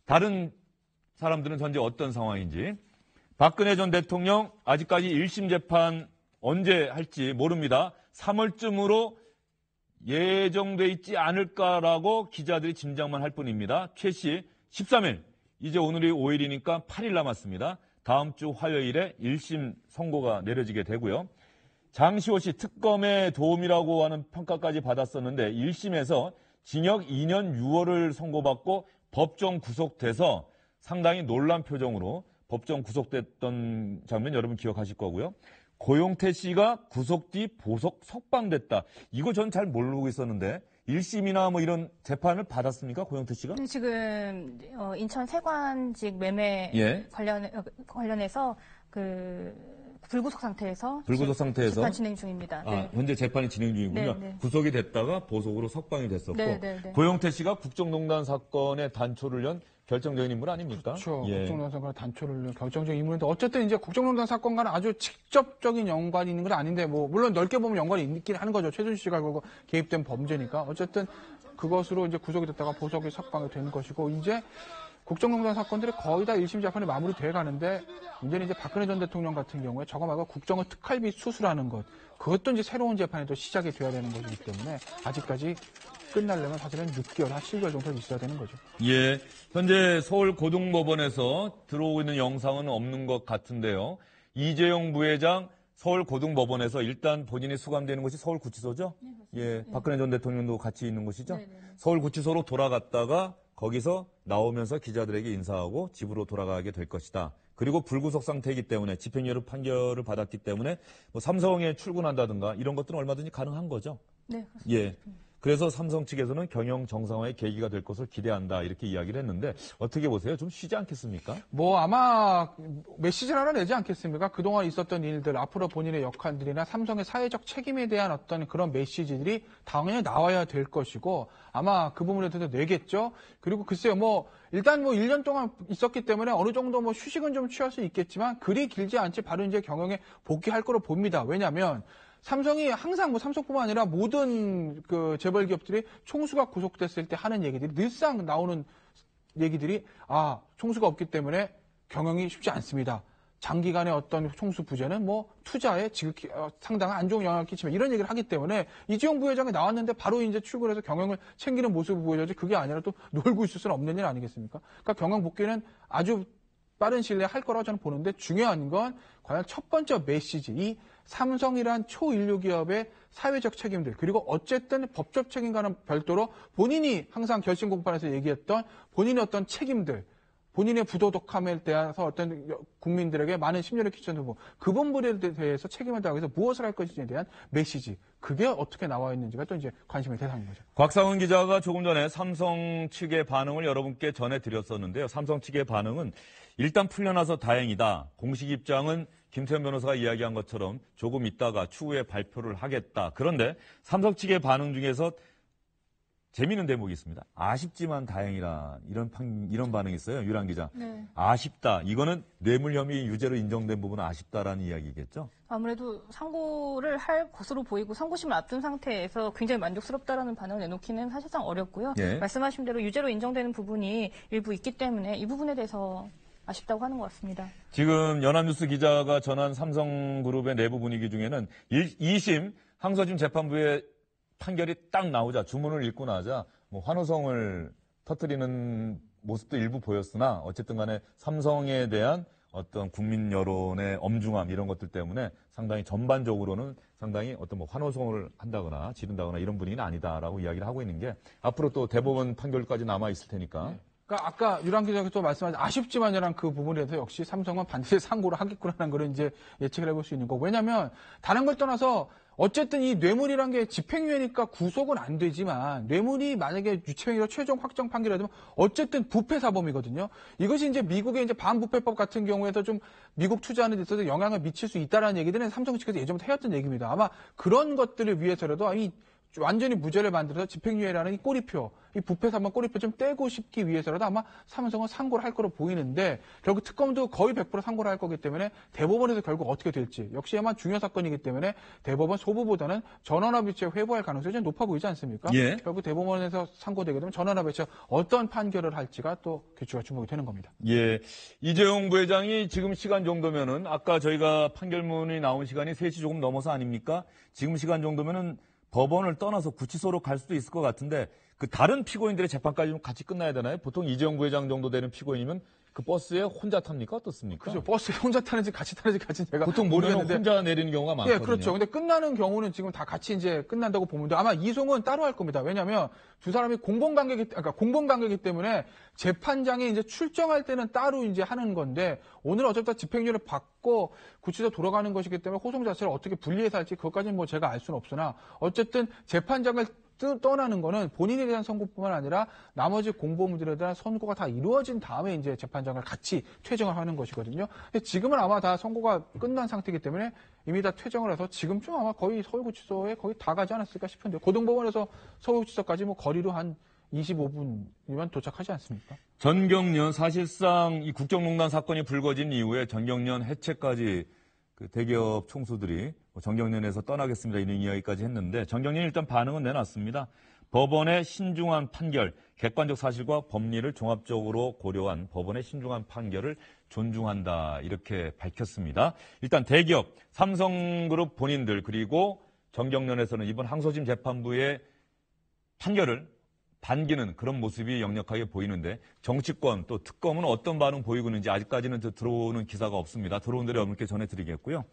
다른 사람들은 현재 어떤 상황인지. 박근혜 전 대통령 아직까지 1심 재판 언제 할지 모릅니다. 3월쯤으로 예정돼 있지 않을까라고 기자들이 짐작만 할 뿐입니다. 최 씨 13일, 이제 오늘이 5일이니까 8일 남았습니다. 다음 주 화요일에 1심 선고가 내려지게 되고요. 장시호 씨 특검의 도움이라고 하는 평가까지 받았었는데 1심에서 징역 2년 6월을 선고받고 법정 구속돼서 상당히 놀란 표정으로 법정 구속됐던 장면 여러분 기억하실 거고요. 고용태 씨가 구속 뒤 보석 석방됐다. 이거 전 잘 모르고 있었는데 1심이나 뭐 이런 재판을 받았습니까? 고용태 씨가? 네, 지금 인천 세관직 매매 예. 관련해서 불구속 상태에서 재판 진행 중입니다. 아, 네. 현재 재판이 진행 중이군요. 네, 네. 구속이 됐다가 보석으로 석방이 됐었고 네, 네, 네. 고용태 씨가 국정농단 사건의 단초를 연 결정적인 인물 아닙니까? 그렇죠. 예. 국정농단 사건 단초를 결정적인 인물인데 어쨌든 이제 국정농단 사건과는 아주 직접적인 연관이 있는 건 아닌데 뭐 물론 넓게 보면 연관이 있긴 하는 거죠. 최순실 씨가 그거 개입된 범죄니까 어쨌든 그것으로 이제 구속이 됐다가 보석이 석방이 되는 것이고 이제 국정농단 사건들이 거의 다 1심 재판이 마무리돼 가는데 문제는 이제 박근혜 전 대통령 같은 경우에 저거 말고 국정원 특활비 수수라는 것 그것도 이제 새로운 재판이 또 시작이 돼야 되는 것이기 때문에 아직까지 끝나려면 사실은 6개월, 한 7개월 정도 있어야 되는 거죠. 예. 현재 서울고등법원에서 들어오고 있는 영상은 없는 것 같은데요. 이재용 부회장 서울고등법원에서 일단 본인이 수감되는 곳이 서울구치소죠? 네, 예. 박근혜 전 대통령도 같이 있는 곳이죠? 네, 네, 네. 서울구치소로 돌아갔다가 거기서 나오면서 기자들에게 인사하고 집으로 돌아가게 될 것이다. 그리고 불구속 상태이기 때문에 집행유예 판결을 받았기 때문에 뭐 삼성에 출근한다든가 이런 것들은 얼마든지 가능한 거죠? 네. 그렇습니다. 예. 그래서 삼성 측에서는 경영 정상화의 계기가 될 것을 기대한다 이렇게 이야기를 했는데 어떻게 보세요? 좀 쉬지 않겠습니까? 뭐 아마 메시지를 하나 내지 않겠습니까? 그동안 있었던 일들, 앞으로 본인의 역할들이나 삼성의 사회적 책임에 대한 어떤 그런 메시지들이 당연히 나와야 될 것이고 아마 그 부분에 대해서 내겠죠. 그리고 글쎄요, 뭐 일단 뭐 1년 동안 있었기 때문에 어느 정도 뭐 휴식은 좀 취할 수 있겠지만 그리 길지 않지 바로 이제 경영에 복귀할 거로 봅니다. 왜냐하면 삼성이 항상 뭐 삼성뿐만 아니라 모든 그 재벌 기업들이 총수가 구속됐을 때 하는 얘기들이 늘상 나오는 얘기들이 총수가 없기 때문에 경영이 쉽지 않습니다. 장기간의 어떤 총수 부재는 뭐 투자에 지극히 상당한 안 좋은 영향을 끼치면 이런 얘기를 하기 때문에 이재용 부회장이 나왔는데 바로 이제 출근해서 경영을 챙기는 모습을 보여줘야지 그게 아니라 또 놀고 있을 수는 없는 일 아니겠습니까? 그러니까 경영 복귀는 아주 빠른 시일 내에 할 거라고 저는 보는데 중요한 건 과연 첫 번째 메시지, 이 삼성이란 초인류 기업의 사회적 책임들 그리고 어쨌든 법적 책임과는 별도로 본인이 항상 결심 공판에서 얘기했던 본인의 어떤 책임들, 본인의 부도덕함에 대해서 어떤 국민들에게 많은 심려를 끼치는 부분, 그 부분에 대해서 책임을 다하기 위해서 무엇을 할 것인지에 대한 메시지, 그게 어떻게 나와 있는지가 또 이제 관심의 대상인 거죠. 곽상은 기자가 조금 전에 삼성 측의 반응을 여러분께 전해드렸었는데요. 삼성 측의 반응은 일단 풀려나서 다행이다. 공식 입장은 김태현 변호사가 이야기한 것처럼 조금 있다가 추후에 발표를 하겠다. 그런데 삼성 측의 반응 중에서 재미있는 대목이 있습니다. 아쉽지만 다행이라 이런 반응이 있어요. 유란 기자. 네. 아쉽다. 이거는 뇌물 혐의 유죄로 인정된 부분은 아쉽다라는 이야기겠죠? 아무래도 상고를 할 것으로 보이고 상고심을 앞둔 상태에서 굉장히 만족스럽다라는 반응을 내놓기는 사실상 어렵고요. 네. 말씀하신 대로 유죄로 인정되는 부분이 일부 있기 때문에 이 부분에 대해서 아쉽다고 하는 것 같습니다. 지금 연합뉴스 기자가 전한 삼성그룹의 내부 분위기 중에는 2심 항소심 재판부의 판결이 딱 나오자 주문을 읽고 나자 뭐 환호성을 터뜨리는 모습도 일부 보였으나 어쨌든 간에 삼성에 대한 어떤 국민 여론의 엄중함 이런 것들 때문에 상당히 전반적으로는 상당히 어떤 뭐 환호성을 한다거나 지른다거나 이런 분위기는 아니다라고 이야기를 하고 있는 게 앞으로 또 대법원 판결까지 남아 있을 테니까. 그러니까 아까 유란 기자가 또 말씀하신 아쉽지만이라는 그 부분에 대해서 역시 삼성은 반드시 상고를 하겠구나라는 걸 이제 예측을 해볼 수 있는 거고. 왜냐하면 다른 걸 떠나서 어쨌든 이 뇌물이란 게 집행유예니까 구속은 안 되지만 뇌물이 만약에 집행유예 최종 확정 판결이 되면 어쨌든 부패 사범이거든요. 이것이 이제 미국의 이제 반부패법 같은 경우에도 좀 미국 투자하는 데 있어서 영향을 미칠 수 있다라는 얘기들은 삼성 측에서 예전부터 해왔던 얘기입니다. 아마 그런 것들을 위해서라도 이 완전히 무죄를 만들어서 집행유예라는 이 꼬리표, 이 부패 사범 꼬리표 좀 떼고 싶기 위해서라도 아마 삼성은 상고를 할 거로 보이는데 결국 특검도 거의 100% 상고를 할 거기 때문에 대법원에서 결국 어떻게 될지 역시 아마 중요 사건이기 때문에 대법원 소부보다는 전원합의체 회부할 가능성이 좀 높아 보이지 않습니까? 예. 결국 대법원에서 상고되게 되면 전원합의체 어떤 판결을 할지가 또 귀추가 주목이 되는 겁니다. 예. 이재용 부회장이 지금 시간 정도면은 아까 저희가 판결문이 나온 시간이 3시 조금 넘어서 아닙니까? 지금 시간 정도면은 법원을 떠나서 구치소로 갈 수도 있을 것 같은데 그 다른 피고인들의 재판까지 좀 같이 끝나야 되나요? 보통 이재용 부회장 정도 되는 피고인이면 그 버스에 혼자 탑니까? 어떻습니까? 그죠. 버스에 혼자 타는지 같이 제가 보통 모르면 모르겠는데. 혼자 내리는 경우가 많거든요. 예, 그렇죠. 근데 끝나는 경우는 지금 다 같이 이제 끝난다고 보면 돼. 아마 이송은 따로 할 겁니다. 왜냐하면 두 사람이 공범관계이기 때문에 재판장이 이제 출정할 때는 따로 이제 하는 건데 오늘 어차피 집행유예를 받고 구치소 돌아가는 것이기 때문에 호송 자체를 어떻게 분리해서 할지 그것까지는 뭐 제가 알 수는 없으나 어쨌든 재판장을 떠나는 거는 본인에 대한 선고뿐만 아니라 나머지 공범들에 대한 선고가 다 이루어진 다음에 이제 재판장을 같이 퇴정을 하는 것이거든요. 근데 지금은 아마 다 선고가 끝난 상태이기 때문에 이미 다 퇴정을 해서 지금쯤 아마 거의 서울구치소에 거의 다 가지 않았을까 싶은데 고등법원에서 서울구치소까지 뭐 거리로 한 25분이면 도착하지 않습니까? 전경련 사실상 이 국정농단 사건이 불거진 이후에 전경련 해체까지 그 대기업 총수들이 전경련에서 떠나겠습니다 이런 이야기까지 했는데 전경련이 일단 반응은 내놨습니다. 법원의 신중한 판결, 객관적 사실과 법리를 종합적으로 고려한 법원의 신중한 판결을 존중한다 이렇게 밝혔습니다. 일단 대기업, 삼성그룹 본인들 그리고 전경련에서는 이번 항소심 재판부의 판결을 반기는 그런 모습이 역력하게 보이는데 정치권 또 특검은 어떤 반응 보이고 있는지 아직까지는 들어오는 기사가 없습니다. 들어온 대로 여러분께 전해드리겠고요.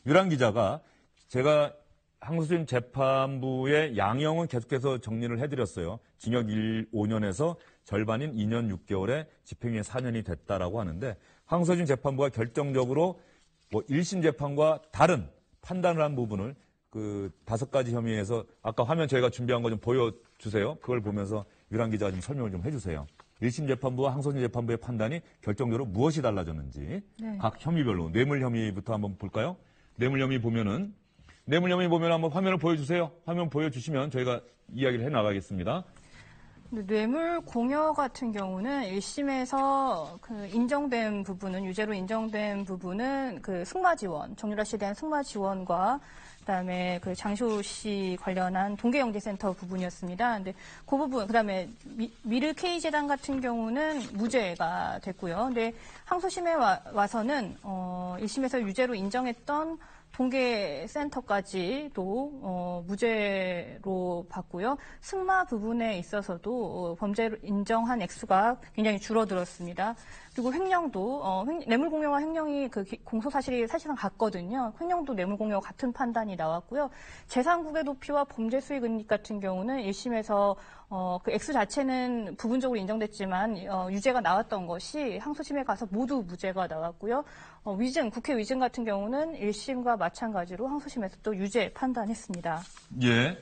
유란 기자가 제가 항소심 재판부의 양형은 계속해서 정리를 해드렸어요. 징역 5년에서 절반인 2년 6개월에 집행유예 4년이 됐다라고 하는데 항소심 재판부가 결정적으로 1심 재판과 다른 판단을 한 부분을 그 5가지 혐의에서 아까 화면 저희가 준비한 거 좀 보여주세요. 그걸 보면서 유란 기자가 좀 설명을 좀 해주세요. 1심 재판부와 항소심 재판부의 판단이 결정적으로 무엇이 달라졌는지 네. 각 혐의별로 뇌물 혐의부터 한번 볼까요? 뇌물 혐의 보면 한번 화면을 보여주세요. 화면 보여주시면 저희가 이야기를 해나가겠습니다. 뇌물 공여 같은 경우는 1심에서 그 인정된 부분은 유죄로 인정된 부분은 그 승마 지원, 정유라 씨에 대한 승마 지원과 그다음에 그 장시호 씨 관련한 동계영재센터 부분이었습니다. 근데 그 부분 그다음에 미르 K재단 같은 경우는 무죄가 됐고요. 근데 항소심에 와서는 1심에서 유죄로 인정했던 동계센터까지도 무죄로 봤고요. 승마 부분에 있어서도 범죄로 인정한 액수가 굉장히 줄어들었습니다. 그리고 횡령도 뇌물공여와 횡령이 그 공소 사실이 사실상 같거든요. 횡령도 뇌물공여와 같은 판단이 나왔고요. 재산국의 높이와 범죄 수익 은닉 같은 경우는 1심에서 그 액수 자체는 부분적으로 인정됐지만 유죄가 나왔던 것이 항소심에 가서 모두 무죄가 나왔고요. 국회 위증 같은 경우는 1심과 마찬가지로 항소심에서 또 유죄 판단했습니다. 예.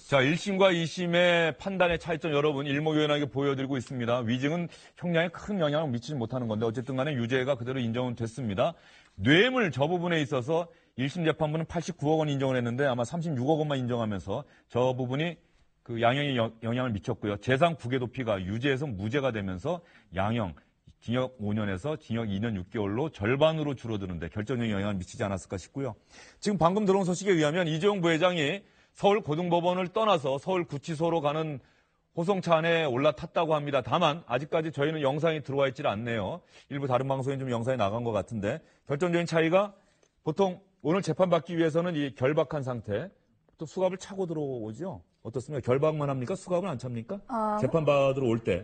자, 1심과 2심의 판단의 차이점 여러분 일목요연하게 보여드리고 있습니다. 위증은 형량에 큰 영향을 미치지 못하는 건데 어쨌든 간에 유죄가 그대로 인정은 됐습니다. 뇌물 저 부분에 있어서 1심 재판부는 89억 원 인정을 했는데 아마 36억 원만 인정하면서 저 부분이 그 양형에 영향을 미쳤고요. 재산 국외 도피가 유죄에서 무죄가 되면서 양형 징역 5년에서 징역 2년 6개월로 절반으로 줄어드는데 결정적인 영향을 미치지 않았을까 싶고요. 지금 방금 들어온 소식에 의하면 이재용 부회장이 서울 고등법원을 떠나서 서울구치소로 가는 호송차 안에 올라탔다고 합니다. 다만 아직까지 저희는 영상이 들어와 있질 않네요. 일부 다른 방송에 좀 영상이 나간 것 같은데 결정적인 차이가 보통 오늘 재판받기 위해서는 이 결박한 상태 또 수갑을 차고 들어오죠. 어떻습니까? 결박만 합니까? 수갑은 안 찹니까? 재판받으러 올 때.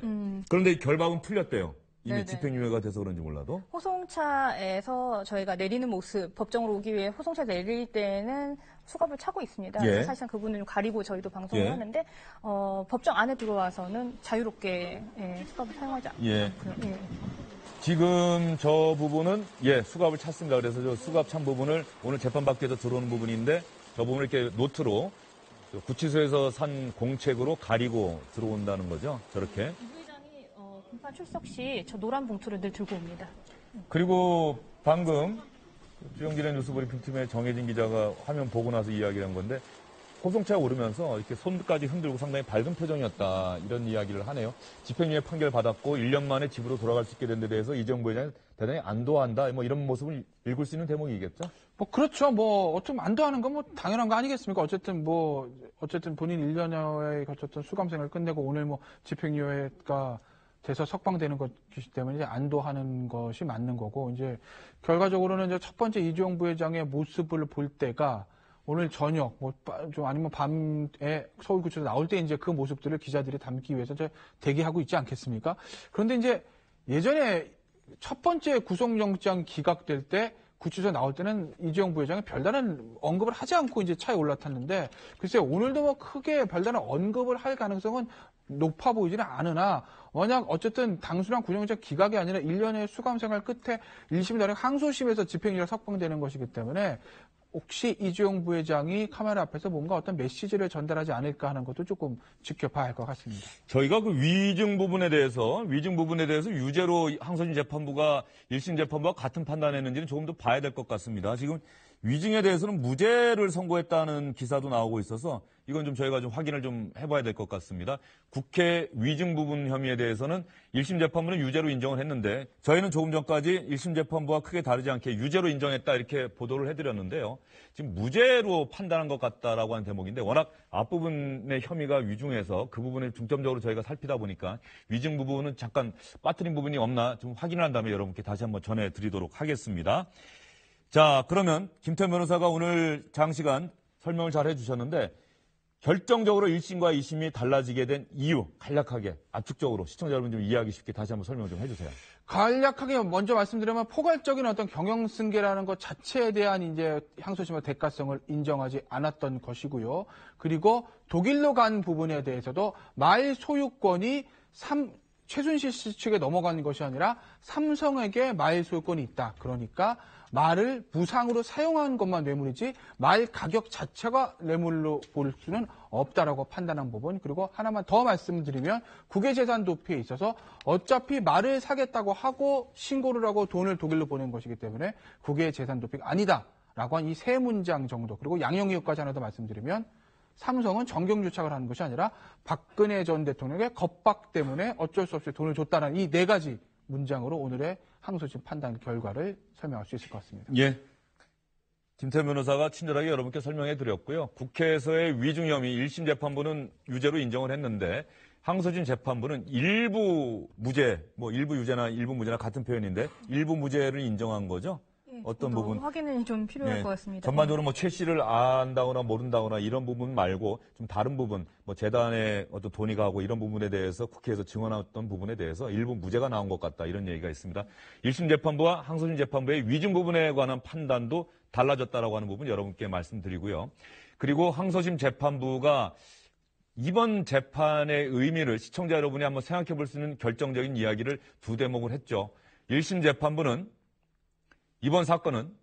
그런데 결박은 풀렸대요. 이미 네네. 집행유예가 돼서 그런지 몰라도. 호송차에서 저희가 내리는 모습, 법정으로 오기 위해 호송차 내릴 때는 수갑을 차고 있습니다. 예. 사실상 그분을 좀 가리고 저희도 방송을 예. 하는데 법정 안에 들어와서는 자유롭게 수갑을 사용하지 않고요. 예. 예. 지금 저 부분은 수갑을 찼습니다. 그래서 저 수갑 찬 부분을 오늘 재판받기 위해서 들어오는 부분인데 저 부분을 이렇게 노트로 구치소에서 산 공책으로 가리고 들어온다는 거죠. 저렇게. 부회장이 공판 출석 시 저 노란 봉투를 늘 들고 옵니다. 그리고 방금 주영진의 뉴스브리핑팀의 정혜진 기자가 화면 보고 나서 이야기를 한 건데 호송차에 오르면서 이렇게 손까지 흔들고 상당히 밝은 표정이었다 이런 이야기를 하네요. 집행유예 판결 받았고 1년 만에 집으로 돌아갈 수 있게 된 데 대해서 이재용 부회장이 대단히 안도한다 뭐 이런 모습을 읽을 수 있는 대목이겠죠? 그렇죠. 어쩌면 안도하는 건 당연한 거 아니겠습니까? 어쨌든 본인 1년여에 거쳤던 수감생을 끝내고 오늘 집행유예가 돼서 석방되는 것이기 때문에 이제 안도하는 것이 맞는 거고, 이제 결과적으로는 이제 첫 번째 이재용 부회장의 모습을 볼 때가 오늘 저녁, 좀 아니면 밤에 서울구치소 나올 때 이제 그 모습들을 기자들이 담기 위해서 이제 대기하고 있지 않겠습니까? 그런데 이제 예전에 첫 번째 구속영장 기각될 때 구치소 나올 때는 이재용 부회장이 별다른 언급을 하지 않고 이제 차에 올라탔는데 글쎄 오늘도 뭐 크게 별다른 언급을 할 가능성은 높아 보이지는 않으나 만약 어쨌든 단순한 구속영장 기각이 아니라 1년의 수감 생활 끝에 1심이 다른 항소심에서 집행유예가 석방되는 것이기 때문에 혹시 이재용 부회장이 카메라 앞에서 뭔가 어떤 메시지를 전달하지 않을까 하는 것도 조금 지켜봐야 할 것 같습니다. 저희가 그 위증 부분에 대해서 유죄로 항소심 재판부가 1심 재판부와 같은 판단했는지는 조금 더 봐야 될 것 같습니다. 지금 위증에 대해서는 무죄를 선고했다는 기사도 나오고 있어서 이건 좀 저희가 좀 확인을 좀 해봐야 될 것 같습니다. 국회 위증 부분 혐의에 대해서는 1심 재판부는 유죄로 인정을 했는데 저희는 조금 전까지 1심 재판부와 크게 다르지 않게 유죄로 인정했다 이렇게 보도를 해드렸는데요. 지금 무죄로 판단한 것 같다라고 하는 대목인데 워낙 앞부분의 혐의가 위중해서 그 부분을 중점적으로 저희가 살피다 보니까 위증 부분은 잠깐 빠뜨린 부분이 없나 좀 확인을 한 다음에 여러분께 다시 한번 전해드리도록 하겠습니다. 자, 그러면 김태현 변호사가 오늘 장시간 설명을 잘 해주셨는데 결정적으로 1심과 2심이 달라지게 된 이유 간략하게 압축적으로 시청자 여러분 좀 이해하기 쉽게 다시 한번 설명 좀 해주세요. 간략하게 먼저 말씀드리면 포괄적인 어떤 경영승계라는 것 자체에 대한 이제 항소심의 대가성을 인정하지 않았던 것이고요. 그리고 독일로 간 부분에 대해서도 말 소유권이 최순실 씨 측에 넘어가는 것이 아니라 삼성에게 말 소유권이 있다. 그러니까 말을 무상으로 사용한 것만 뇌물이지 말 가격 자체가 뇌물로 볼 수는 없다라고 판단한 부분. 그리고 하나만 더 말씀드리면 국외재산 도피에 있어서 어차피 말을 사겠다고 하고 신고를 하고 돈을 독일로 보낸 것이기 때문에 국외재산 도피가 아니다라고 한 이 세 문장 정도. 그리고 양형이유까지 하나 더 말씀드리면 삼성은 정경유착을 하는 것이 아니라 박근혜 전 대통령의 겁박 때문에 어쩔 수 없이 돈을 줬다는 이 네 가지 문장으로 오늘의 항소심 판단 결과를 설명할 수 있을 것 같습니다. 예. 김태현 변호사가 친절하게 여러분께 설명해 드렸고요. 국회에서의 위중 혐의 1심 재판부는 유죄로 인정을 했는데 항소심 재판부는 일부 무죄, 일부 유죄나 일부 무죄나 같은 표현인데 일부 무죄를 인정한 거죠. 어떤 부분 확인이 좀 필요할 것 같습니다. 전반적으로 최 씨를 안다거나 모른다거나 이런 부분 말고 좀 다른 부분, 재단에 어떤 돈이 가고 이런 부분에 대해서 국회에서 증언했던 부분에 대해서 일부 무죄가 나온 것 같다 이런 얘기가 있습니다. 1심 재판부와 항소심 재판부의 위증 부분에 관한 판단도 달라졌다라고 하는 부분 여러분께 말씀드리고요. 그리고 항소심 재판부가 이번 재판의 의미를 시청자 여러분이 한번 생각해 볼 수 있는 결정적인 이야기를 두 대목을 했죠. 1심 재판부는 이번 사건은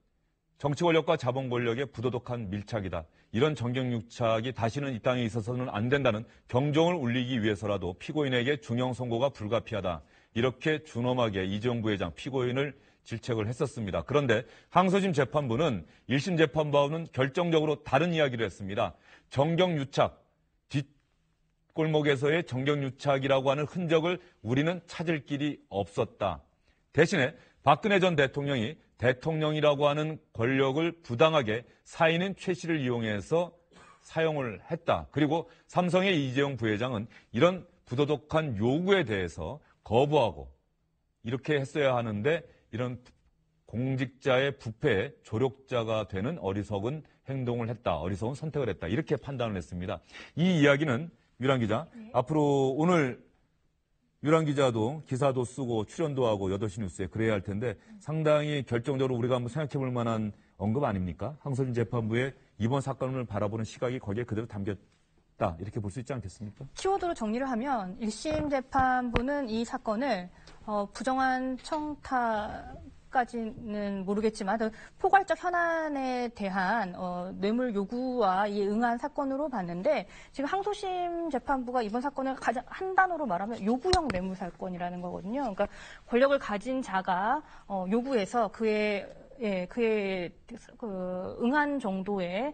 정치 권력과 자본 권력의 부도덕한 밀착이다. 이런 정경유착이 다시는 이 땅에 있어서는 안 된다는 경종을 울리기 위해서라도 피고인에게 중형 선고가 불가피하다. 이렇게 준엄하게 이재용 부회장 피고인을 질책을 했었습니다. 그런데 항소심 재판부는 1심 재판부와는 결정적으로 다른 이야기를 했습니다. 정경유착, 뒷골목에서의 정경유착이라고 하는 흔적을 우리는 찾을 길이 없었다. 대신에 박근혜 전 대통령이 대통령이라고 하는 권력을 부당하게 사인인 최 씨를 이용해서 사용을 했다. 그리고 삼성의 이재용 부회장은 이런 부도덕한 요구에 대해서 거부하고 이렇게 했어야 하는데 이런 공직자의 부패에 조력자가 되는 어리석은 행동을 했다. 어리석은 선택을 했다. 이렇게 판단을 했습니다. 이 이야기는 유란 기자, 앞으로 오늘 유란 기자도 기사도 쓰고 출연도 하고 8시 뉴스에 그래야 할 텐데 상당히 결정적으로 우리가 한번 생각해 볼 만한 언급 아닙니까? 항소심 재판부의 이번 사건을 바라보는 시각이 거기에 그대로 담겼다. 이렇게 볼 수 있지 않겠습니까? 키워드로 정리를 하면 1심 재판부는 이 사건을 부정한 청탁까지는 모르겠지만 포괄적 현안에 대한 뇌물 요구와 이 응한 사건으로 봤는데 지금 항소심 재판부가 이번 사건을 가장 한 단어로 말하면 요구형 뇌물 사건이라는 거거든요. 그러니까 권력을 가진 자가 요구해서 그의 응한 정도의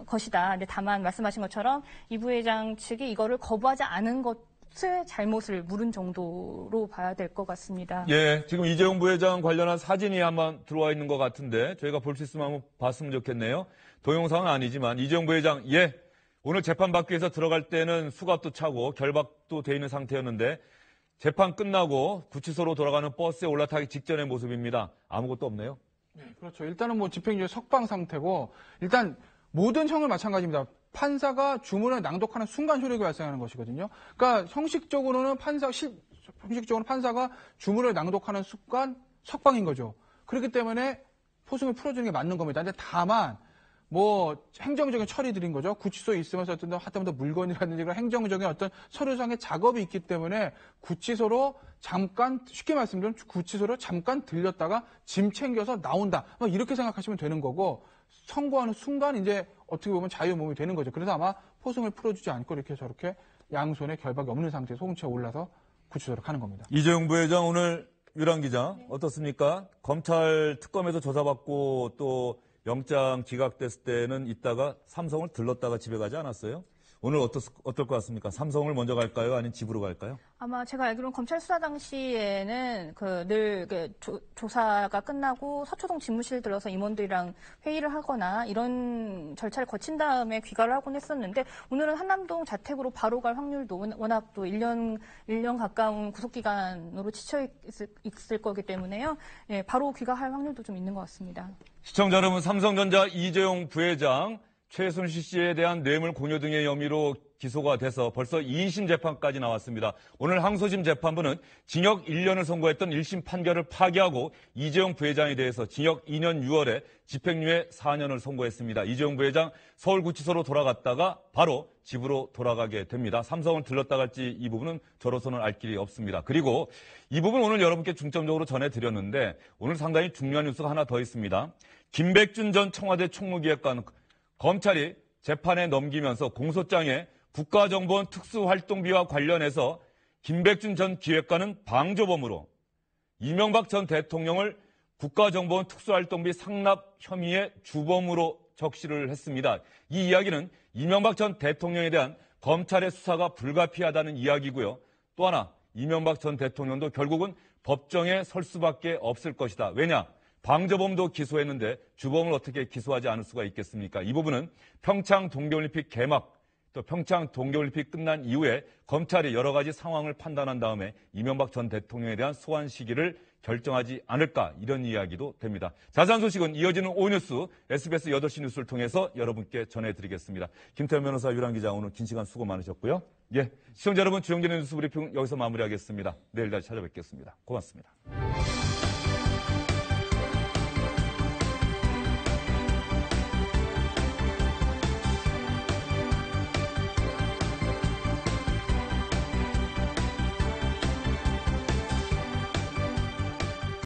것이다. 근데 다만 말씀하신 것처럼 이 부회장 측이 이거를 거부하지 않은 것의 잘못을 물은 정도로 봐야 될 것 같습니다. 예, 지금 이재용 부회장 관련한 사진이 한번 들어와 있는 것 같은데 저희가 볼 수 있으면 한번 봤으면 좋겠네요. 동영상은 아니지만 이재용 부회장 오늘 재판 받기 위해서 들어갈 때는 수갑도 차고 결박도 돼 있는 상태였는데 재판 끝나고 구치소로 돌아가는 버스에 올라타기 직전의 모습입니다. 아무것도 없네요. 네, 그렇죠. 일단은 집행유예 석방 상태고 일단 모든 형은 마찬가지입니다. 판사가 주문을 낭독하는 순간 효력이 발생하는 것이거든요. 그러니까 형식적으로는 판사 형식적으로 판사가 주문을 낭독하는 습관 석방인 거죠. 그렇기 때문에 포승을 풀어주는 게 맞는 겁니다. 근데 다만 뭐 행정적인 처리들인 거죠. 구치소에 있으면서 어떤 하다못해 물건이라든지 그런 행정적인 어떤 서류상의 작업이 있기 때문에 구치소로 잠깐 쉽게 말씀드리면 구치소로 잠깐 들렸다가 짐 챙겨서 나온다. 이렇게 생각하시면 되는 거고 선고하는 순간 이제 어떻게 보면 자유몸이 되는 거죠. 그래서 아마 포승을 풀어주지 않고 이렇게 저렇게 양손에 결박이 없는 상태에서 소금차에 올라서 구치소로 가는 겁니다. 이재용 부회장 오늘 유랑 기자 어떻습니까? 검찰 특검에서 조사받고 또 영장 기각됐을 때는 있다가 삼성을 들렀다가 집에 가지 않았어요? 오늘 어떨 것 같습니까? 삼성을 먼저 갈까요? 아니면 집으로 갈까요? 아마 제가 알기로는 검찰 수사 당시에는 늘 조사가 끝나고 서초동 집무실 들어서 임원들이랑 회의를 하거나 이런 절차를 거친 다음에 귀가를 하곤 했었는데 오늘은 한남동 자택으로 바로 갈 확률도 워낙 또 1년 가까운 구속기간으로 지쳐 있을 거기 때문에요. 예, 바로 귀가할 확률도 좀 있는 것 같습니다. 시청자 여러분, 삼성전자 이재용 부회장 최순실 씨에 대한 뇌물 공여 등의 혐의로 기소가 돼서 벌써 2심 재판까지 나왔습니다. 오늘 항소심 재판부는 징역 1년을 선고했던 1심 판결을 파기하고 이재용 부회장에 대해서 징역 2년 6월에 집행유예 4년을 선고했습니다. 이재용 부회장 서울구치소로 돌아갔다가 바로 집으로 돌아가게 됩니다. 삼성을 들렀다 갈지 이 부분은 저로서는 알 길이 없습니다. 그리고 이 부분 오늘 여러분께 중점적으로 전해드렸는데 오늘 상당히 중요한 뉴스가 하나 더 있습니다. 김백준 전 청와대 총무기획관 검찰이 재판에 넘기면서 공소장에 국가정보원 특수활동비와 관련해서 김백준 전 기획관은 방조범으로 이명박 전 대통령을 국가정보원 특수활동비 상납 혐의의 주범으로 적시를 했습니다. 이 이야기는 이명박 전 대통령에 대한 검찰의 수사가 불가피하다는 이야기고요. 또 하나 이명박 전 대통령도 결국은 법정에 설 수밖에 없을 것이다. 왜냐? 방조범도 기소했는데 주범을 어떻게 기소하지 않을 수가 있겠습니까? 이 부분은 평창 동계올림픽 개막 또 평창 동계올림픽 끝난 이후에 검찰이 여러 가지 상황을 판단한 다음에 이명박 전 대통령에 대한 소환 시기를 결정하지 않을까 이런 이야기도 됩니다. 자세한 소식은 이어지는 오뉴스 SBS 8시 뉴스를 통해서 여러분께 전해드리겠습니다. 김태현 변호사, 유랑 기자 오늘 긴 시간 수고 많으셨고요. 시청자 여러분, 주영진의 뉴스 브리핑 여기서 마무리하겠습니다. 내일 다시 찾아뵙겠습니다. 고맙습니다.